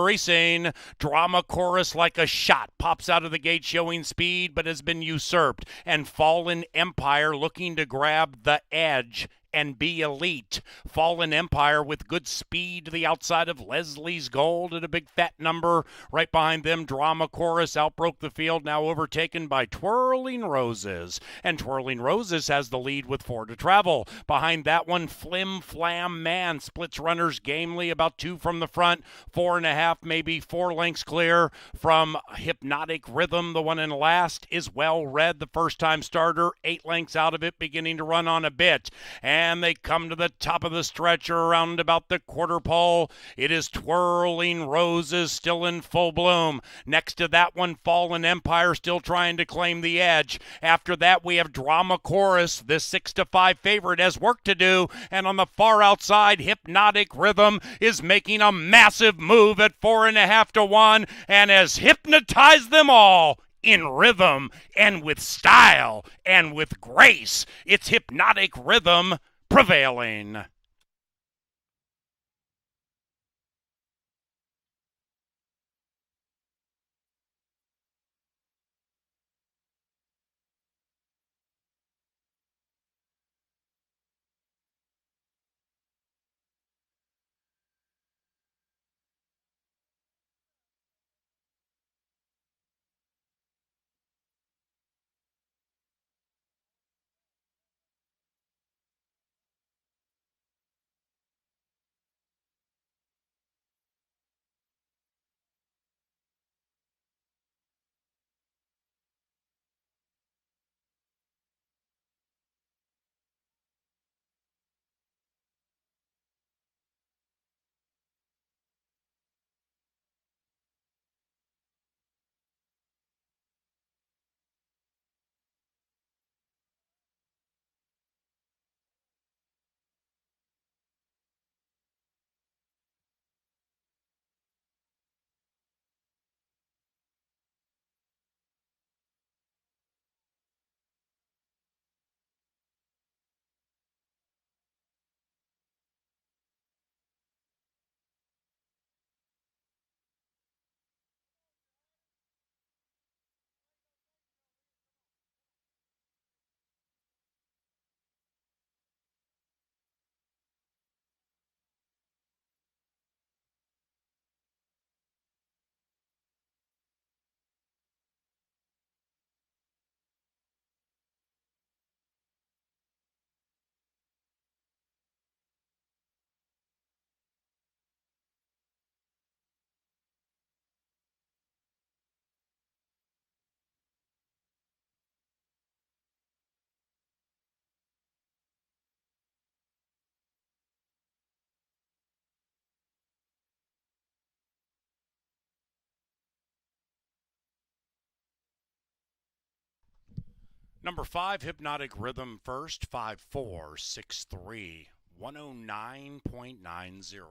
racing. Drama Chorus like a shot. Pops out of the gate showing speed, but has been usurped. And Fallen Empire looking to grab the edge and be elite. Fallen Empire with good speed to the outside of Leslie's Gold at a big fat number. Right behind them, Drama Chorus outbroke the field, now overtaken by Twirling Roses. And Twirling Roses has the lead with 4 to travel. Behind that one, Flim Flam Man splits runners gamely, about 2 from the front, 4.5, maybe 4 lengths clear from Hypnotic Rhythm. The one in last is Well Read, the first-time starter, 8 lengths out of it, beginning to run on a bit. And they come to the top of the stretcher around about the quarter pole. It is Twirling Roses still in full bloom. Next to that one, Fallen Empire still trying to claim the edge. After that, we have Drama Chorus. This 6-5 favorite has work to do. And on the far outside, Hypnotic Rhythm is making a massive move at 4.5 to 1 and has hypnotized them all. In rhythm and with style and with grace. It's Hypnotic Rhythm prevailing. Number 5, Hypnotic Rhythm first, 5-4, 6-3, 109.90.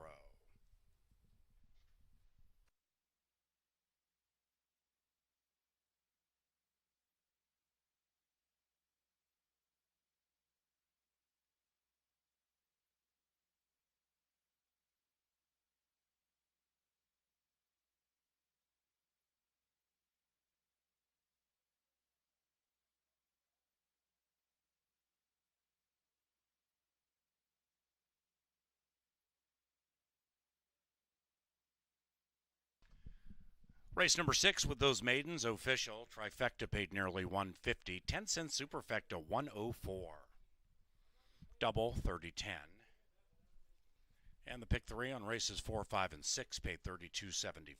Race number 6 with those maidens official. Trifecta paid nearly $150. 10-cent superfecta $104. Double $30.10. And the pick 3 on races 4, 5, and 6 paid $32.75.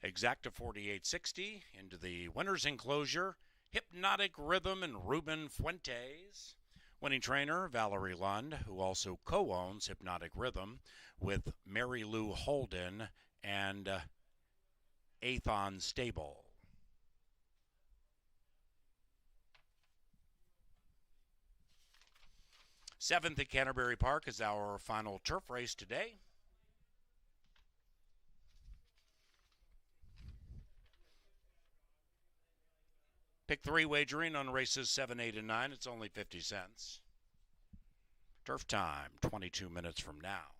Exacta $48.60 into the winner's enclosure. Hypnotic Rhythm and Ruben Fuentes. Winning trainer Valerie Lund, who also co-owns Hypnotic Rhythm with Mary Lou Holden and Athon Stable. Seventh at Canterbury Park is our final turf race today. Pick 3 wagering on races 7, 8, and 9. It's only 50 cents. Turf time, 22 minutes from now.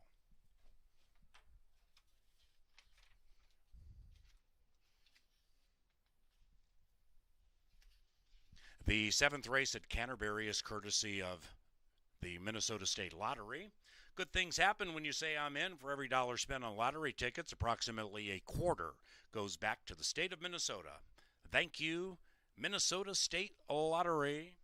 The 7th race at Canterbury is courtesy of the Minnesota State Lottery. Good things happen when you say I'm in. For every dollar spent on lottery tickets, approximately a quarter goes back to the state of Minnesota. Thank you, Minnesota State Lottery.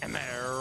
And they're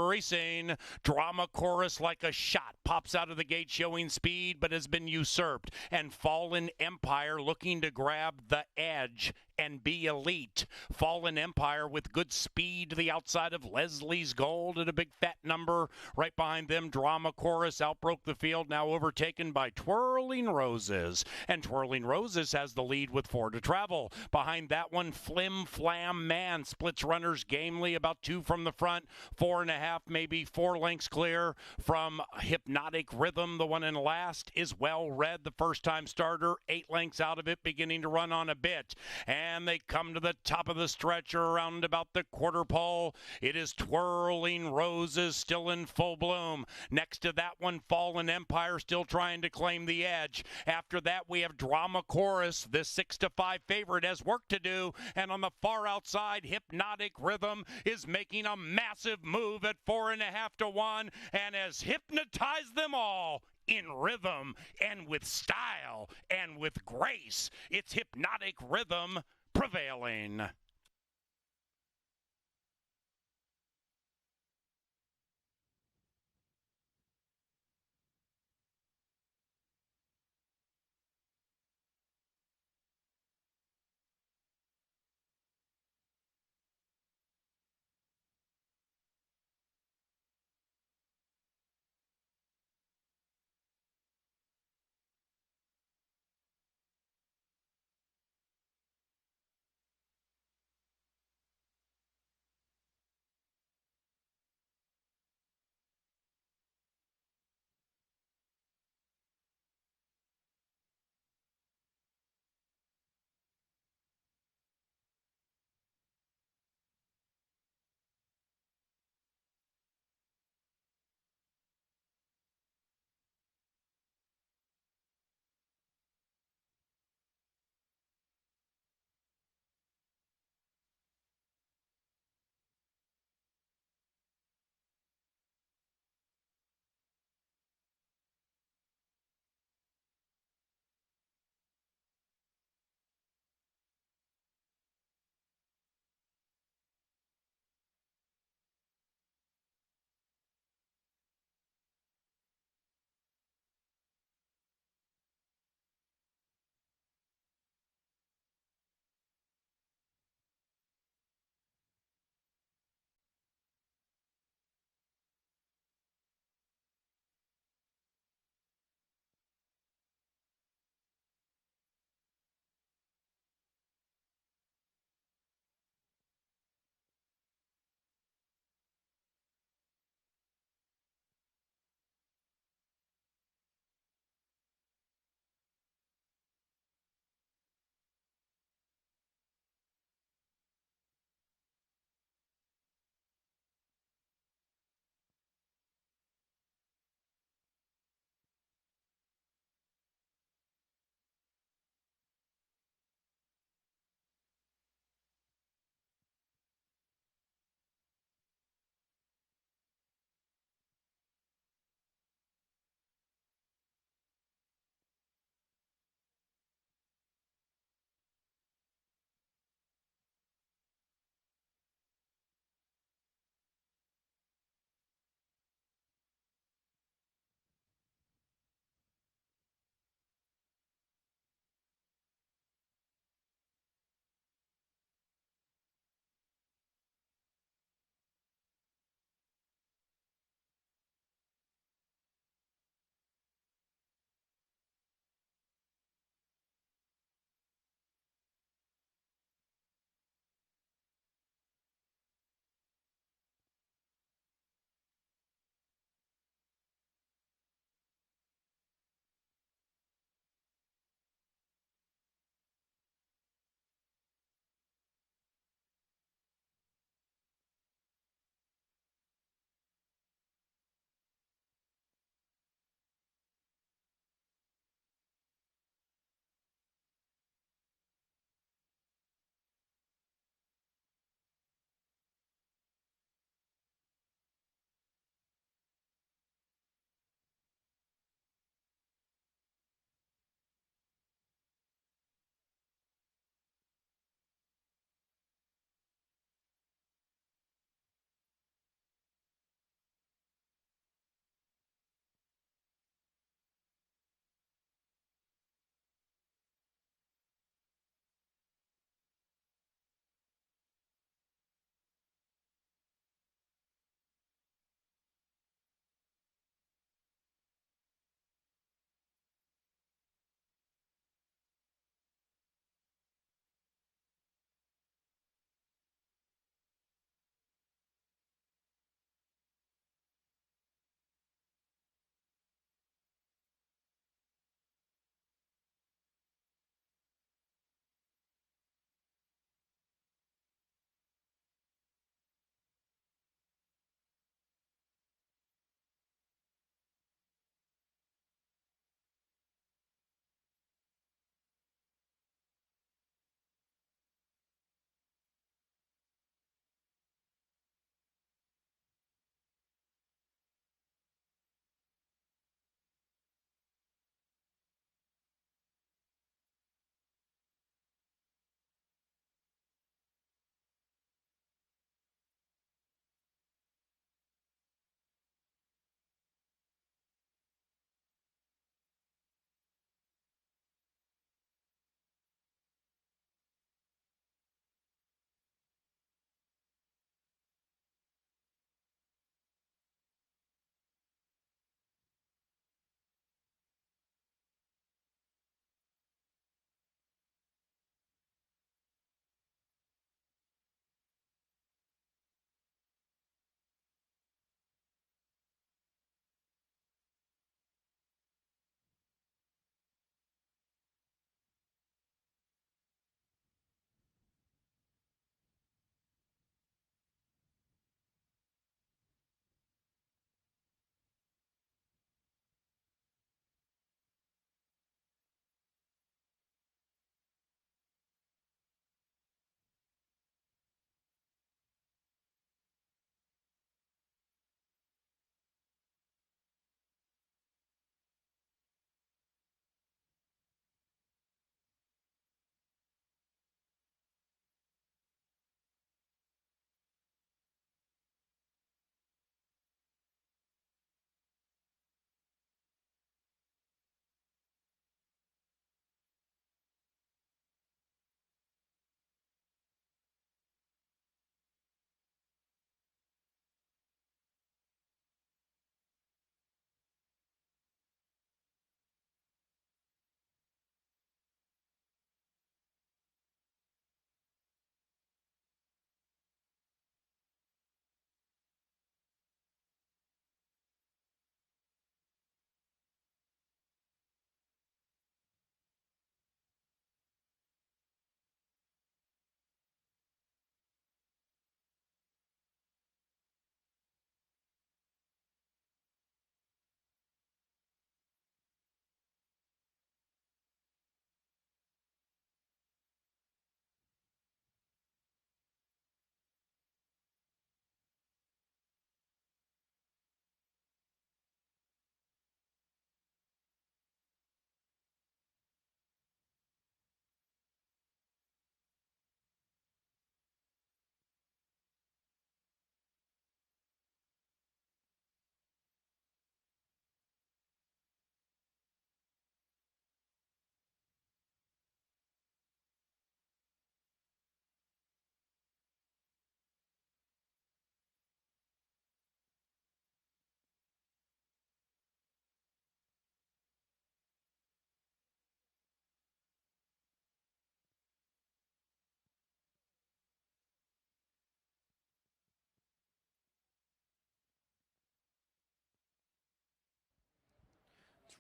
racing. Drama Chorus like a shot. Pops out of the gate showing speed, but has been usurped. And Fallen Empire looking to grab the edge and be elite. Fallen Empire with good speed to the outside of Leslie's Gold at a big fat number. Right behind them, Drama Chorus outbroke the field, now overtaken by Twirling Roses. And Twirling Roses has the lead with 4 to travel. Behind that one, Flim Flam Man splits runners gamely, about 2 from the front, 4.5, maybe 4 lengths clear from Hypnotic Rhythm. The one in last is Well Read, the first-time starter, 8 lengths out of it, beginning to run on a bit. And they come to the top of the stretch around about the quarter pole. It is Twirling Roses still in full bloom. Next to that one, Fallen Empire still trying to claim the edge. After that, we have Drama Chorus. This 6-5 favorite has work to do. And on the far outside, Hypnotic Rhythm is making a massive move at 4.5 to 1 and has hypnotized them all. In rhythm and with style and with grace. It's Hypnotic Rhythm prevailing.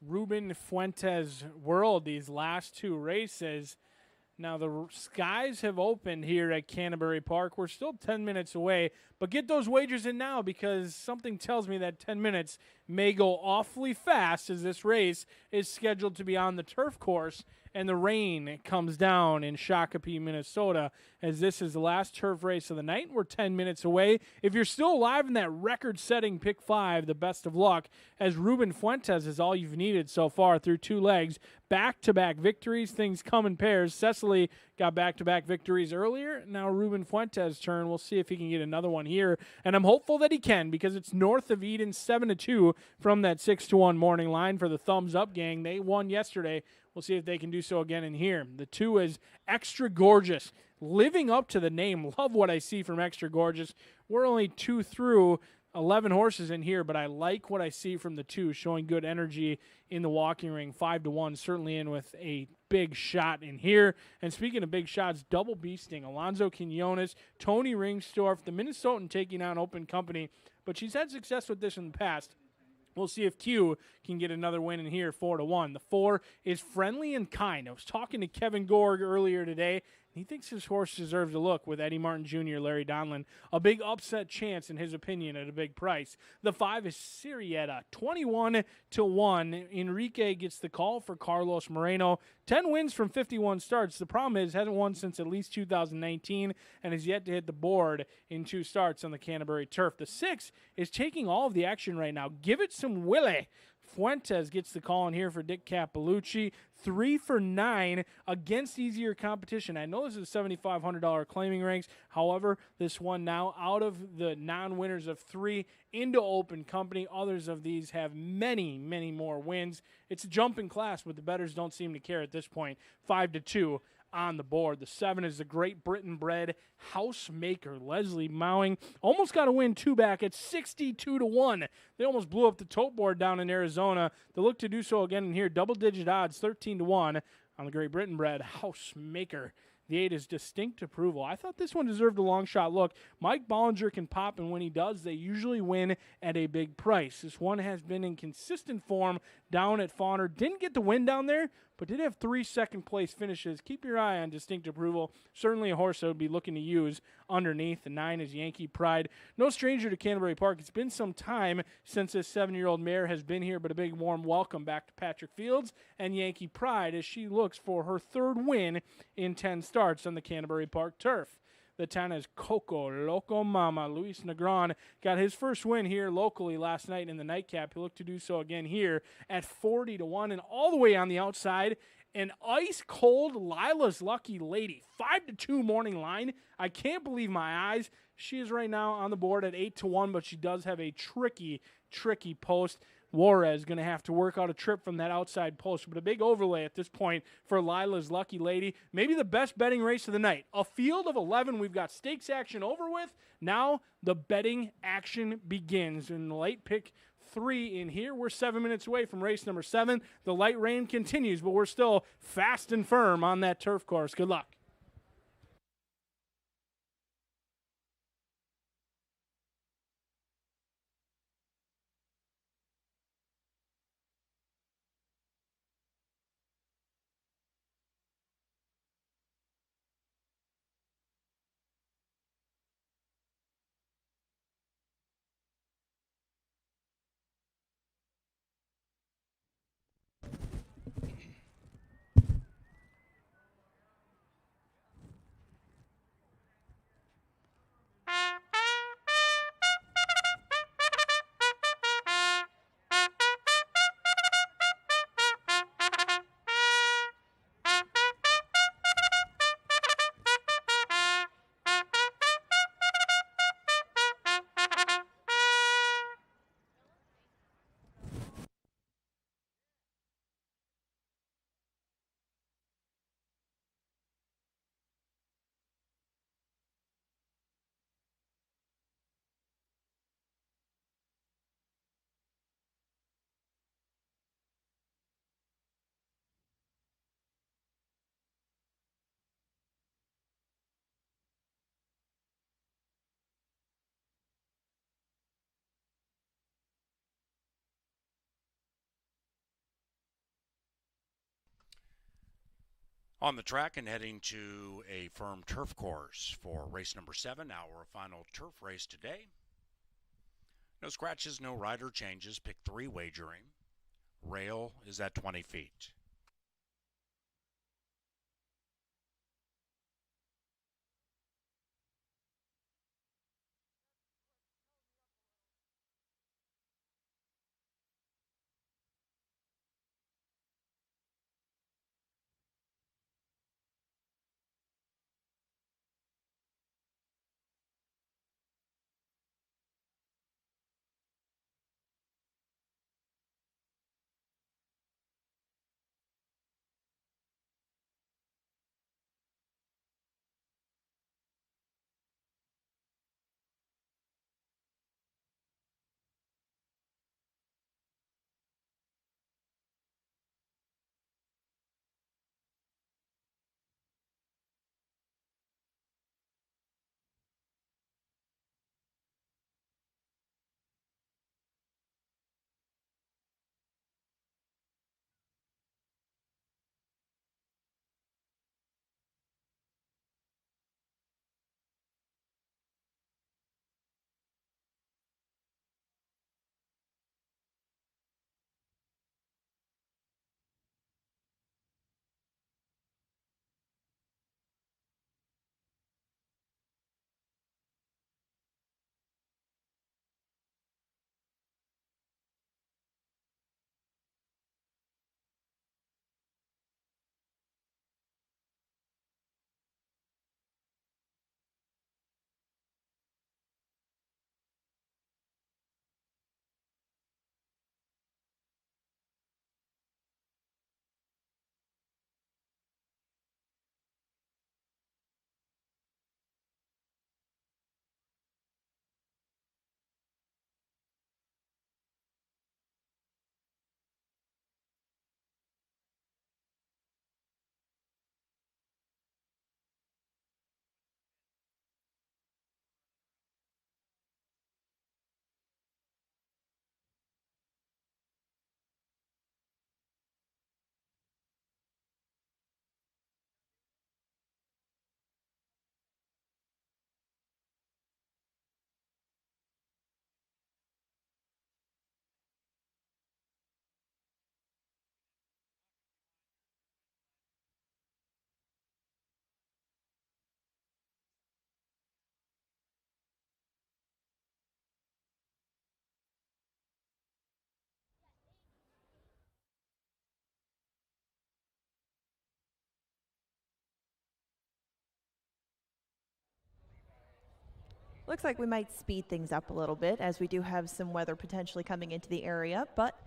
Ruben Fuentes' world these last two races. Now, the skies have opened here at Canterbury Park. We're still 10 minutes away, but get those wagers in now because something tells me that 10 minutes may go awfully fast as this race is scheduled to be on the turf course and the rain comes down in Shakopee, Minnesota, as this is the last turf race of the night. We're 10 minutes away. If you're still alive in that record-setting pick 5, the best of luck, as Ruben Fuentes is all you've needed so far through 2 legs. Back-to-back victories. Things come in pairs. Cecily got back-to-back victories earlier. Now Ruben Fuentes' turn. We'll see if he can get another one here, and I'm hopeful that he can because it's north of Eden 7-2 from that 6-1 morning line for the Thumbs Up gang. They won yesterday. We'll see if they can do so again in here. The 2 is Extra Gorgeous, living up to the name. Love what I see from Extra Gorgeous. We're only 2 through 11 horses in here, but I like what I see from the 2, showing good energy in the walking ring. 5-1, certainly in with a big shot in here. And speaking of big shots, double beasting. Alonzo Quinones, Tony Ringstorff, the Minnesotan taking on Open Company, but she's had success with this in the past. We'll see if Q can get another win in here, 4-1. The 4 is Friendly and Kind. I was talking to Kevin Gorg earlier today. He thinks his horse deserves a look with Eddie Martin Jr., Larry Donlin. A big upset chance, in his opinion, at a big price. The 5 is Sirietta, 21-1. Enrique gets the call for Carlos Moreno. 10 wins from 51 starts. The problem is, hasn't won since at least 2019 and has yet to hit the board in 2 starts on the Canterbury turf. The 6 is taking all of the action right now. Give it some Willie. Fuentes gets the call in here for Dick Capalucci. 3 for 9 against easier competition. I know this is $7,500 claiming ranks. However, this one now out of the non-winners of 3 into Open Company. Others of these have many, many more wins. It's a jump in class, but the bettors don't seem to care at this point. 5-2 on the board. The 7 is the Great Britain bred Housemaker, Leslie Mowing. Almost got a win 2 back at 62-1. They almost blew up the tote board down in Arizona. They look to do so again in here. Double-digit odds, 13-1 on the Great Britain bred Housemaker. The 8 is Distinct Approval. I thought this one deserved a long shot look. Mike Bollinger can pop, and when he does, they usually win at a big price. This one has been in consistent form down at Fauner. Didn't get the win down there, but did have 3 second-place finishes. Keep your eye on Distinct Approval. Certainly a horse I would be looking to use underneath. The 9 is Yankee Pride. No stranger to Canterbury Park. It's been some time since this 7-year-old mare has been here, but a big warm welcome back to Patrick Fields and Yankee Pride as she looks for her 3rd win in 10 starts on the Canterbury Park turf. The 10 is Coco Loco Mama. Luis Negron got his first win here locally last night in the nightcap. He'll look to do so again here at 40-1. And all the way on the outside, an ice-cold Lila's Lucky Lady. 5-2 morning line. I can't believe my eyes. She is right now on the board at 8-1, but she does have a tricky post. Juarez going to have to work out a trip from that outside post, but a big overlay at this point for Lila's Lucky Lady. Maybe the best betting race of the night. A field of 11. We've got stakes action over with. Now the betting action begins in the late pick 3 in here. We're 7 minutes away from race number 7. The light rain continues, but we're still fast and firm on that turf course. Good luck. On the track and heading to a firm turf course for race number 7, our final turf race today. No scratches, no rider changes. Pick 3 wagering. Rail is at 20 feet. Looks like we might speed things up a little bit as we do have some weather potentially coming into the area. But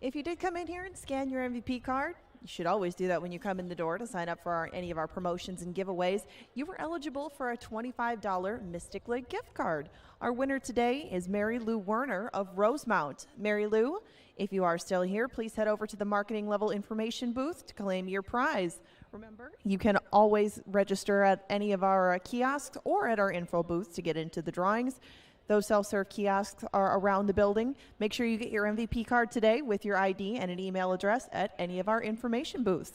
if you did come in here and scan your MVP card, you should always do that when you come in the door to sign up for any of our promotions and giveaways. You were eligible for a $25 Mystic Lake gift card. Our winner today is Mary Lou Werner of Rosemount. Mary Lou, if you are still here, please head over to the marketing level information booth to claim your prize. Remember, you can always register at any of our kiosks or at our info booths to get into the drawings. Those self-serve kiosks are around the building. Make sure you get your MVP card today with your ID and an email address at any of our information booths.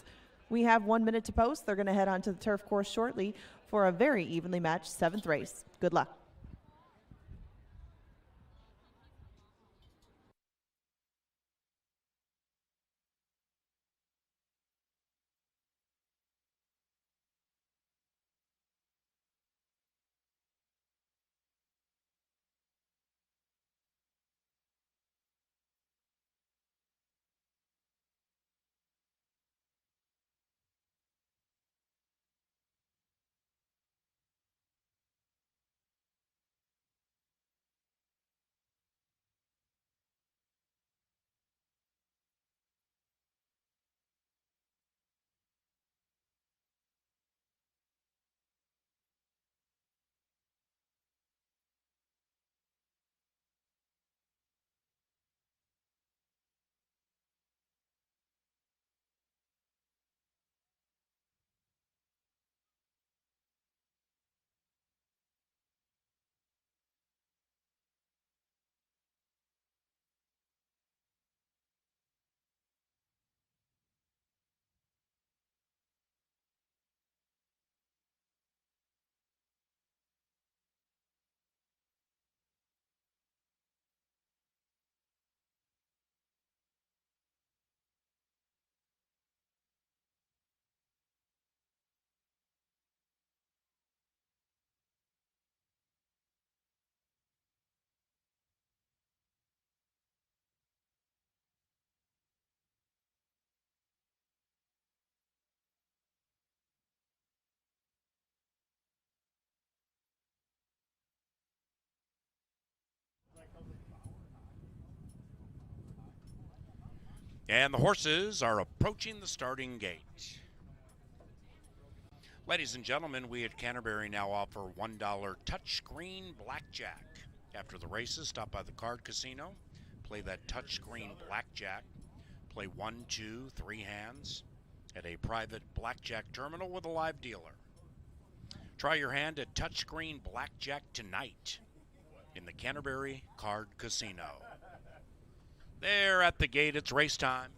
We have 1 minute to post. They're going to head onto the turf course shortly for a very evenly matched 7th race. Good luck. And the horses are approaching the starting gate. Ladies and gentlemen, we at Canterbury now offer $1 touchscreen blackjack. After the races, stop by the card casino, play that touchscreen blackjack, play 1, 2, 3 hands at a private blackjack terminal with a live dealer. Try your hand at touchscreen blackjack tonight in the Canterbury Card Casino. There at the gate, it's race time.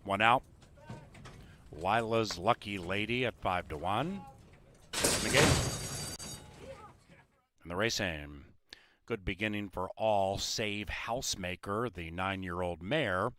One out. Lila's Lucky Lady at 5-1. In the gate. And the race aim. Good beginning for all save Housemaker, the 9-year-old mare.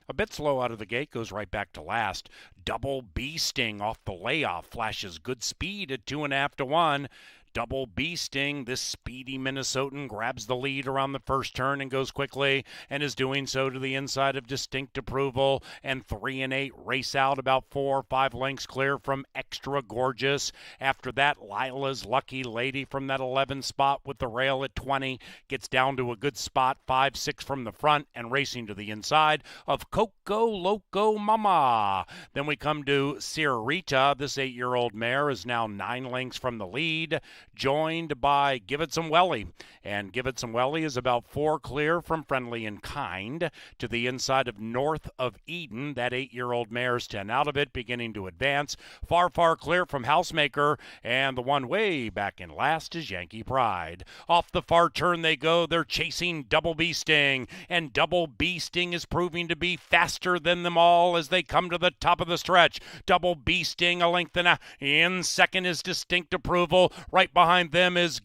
A bit slow out of the gate, goes right back to last. Double B Sting off the layoff, flashes good speed at 2.5-1. Double B Sting, this speedy Minnesotan, grabs the lead around the first turn and goes quickly, and is doing so to the inside of Distinct Approval. And 3 and 8 race out about 4 or 5 lengths clear from Extra Gorgeous. After that, Lila's Lucky Lady from that 11 spot with the rail at 20 gets down to a good spot, 5-6 from the front, and racing to the inside of Coco Loco Mama. Then we come to Sirita. This 8-year-old mare is now 9 lengths from the lead, joined by Give It Some Welly. And Give It Some Welly is about 4 clear from Friendly and Kind to the inside of North of Eden. That 8-year-old mare's 10 out of it, beginning to advance. Far, far clear from Housemaker, and the one way back in last is Yankee Pride. Off the far turn they go. They're chasing Double B Sting, and Double B Sting is proving to be faster than them all as they come to the top of the stretch. Double B Sting a length and a in second is Distinct Approval. Right behind them is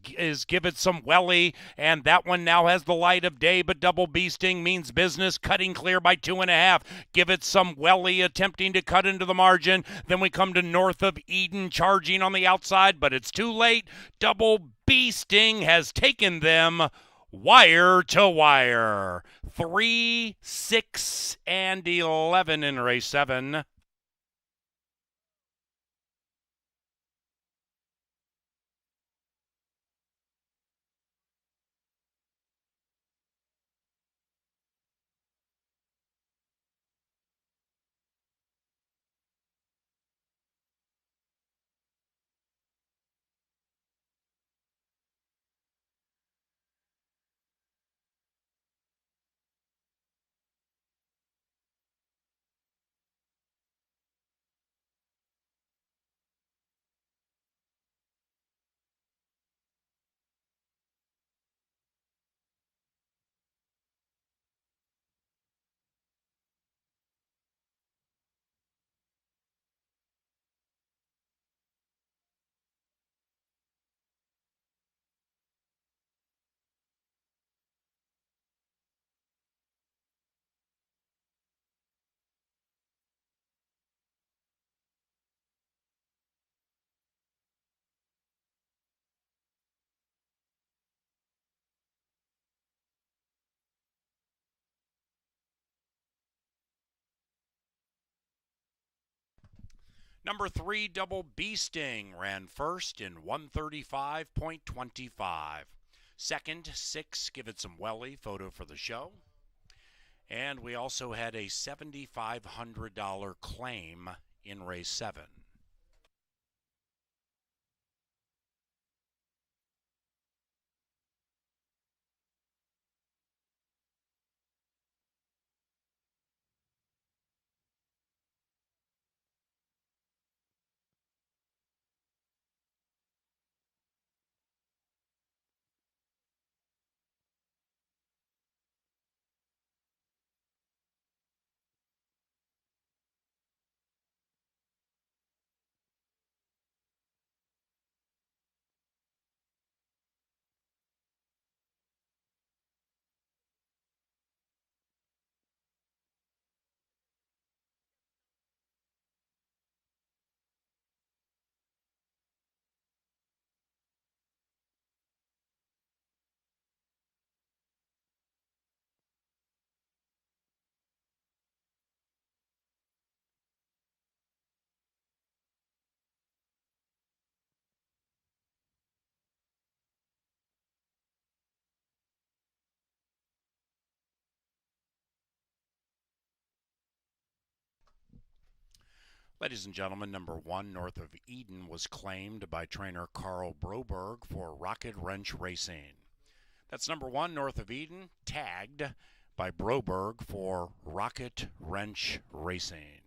Give It Some Welly, and that one now has the light of day, but Double B Sting means business, cutting clear by 2.5. Give It Some Welly attempting to cut into the margin. Then we come to North of Eden, charging on the outside, but it's too late. Double B Sting has taken them wire to wire. 3, 6, and 11 in race 7. Number 3, Double B Sting, ran first in 135.25. Second, 6, Give It Some Welly, photo for the show. And we also had a $7,500 claim in race 7. Ladies and gentlemen, number 1, North of Eden, was claimed by trainer Carl Broberg for Rocket Wrench Racing. That's number 1, North of Eden, tagged by Broberg for Rocket Wrench Racing.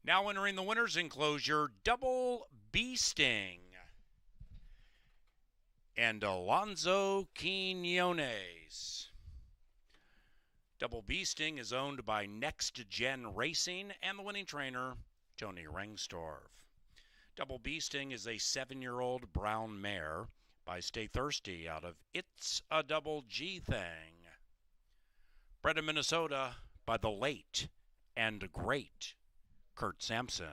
Now entering the winner's enclosure, Double Bee Sting and Alonzo Quinones. Double Bee Sting is owned by Next Gen Racing and the winning trainer, Tony Rengstorff. Double Bee Sting is a 7-year-old brown mare by Stay Thirsty out of It's a Double G Thing. Bred in Minnesota by the late and great Kurt Sampson.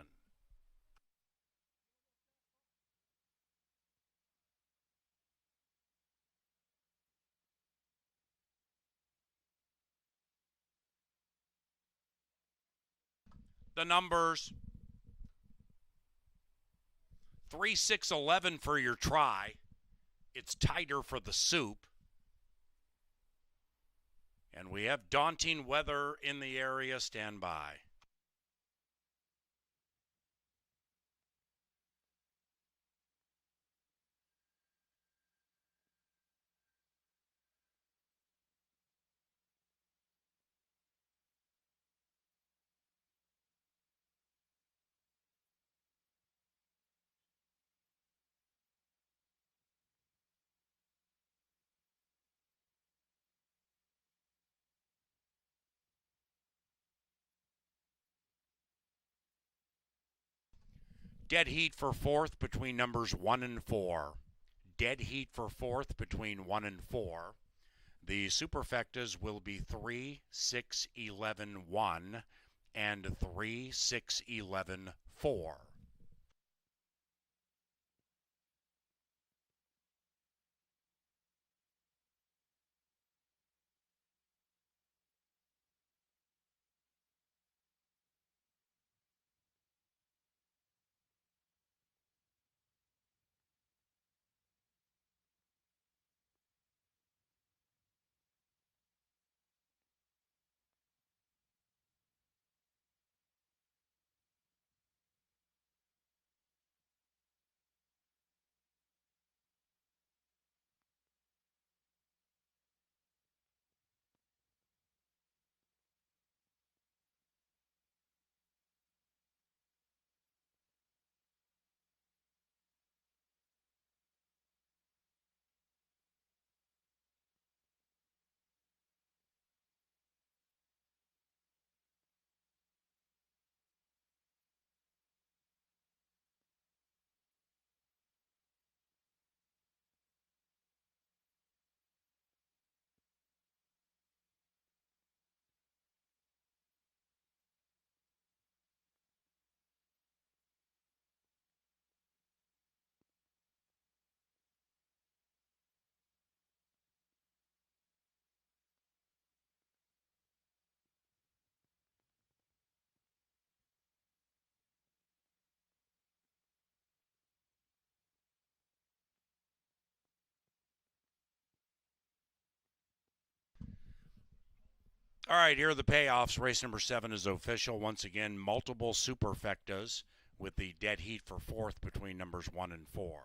The numbers 3, 6, 11 for your try. It's tighter for the soup. And we have daunting weather in the area. Stand by. Dead heat for fourth between numbers 1 and 4. Dead heat for fourth between 1 and 4. The superfectas will be 3, 6, 11, 1 and 3, 6, 11, 4. All right, here are the payoffs. Race number 7 is official. Once again, multiple superfectas with the dead heat for fourth between numbers 1 and 4.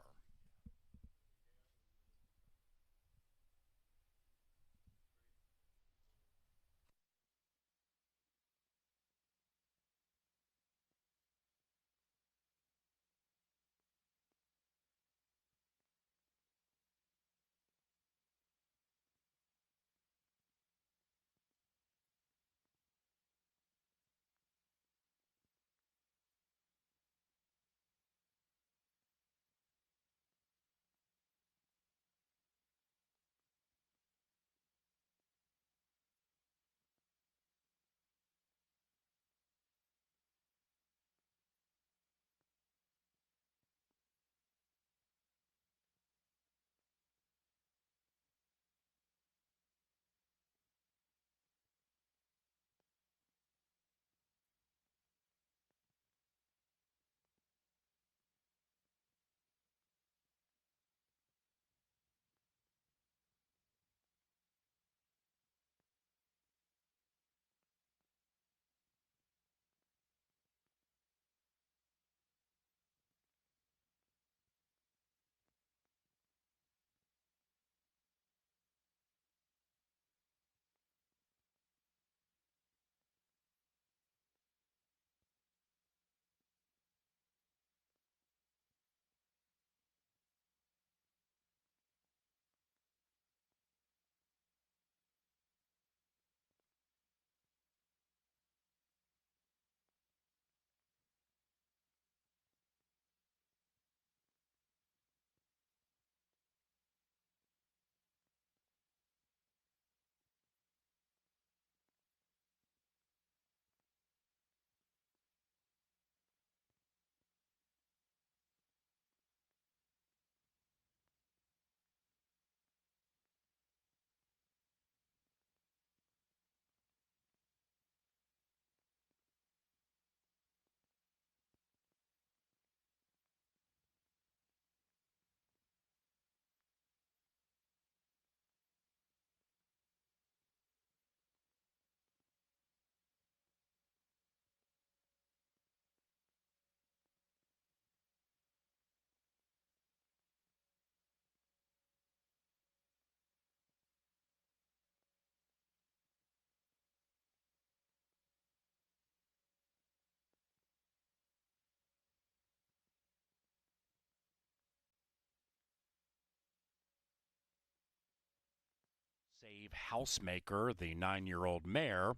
Save Housemaker, the 9-year-old mare.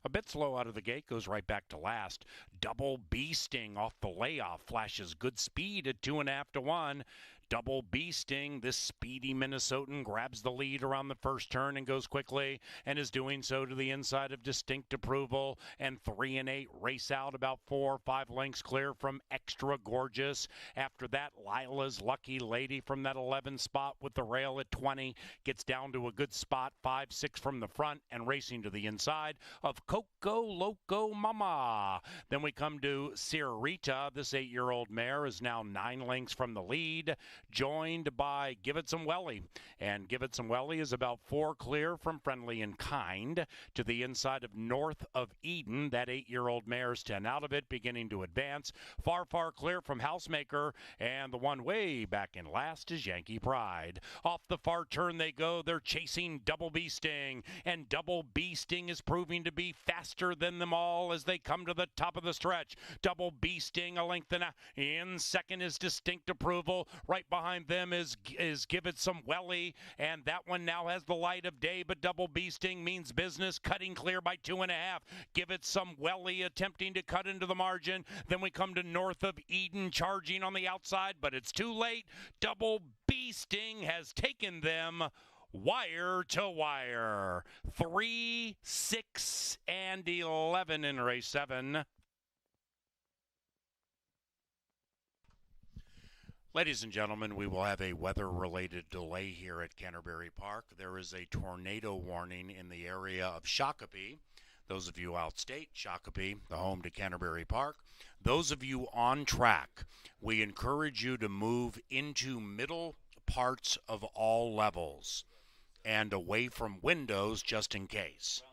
A bit slow out of the gate, goes right back to last. Double B Sting off the layoff, flashes good speed at 2.5 to 1. Double B Sting, this speedy Minnesotan, grabs the lead around the first turn and goes quickly, and is doing so to the inside of Distinct Approval. And 3 and 8 race out about 4 or 5 lengths clear from Extra Gorgeous. After that, Lila's Lucky Lady from that 11 spot with the rail at 20 gets down to a good spot, 5-6 from the front, and racing to the inside of Coco Loco Mama. Then we come to Sirita. This 8-year-old mare is now 9 lengths from the lead, joined by Give It Some Welly. And Give It Some Welly is about 4 clear from Friendly and Kind to the inside of North of Eden. That 8-year-old mare's 10 out of it, beginning to advance. Far, far clear from Housemaker, and the one way back in last is Yankee Pride. Off the far turn they go. They're chasing Double B Sting, and Double B Sting is proving to be faster than them all as they come to the top of the stretch. Double B Sting a length and in second is Distinct Approval. Right behind them is Give It Some Welly, and that one now has the light of day, but Double B Sting means business, cutting clear by 2.5. Give It Some Welly attempting to cut into the margin. Then we come to North of Eden, charging on the outside, but it's too late. Double B Sting has taken them wire to wire. 3, 6, and 11 in race 7. Ladies and gentlemen, we will have a weather-related delay here at Canterbury Park. There is a tornado warning in the area of Shakopee. Those of you outstate, Shakopee, the home to Canterbury Park. Those of you on track, we encourage you to move into middle parts of all levels and away from windows just in case.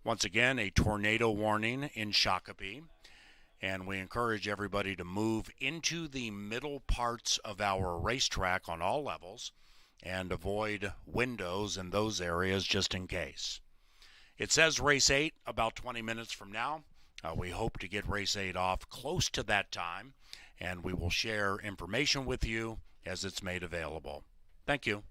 Once again, a tornado warning in Shakopee. And we encourage everybody to move into the middle parts of our racetrack on all levels and avoid windows in those areas just in case. It says race 8 about 20 minutes from now. We hope to get race 8 off close to that time, and we will share information with you as it's made available. Thank you.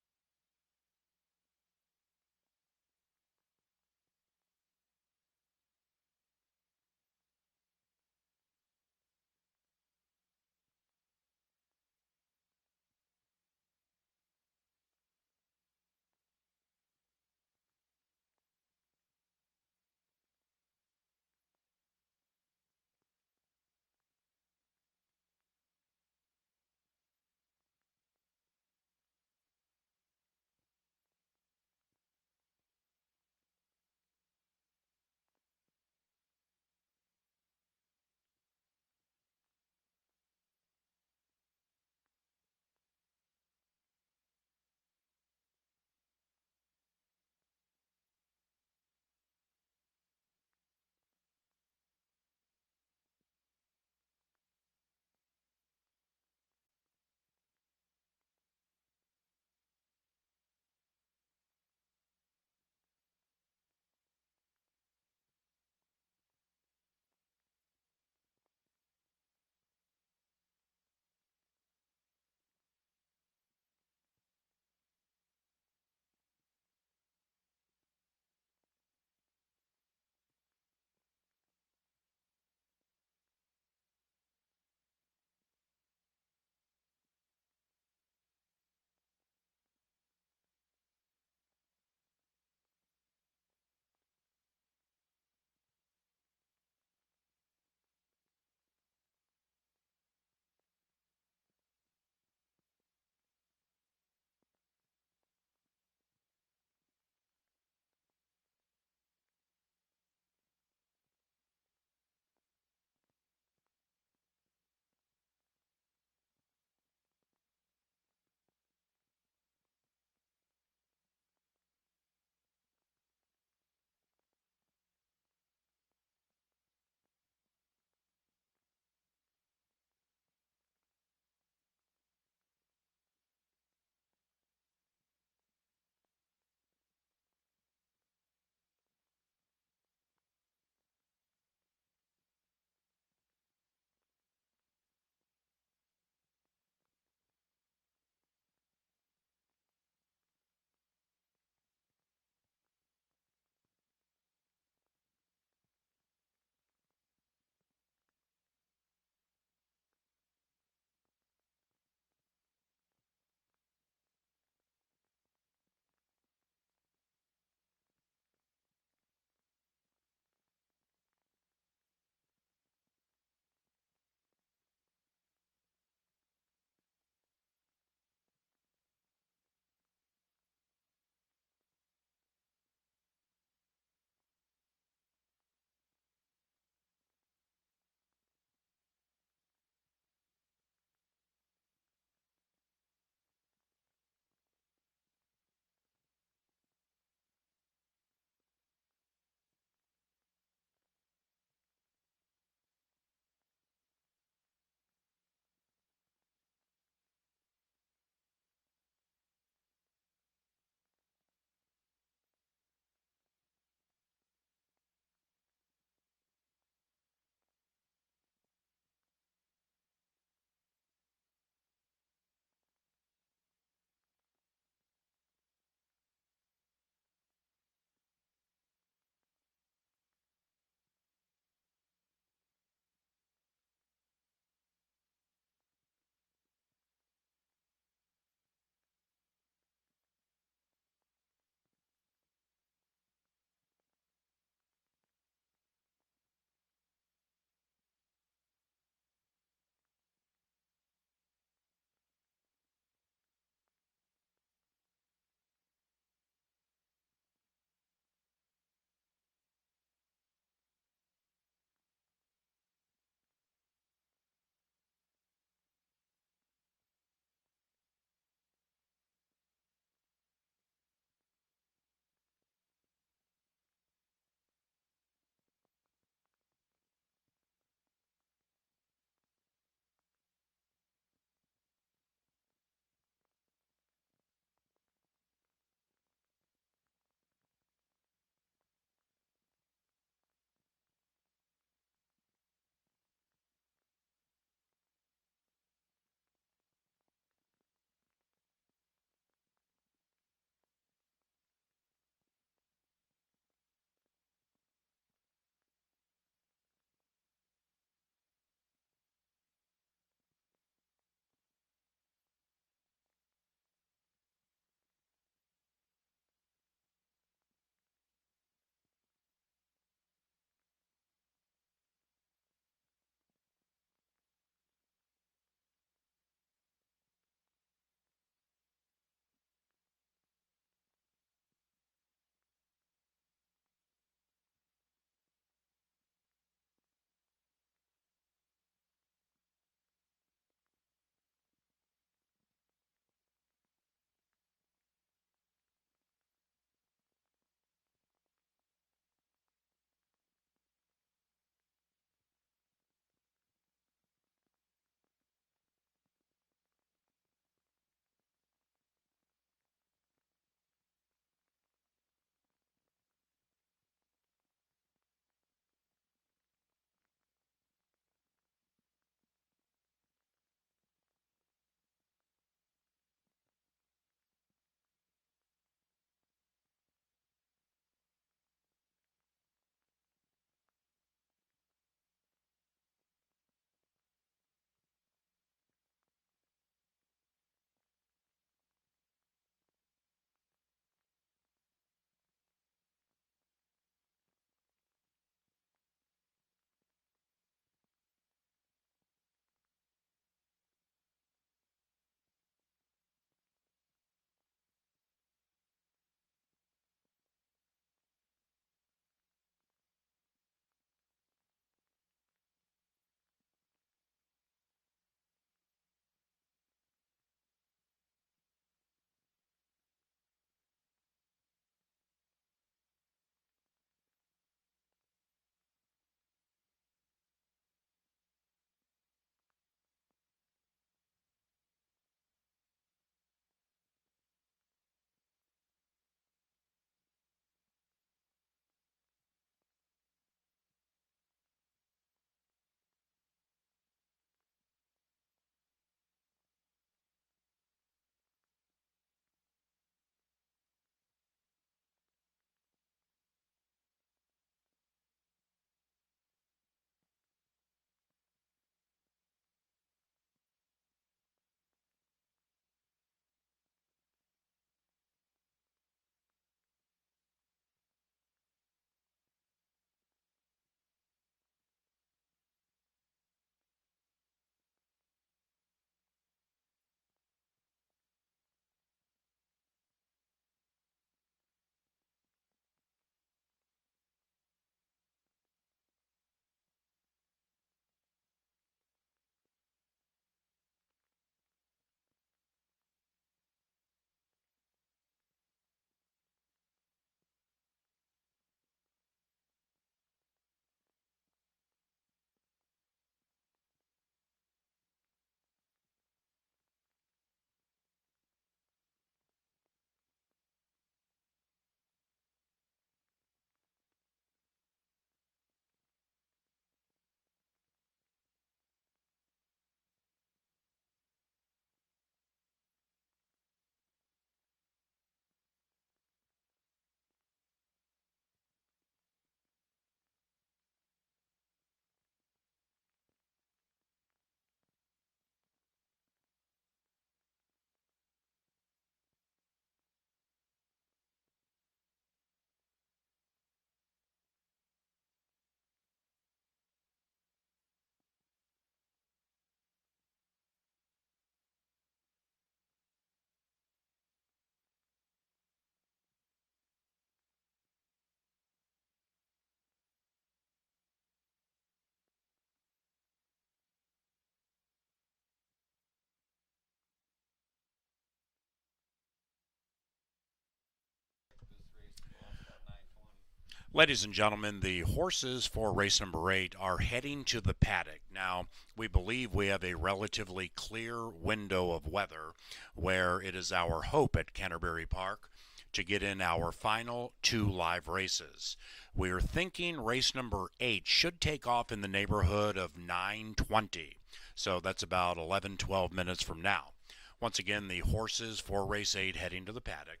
Ladies and gentlemen, the horses for race number 8 are heading to the paddock. Now, we believe we have a relatively clear window of weather where it is our hope at Canterbury Park to get in our final 2 live races. We're thinking race number 8 should take off in the neighborhood of 9:20. So that's about 11, 12 minutes from now. Once again, the horses for race 8 heading to the paddock.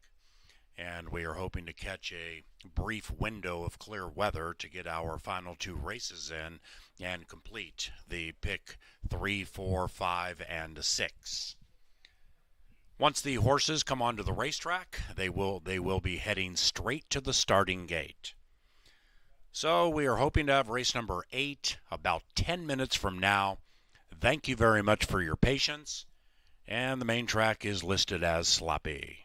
And we are hoping to catch a brief window of clear weather to get our final 2 races in and complete the pick 3, 4, 5, and 6. Once the horses come onto the racetrack, they will be heading straight to the starting gate. So we are hoping to have race number 8 about 10 minutes from now. Thank you very much for your patience. And the main track is listed as sloppy.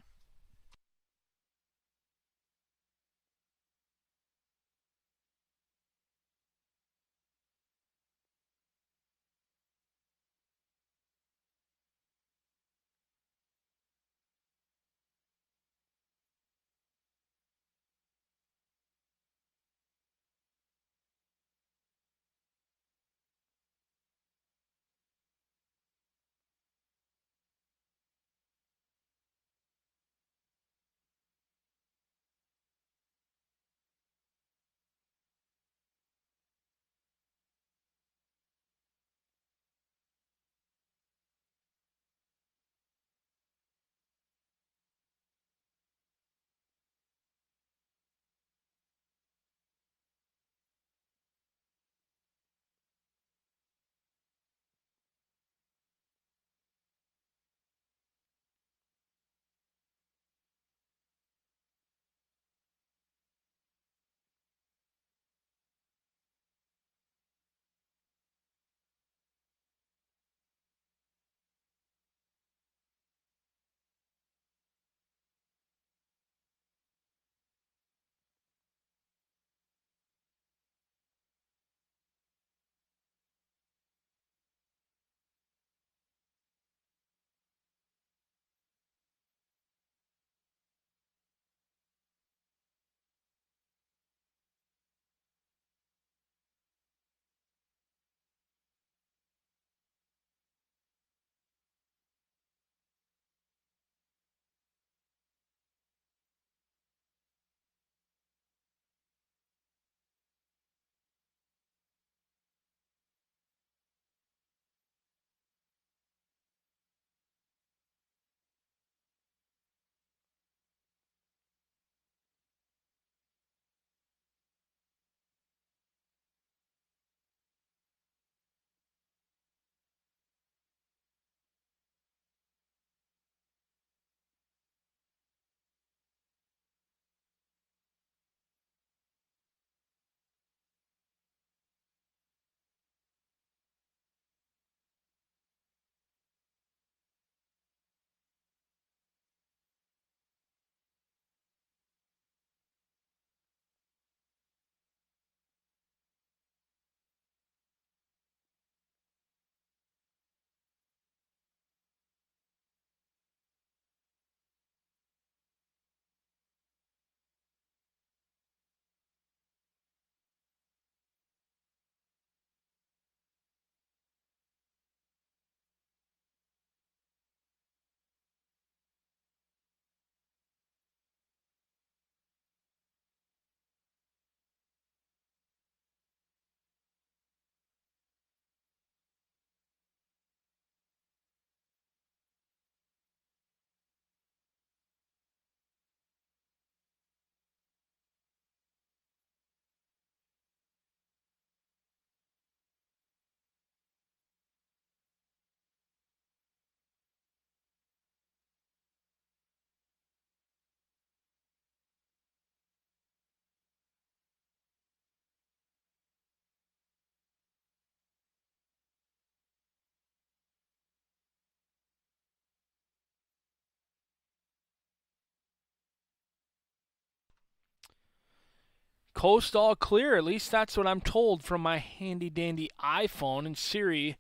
Coast all clear. At least that's what I'm told from my handy-dandy iPhone, and Siri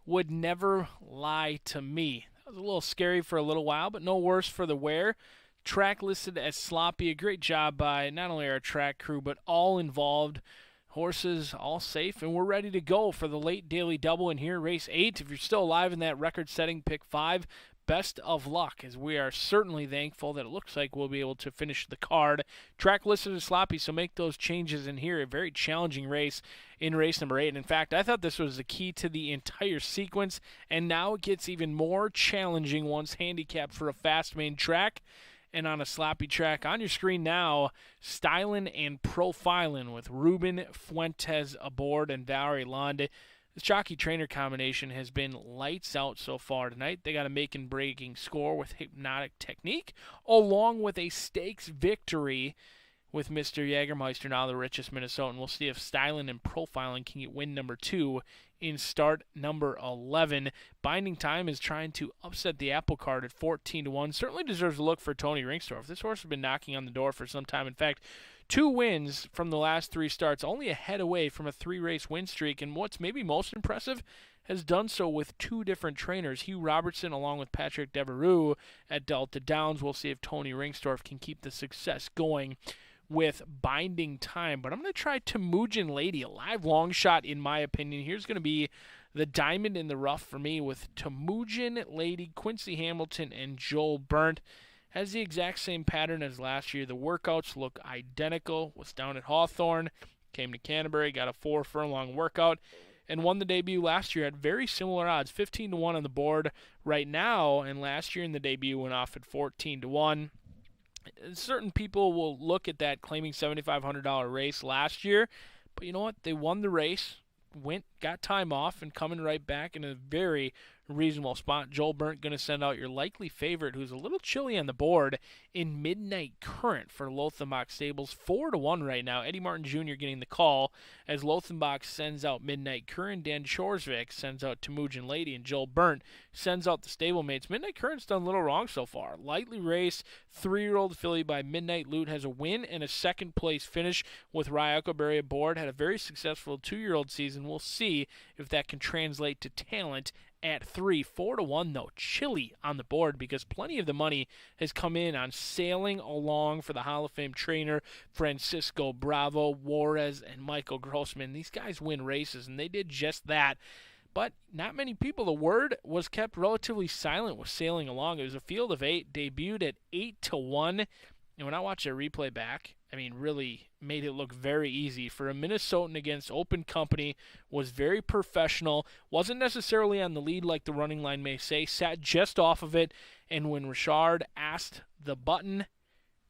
would never lie to me. That was a little scary for a little while, but no worse for the wear. Track listed as sloppy. A great job by not only our track crew, but all involved. Horses all safe, and we're ready to go for the late daily double in here, race 8. If you're still alive in that record-setting pick 5, best of luck, as we are certainly thankful that it looks like we'll be able to finish the card. Track listed as sloppy, so make those changes in here. A very challenging race in race number 8. And in fact, I thought this was the key to the entire sequence, and now it gets even more challenging once handicapped for a fast main track and on a sloppy track. On your screen now, Stylin' and Profilin' with Ruben Fuentes aboard and Valerie Londe. This jockey-trainer combination has been lights out so far tonight. They got a make-and-breaking score with Hypnotic Technique, along with a stakes victory with Mr. Jägermeister, now the richest Minnesotan. We'll see if Stylin' and Profiling can get win number 2 in start number 11. Binding Time is trying to upset the apple cart at 14-1. Certainly deserves a look for Tony Ringstorff. This horse has been knocking on the door for some time. In fact, 2 wins from the last 3 starts, only a head away from a 3-race win streak. And what's maybe most impressive, has done so with 2 different trainers. Hugh Robertson along with Patrick Devereaux at Delta Downs. We'll see if Tony Ringstorff can keep the success going with Binding Time. But I'm going to try Temujin Lady, a live long shot in my opinion. Here's going to be the diamond in the rough for me with Temujin Lady, Quincy Hamilton, and Joel Burnt. Has the exact same pattern as last year. The workouts look identical. Was down at Hawthorne, came to Canterbury, got a 4 furlong workout, and won the debut last year at very similar odds, 15-1 on the board right now, and last year in the debut went off at 14-1. Certain people will look at that claiming $7,500 race last year, but you know what? They won the race, got time off, and coming right back in a very reasonable spot. Joel Burnt going to send out your likely favorite, who's a little chilly on the board, in Midnight Current for Lothenbach Stables, 4-1 right now. Eddie Martin Jr. getting the call as Lothenbach sends out Midnight Current. Dan Schorsvik sends out Temujin Lady, and Joel Burnt sends out the stablemates. Midnight Current's done a little wrong so far. Lightly raced, 3-year-old filly by Midnight Loot has a win and a second place finish with Rye Huckleberry aboard. Had a very successful 2-year-old season. We'll see if that can translate to talent at 3. 4-1 though, chilly on the board because plenty of the money has come in on Sailing Along for the Hall of Fame trainer Francisco Bravo, Juarez, and Michael Grossman. These guys win races, and they did just that. But not many people. The word was kept relatively silent with Sailing Along. It was a field of 8, debuted at 8-1. And when I watched a replay back, I mean, really made it look very easy. For a Minnesotan against Open Company, was very professional, wasn't necessarily on the lead like the running line may say, sat just off of it, and when Richard asked the button,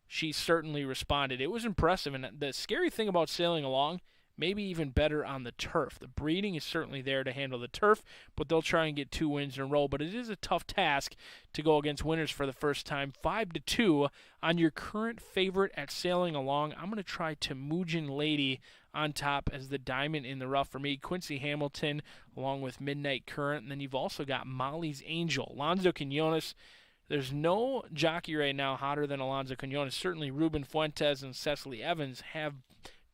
she certainly responded. It was impressive, and the scary thing about Sailing Along, maybe even better on the turf. The breeding is certainly there to handle the turf, but they'll try and get 2 wins in a row. But it is a tough task to go against winners for the first time. 5-2 on your current favorite at Sailing Along. I'm going to try Temujin Lady on top as the diamond in the rough for me. Quincy Hamilton along with Midnight Current. And then you've also got Molly's Angel. Alonzo Quinones. There's no jockey right now hotter than Alonzo Quinones. Certainly Ruben Fuentes and Cecily Evans have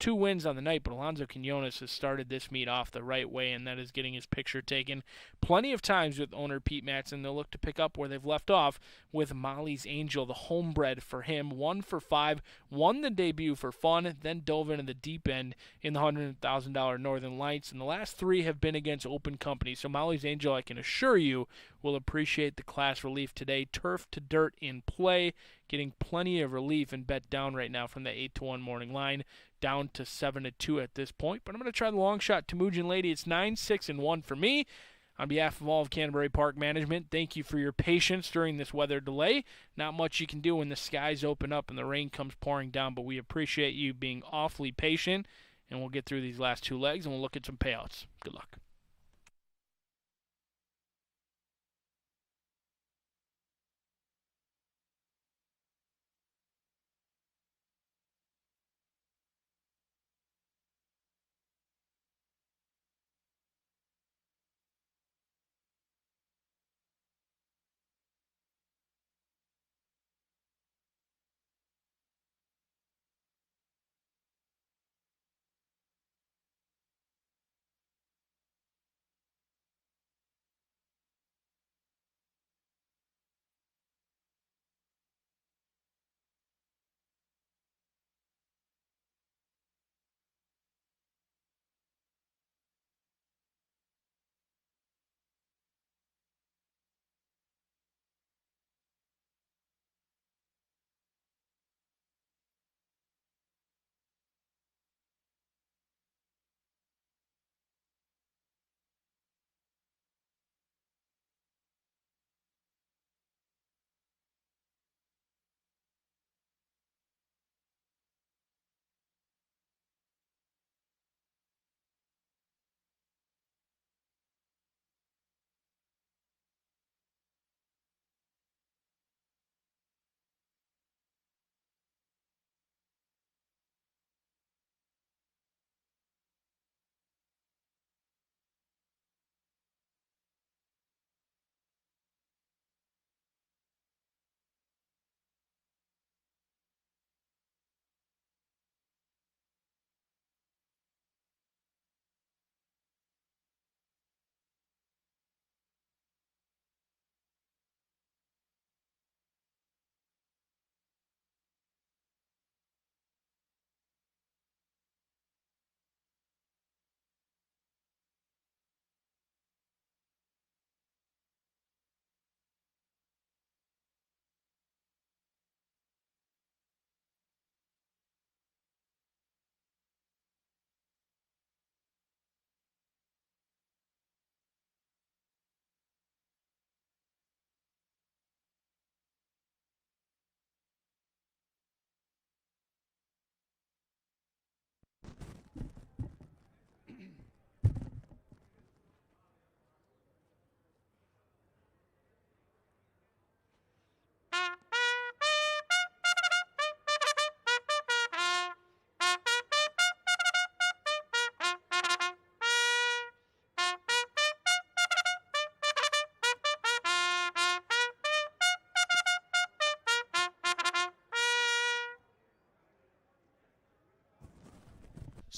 2 wins on the night, but Alonzo Quinones has started this meet off the right way, and that is getting his picture taken plenty of times with owner Pete Matson. They'll look to pick up where they've left off with Molly's Angel, the homebred for him. 1 for 5, won the debut for fun, then dove into the deep end in the $100,000 Northern Lights, and the last 3 have been against Open Company. So Molly's Angel, I can assure you, will appreciate the class relief today. Turf to dirt in play, getting plenty of relief and bet down right now from the 8-1 morning line, down to 7-2 at this point. But I'm going to try the long shot Temujin Lady. It's 9-6-1 for me. On behalf of all of Canterbury Park management, thank you for your patience during this weather delay. Not much you can do when the skies open up and the rain comes pouring down, but we appreciate you being awfully patient, and we'll get through these last 2 legs, and we'll look at some payouts. Good luck.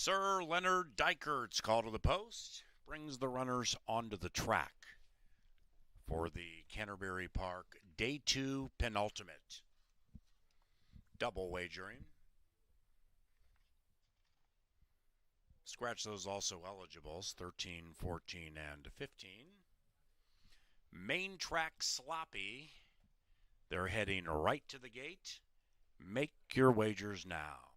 Sir Leonard Dykert's call to the post brings the runners onto the track for the Canterbury Park Day 2 penultimate. Double wagering. Scratch those also eligibles, 13, 14, and 15. Main track sloppy. They're heading right to the gate. Make your wagers now.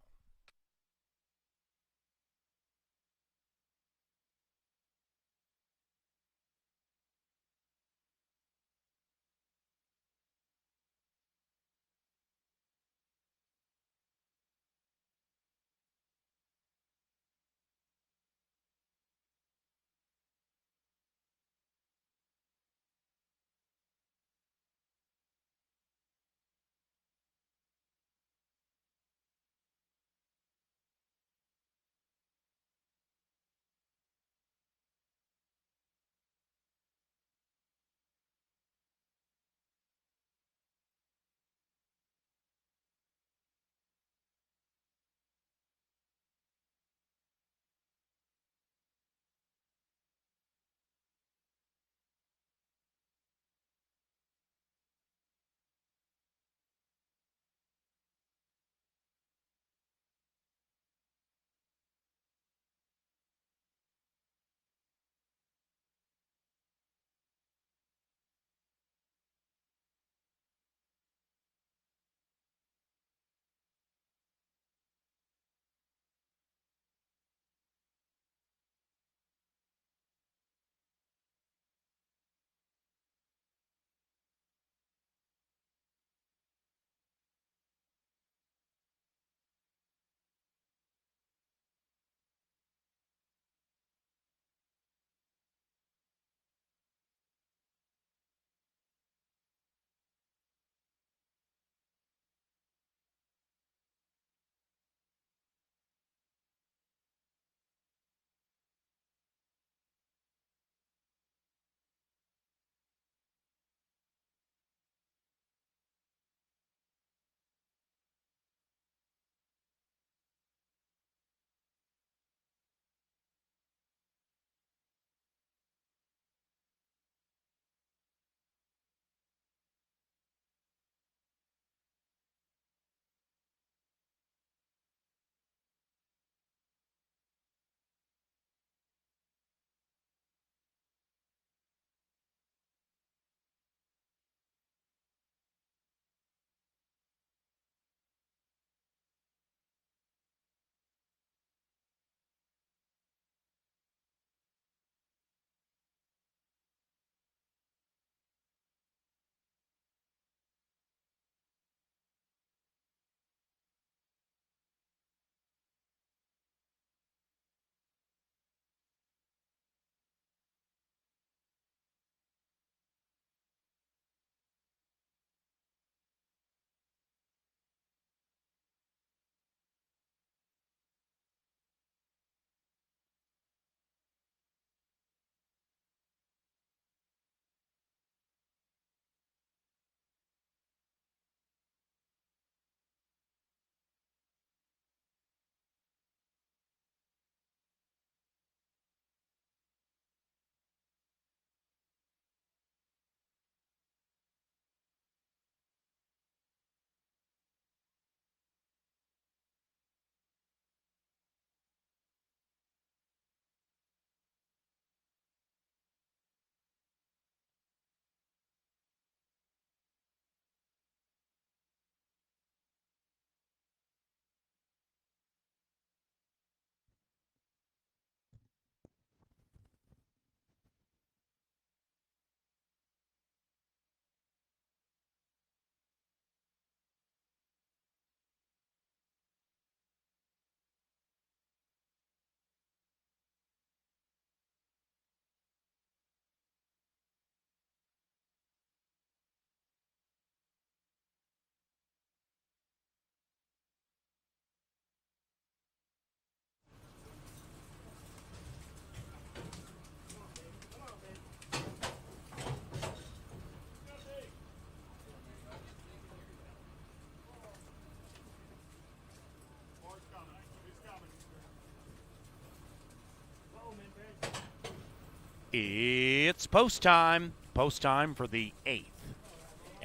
It's post time. Post time for the 8th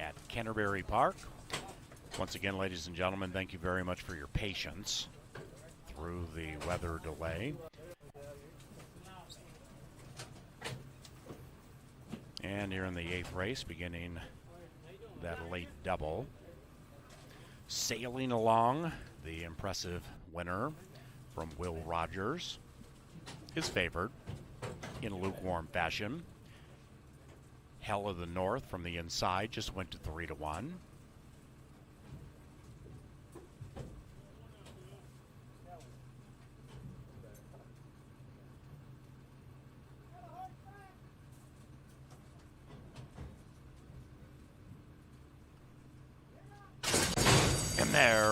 at Canterbury Park. Once again, ladies and gentlemen, thank you very much for your patience through the weather delay. And here in the 8th race, beginning that late double. Sailing along, the impressive winner from Will Rogers is favored in lukewarm fashion. Hell of the North from the inside just went to 3-1. And they're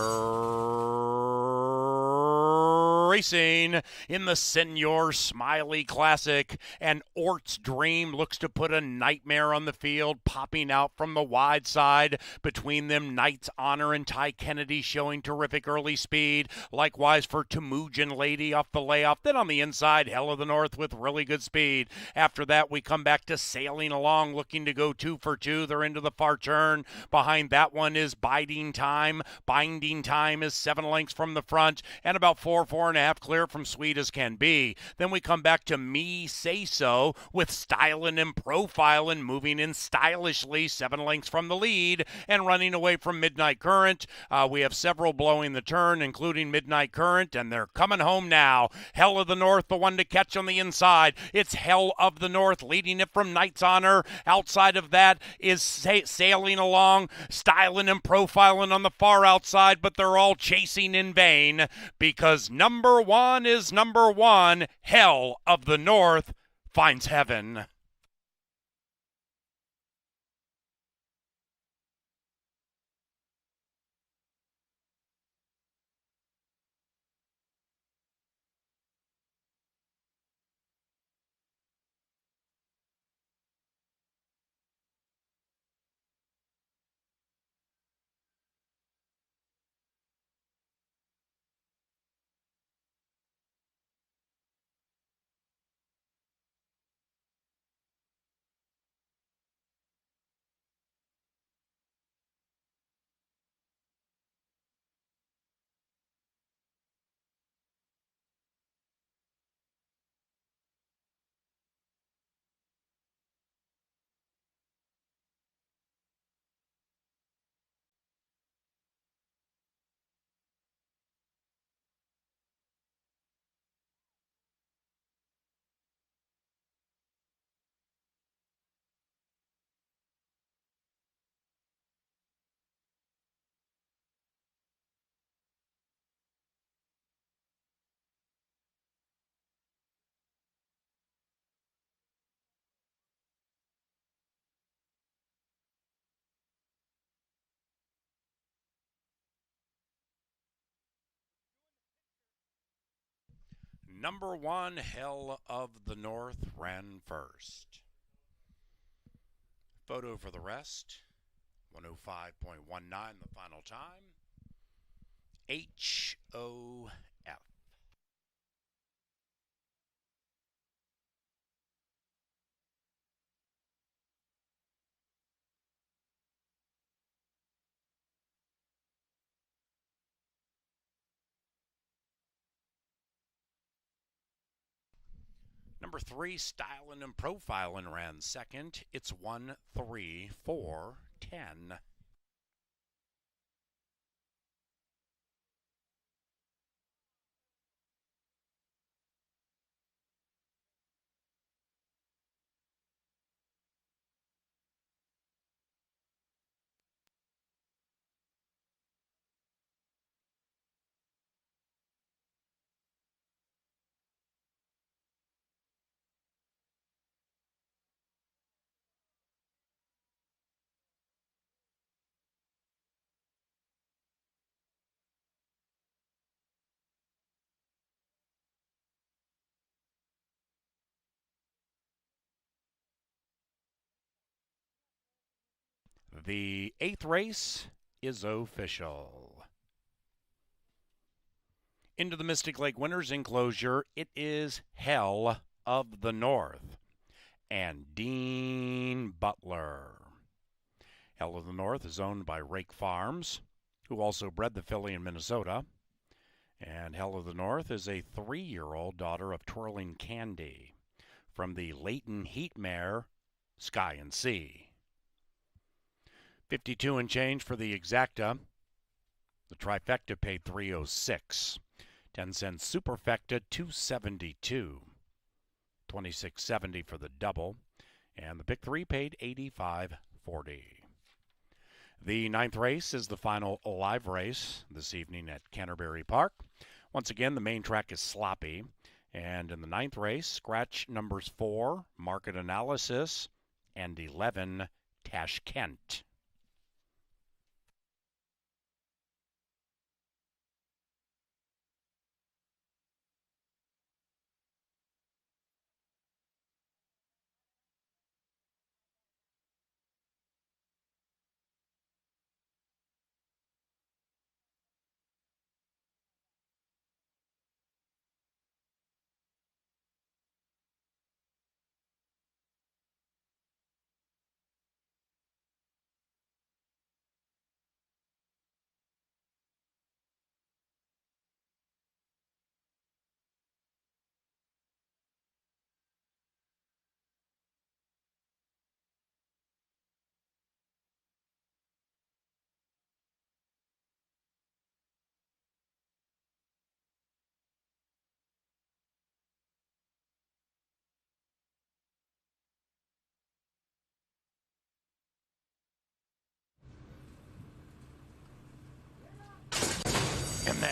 racing in the Senor Smiley Classic, and Ort's Dream looks to put a nightmare on the field, popping out from the wide side. Between them, Knight's Honor and Ty Kennedy showing terrific early speed. Likewise for Temujin Lady off the layoff. Then on the inside, Hell of the North with really good speed. After that, we come back to Sailing Along, looking to go 2 for 2. They're into the far turn. Behind that one is Biding Time. Binding Time is 7 lengths from the front and about 4.5 clear from Sweet as Can Be. Then we come back to Me Say So with Stylin' and Profilin', moving in stylishly, 7 lengths from the lead and running away from Midnight Current. We have several blowing the turn, including Midnight Current, and they're coming home now. Hell of the North, the one to catch on the inside. It's Hell of the North leading it from Knight's Honor. Outside of that is Sailing Along, Stylin' and Profilin' on the far outside, but they're all chasing in vain because number one is number one. Hell of the North finds heaven. Number one, Hell of the North, ran first. Photo for the rest. 105.19 the final time. HOF. Number 3, Stylin' and Profilin' ran second. It's 1-3-4-10. The 8th race is official. Into the Mystic Lake Winners enclosure, it is Hell of the North. and Dean Butler. Hell of the North is owned by Rake Farms, who also bred the filly in Minnesota. And Hell of the North is a 3-year-old daughter of Twirling Candy from the Leighton Heat mare, Sky and Sea. 52 and change for the exacta. The trifecta paid $306. 10-cent superfecta $272. $26.70 for the double. And the pick 3 paid $85.40. The 9th race is the final live race this evening at Canterbury Park. Once again, the main track is sloppy. And in the 9th race, scratch numbers 4, Market Analysis, and 11, Tashkent. And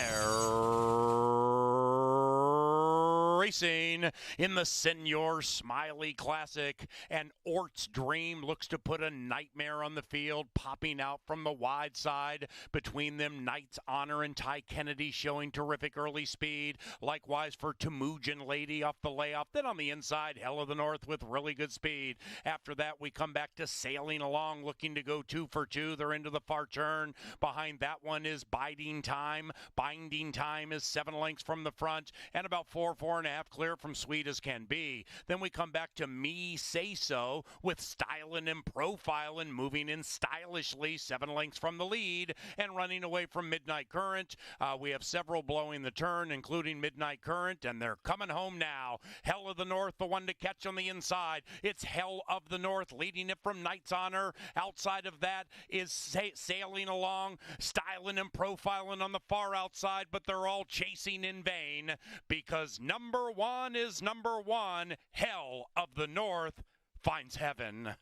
racing in the Senor Smiley Classic, and Ort's Dream looks to put a nightmare on the field, popping out from the wide side. Between them, Knight's Honor and Ty Kennedy showing terrific early speed. Likewise for Temujin Lady off the layoff. Then on the inside, Hell of the North with really good speed. After that, we come back to Sailing Along, looking to go 2 for 2. They're into the far turn. Behind that one is Biding Time. Binding Time is 7 lengths from the front, and about 4.5 clear from Sweet as Can Be. Then we come back to Me Say So with Stylin' and Profilin', moving in stylishly, 7 lengths from the lead, and running away from Midnight Current. We have several blowing the turn, including Midnight Current, and they're coming home now. Hell of the North, the one to catch on the inside. It's Hell of the North leading it from Knight's Honor. Outside of that is Sailing Along, Stylin' and Profiling on the far outside, but they're all chasing in vain because number 1 is number 1. Hell of the North finds heaven.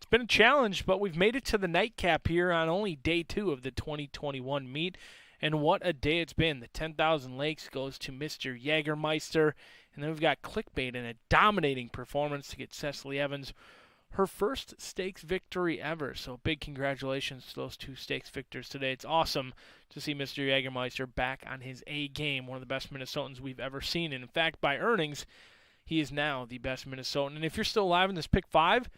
It's been a challenge, but we've made it to the nightcap here on only day 2 of the 2021 meet. And what a day it's been. The 10,000 Lakes goes to Mr. Jägermeister. And then we've got Clickbait in a dominating performance to get Cecily Evans her first stakes victory ever. So big congratulations to those 2 stakes victors today. It's awesome to see Mr. Jägermeister back on his A game, one of the best Minnesotans we've ever seen. And in fact, by earnings, he is now the best Minnesotan. And if you're still alive in this pick 5,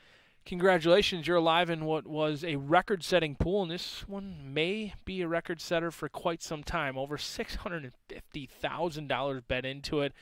congratulations, you're alive in what was a record-setting pool, and this one may be a record setter for quite some time. Over $650,000 bet into it.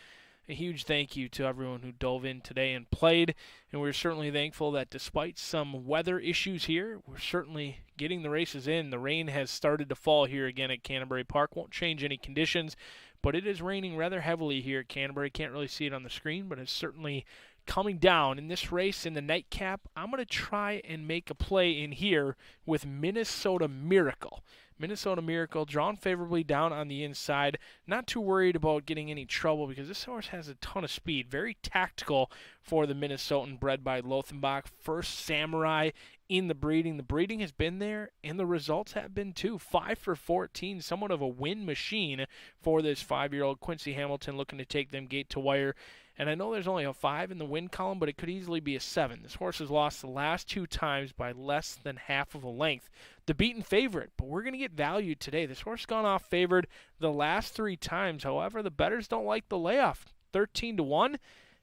A huge thank you to everyone who dove in today and played, and we're certainly thankful that despite some weather issues here, we're certainly getting the races in. The rain has started to fall here again at Canterbury Park. Won't change any conditions, but it is raining rather heavily here at Canterbury. Can't really see it on the screen, but it's certainly coming down. In this race, in the nightcap, I'm going to try and make a play in here with Minnesota Miracle. Minnesota Miracle drawn favorably down on the inside. Not too worried about getting any trouble because this horse has a ton of speed. Very tactical for the Minnesotan bred by Lothenbach. First Samurai in the breeding. The breeding has been there, and the results have been too. 5 for 14, somewhat of a win machine for this 5-year-old. Quincy Hamilton looking to take them gate to wire. And I know there's only a 5 in the win column, but it could easily be a 7. This horse has lost the last 2 times by less than half of a length. The beaten favorite, but we're going to get value today. This horse has gone off favored the last 3 times. However, the bettors don't like the layoff. 13-1.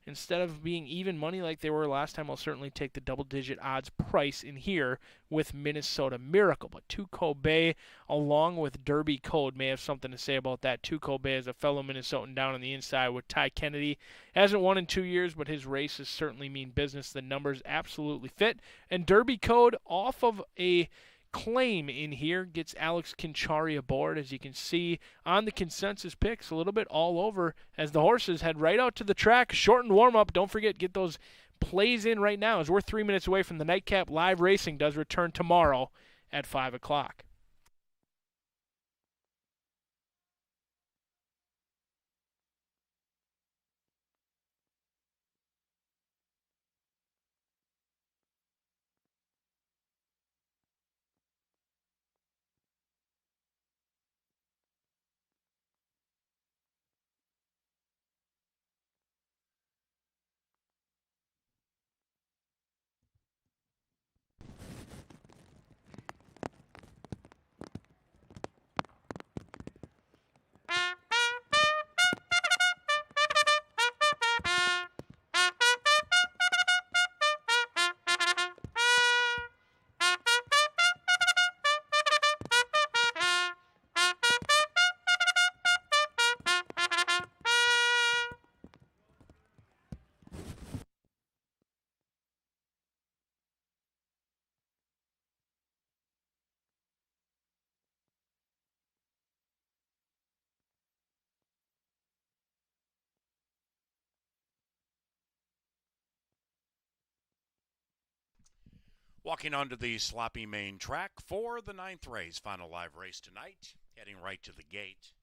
Instead of being even money like they were last time, I'll certainly take the double-digit odds price in here with Minnesota Miracle. But Tuco Bay, along with Derby Code, may have something to say about that. Tuco Bay is a fellow Minnesotan down on the inside with Ty Kennedy. Hasn't won in 2 years, but his races certainly mean business. The numbers absolutely fit. And Derby Code, off of a claim in here, gets Alex Kinchari aboard. As you can see on the consensus picks, a little bit all over as the horses head right out to the track. Shortened warm-up. Don't forget, get those plays in right now as we're 3 minutes away from the nightcap. Live racing does return tomorrow at 5 o'clock. Walking onto the sloppy main track for the 9th race, final live race tonight, heading right to the gate.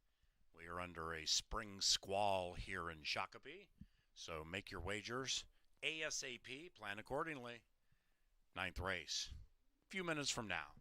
We are under a spring squall here in Shakopee, so make your wagers ASAP, plan accordingly. 9th race, a few minutes from now.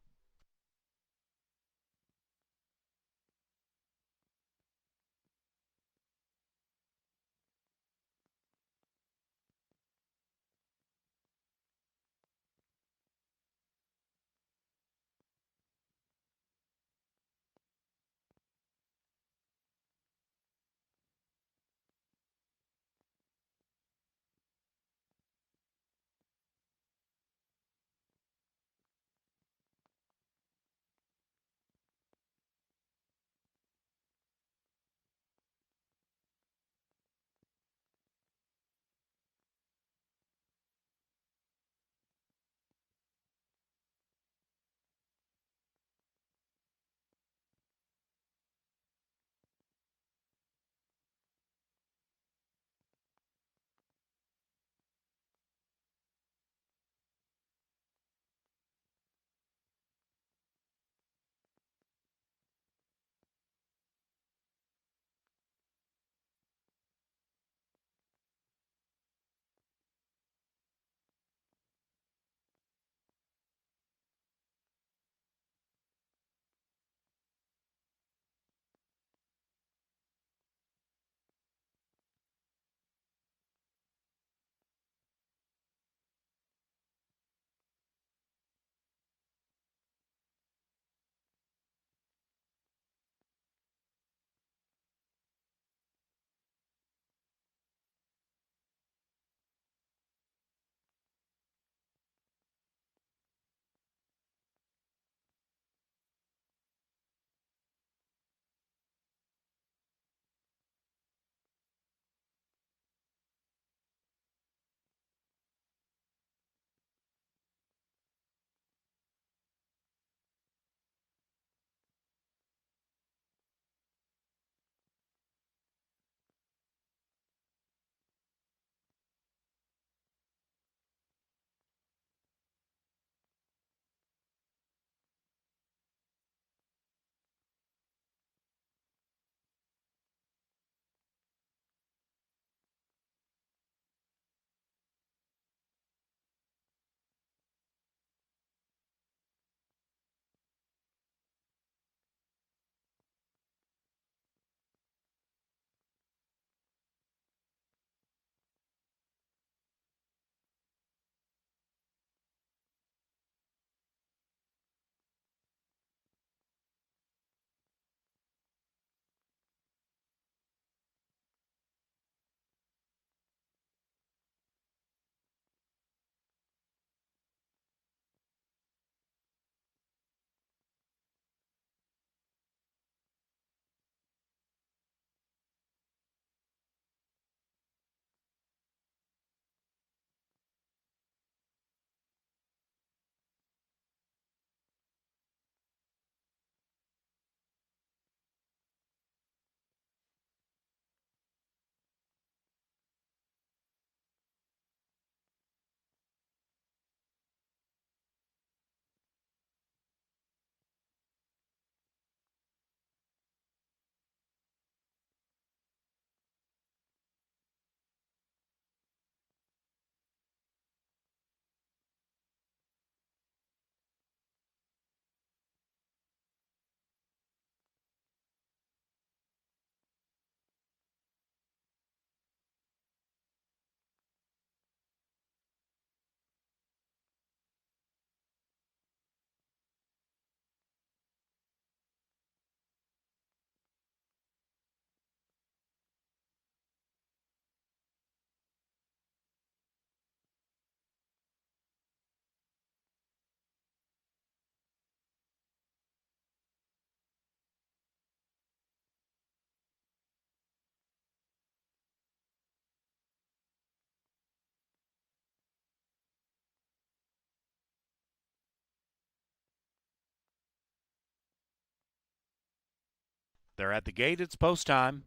They're at the gate. It's post time.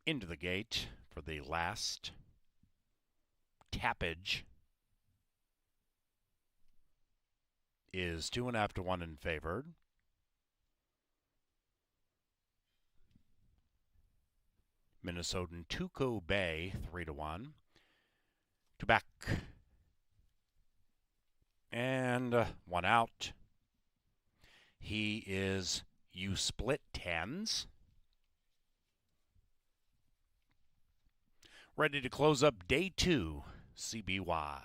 Into the gate for the last tappage is 2.5 to 1 in favored. Minnesotan Tuco Bay 3 to 1. Two back. And one out. He is you split tens. Ready to close up day 2, CBY.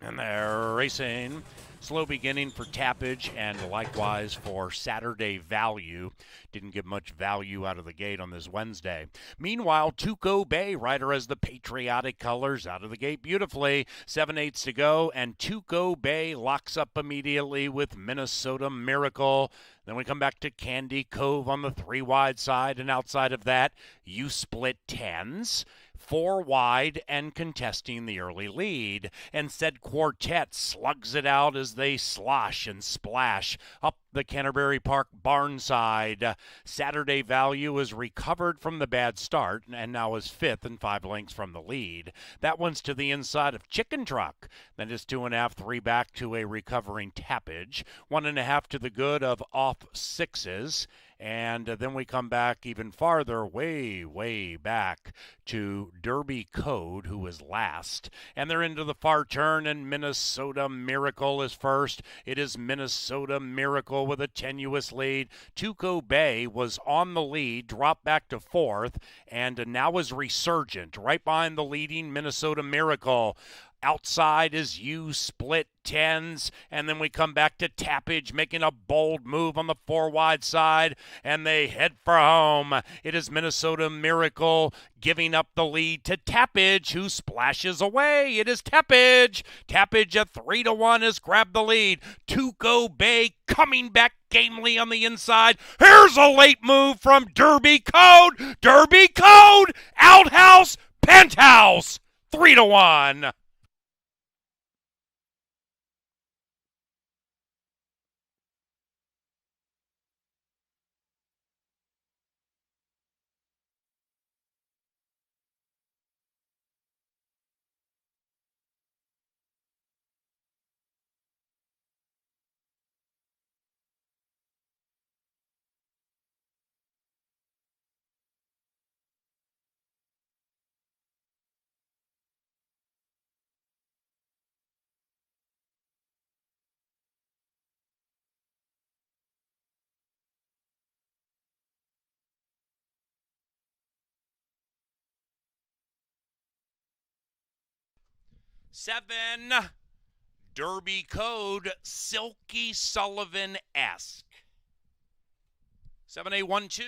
And they're racing. Slow beginning for tappage and likewise for Saturday value. Didn't get much value out of the gate on this Wednesday. Meanwhile, Tuco Bay, rider as the patriotic colors out of the gate beautifully. 7/8 to go, and Tuco Bay locks up immediately with Minnesota Miracle. Then we come back to Candy Cove on the 3 wide side, and outside of that, you split tens. 4 wide and contesting the early lead. And said quartet slugs it out as they slosh and splash up the Canterbury Park barn side. Saturday value is recovered from the bad start and now is 5th and 5 lengths from the lead. That one's to the inside of Chicken Truck. Then is 2.5, 3 back to a recovering tappage. 1.5 to the good of off sixes. And then we come back even farther, way back to Derby Code, who is last. And they're into the far turn, and Minnesota Miracle is first. It is Minnesota Miracle with a tenuous lead. Tuco Bay was on the lead, dropped back to 4th, and now is Resurgent, right behind the leading Minnesota Miracle. Outside is you split tens, and then we come back to tappage making a bold move on the 4 wide side, and they head for home. It is Minnesota Miracle giving up the lead to tappage, who splashes away. It is tappage. Tappage at 3 to 1 has grabbed the lead. Tuco Bay coming back gamely on the inside. Here's a late move from Derby Code. Derby Code, outhouse, penthouse, 3 to 1. Seven, Derby Code, Silky Sullivan-esque. 7A12.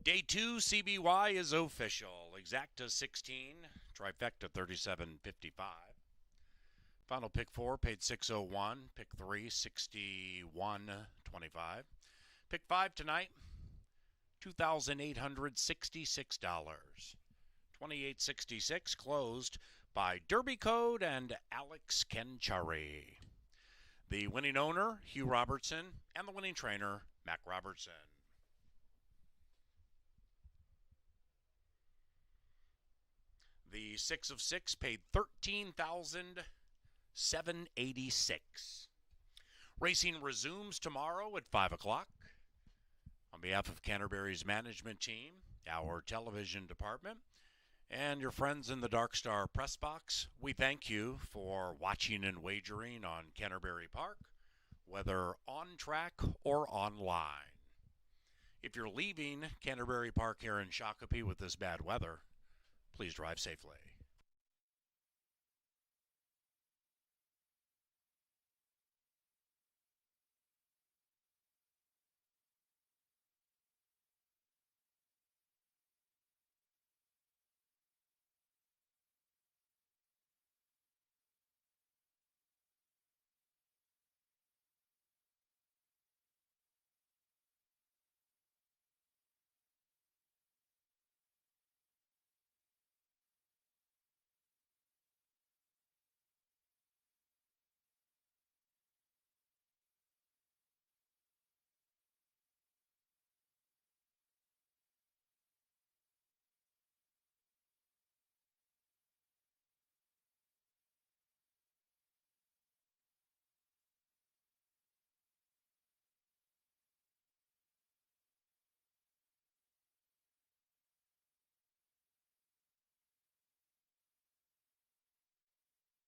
Day 2 CBY is official. Exacta 16, trifecta 37.55. Final pick 4 paid 601. Pick 3 61.25. Pick 5 tonight $2,866. 28.66 closed by Derby Code and Alex Kenchari. The winning owner, Hugh Robertson, and the winning trainer, Mac Robertson. The 6 of 6 paid $13,786. Racing resumes tomorrow at 5 o'clock. On behalf of Canterbury's management team, our television department, and your friends in the Dark Star press box, we thank you for watching and wagering on Canterbury Park, whether on track or online. If you're leaving Canterbury Park here in Shakopee with this bad weather, please drive safely.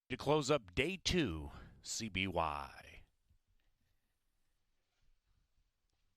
To close up Day 2 CBY.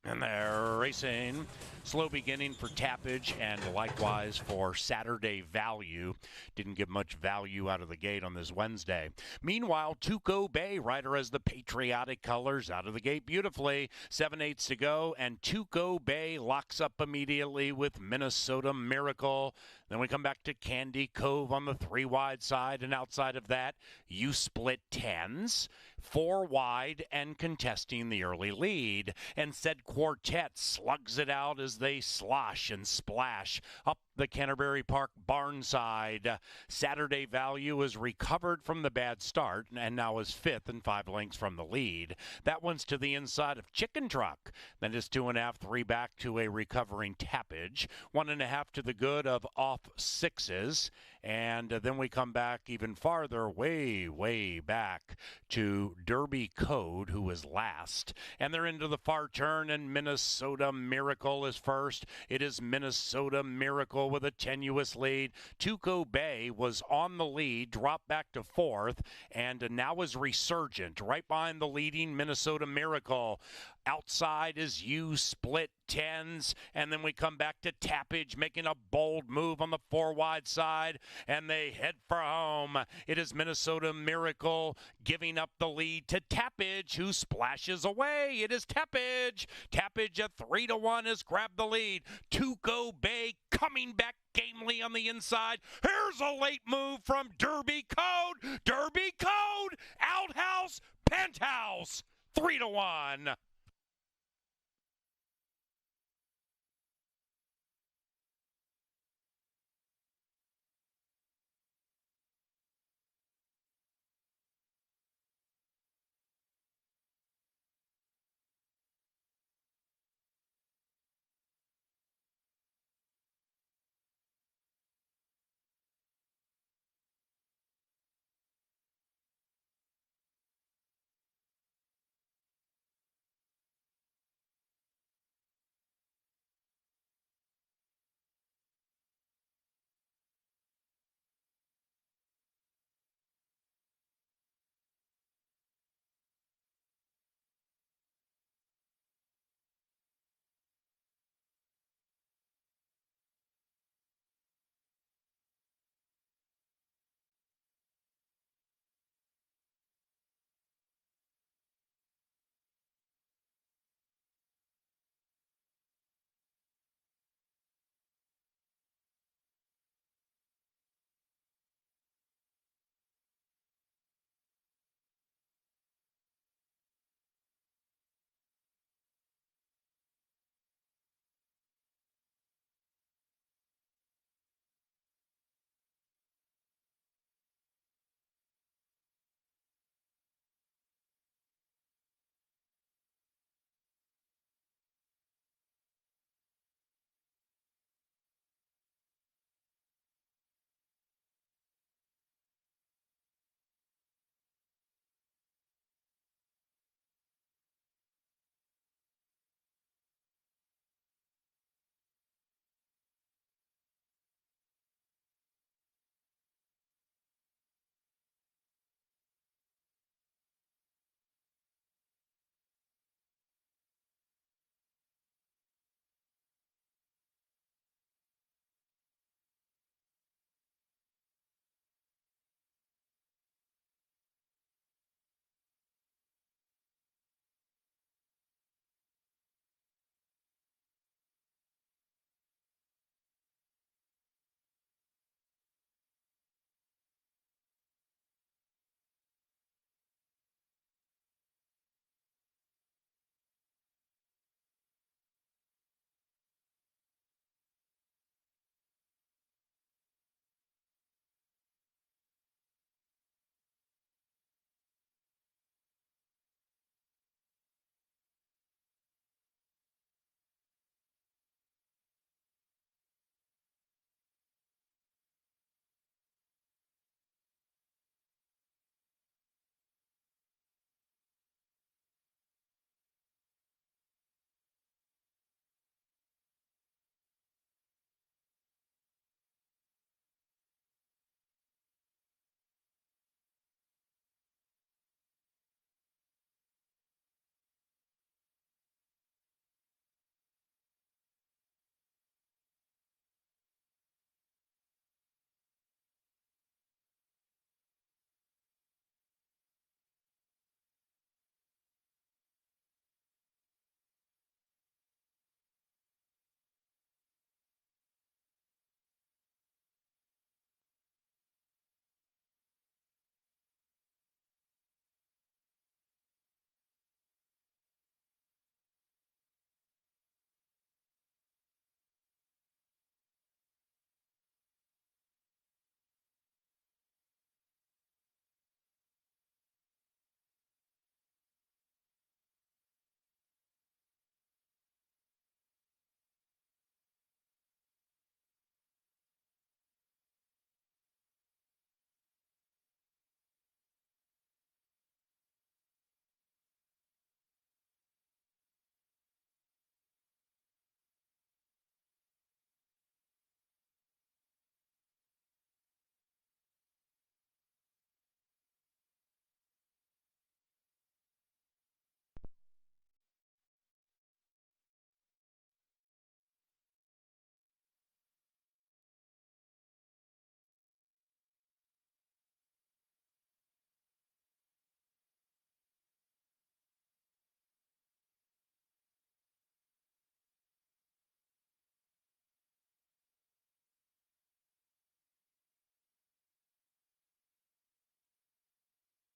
And they're racing. Slow beginning for Tappage and likewise for Saturday Value. Didn't give much value out of the gate on this Wednesday. Meanwhile, Tuco Bay, rider as the patriotic colors out of the gate beautifully. 7/8 to go, and Tuco Bay locks up immediately with Minnesota Miracle. Then we come back to Candy Cove on the 3 wide side, and outside of that, you split 10s, 4 wide, and contesting the early lead. And said quartet slugs it out as they slosh and splash up the Canterbury Park barn side. Saturday Value is recovered from the bad start and now is 5th and 5 lengths from the lead. That one's to the inside of Chicken Truck. Then is 2.5, 3 back to a recovering Tappage. 1.5 to the good of Off Sixes. And then we come back even farther, way back to Derby Code, who is last. And they're into the far turn, and Minnesota Miracle is first. It is Minnesota Miracle with a tenuous lead. Tuco Bay was on the lead, dropped back to 4th, and now is resurgent right behind the leading Minnesota Miracle. Outside is you split 10s, and then we come back to Tappage making a bold move on the 4 wide side, and they head for home. It is Minnesota Miracle giving up the lead to Tappage, who splashes away. It is Tappage. Tappage at 3-1 has grabbed the lead. Tuco Bay coming back gamely on the inside. Here's a late move from Derby Code. Derby Code, Outhouse, Penthouse, 3-1.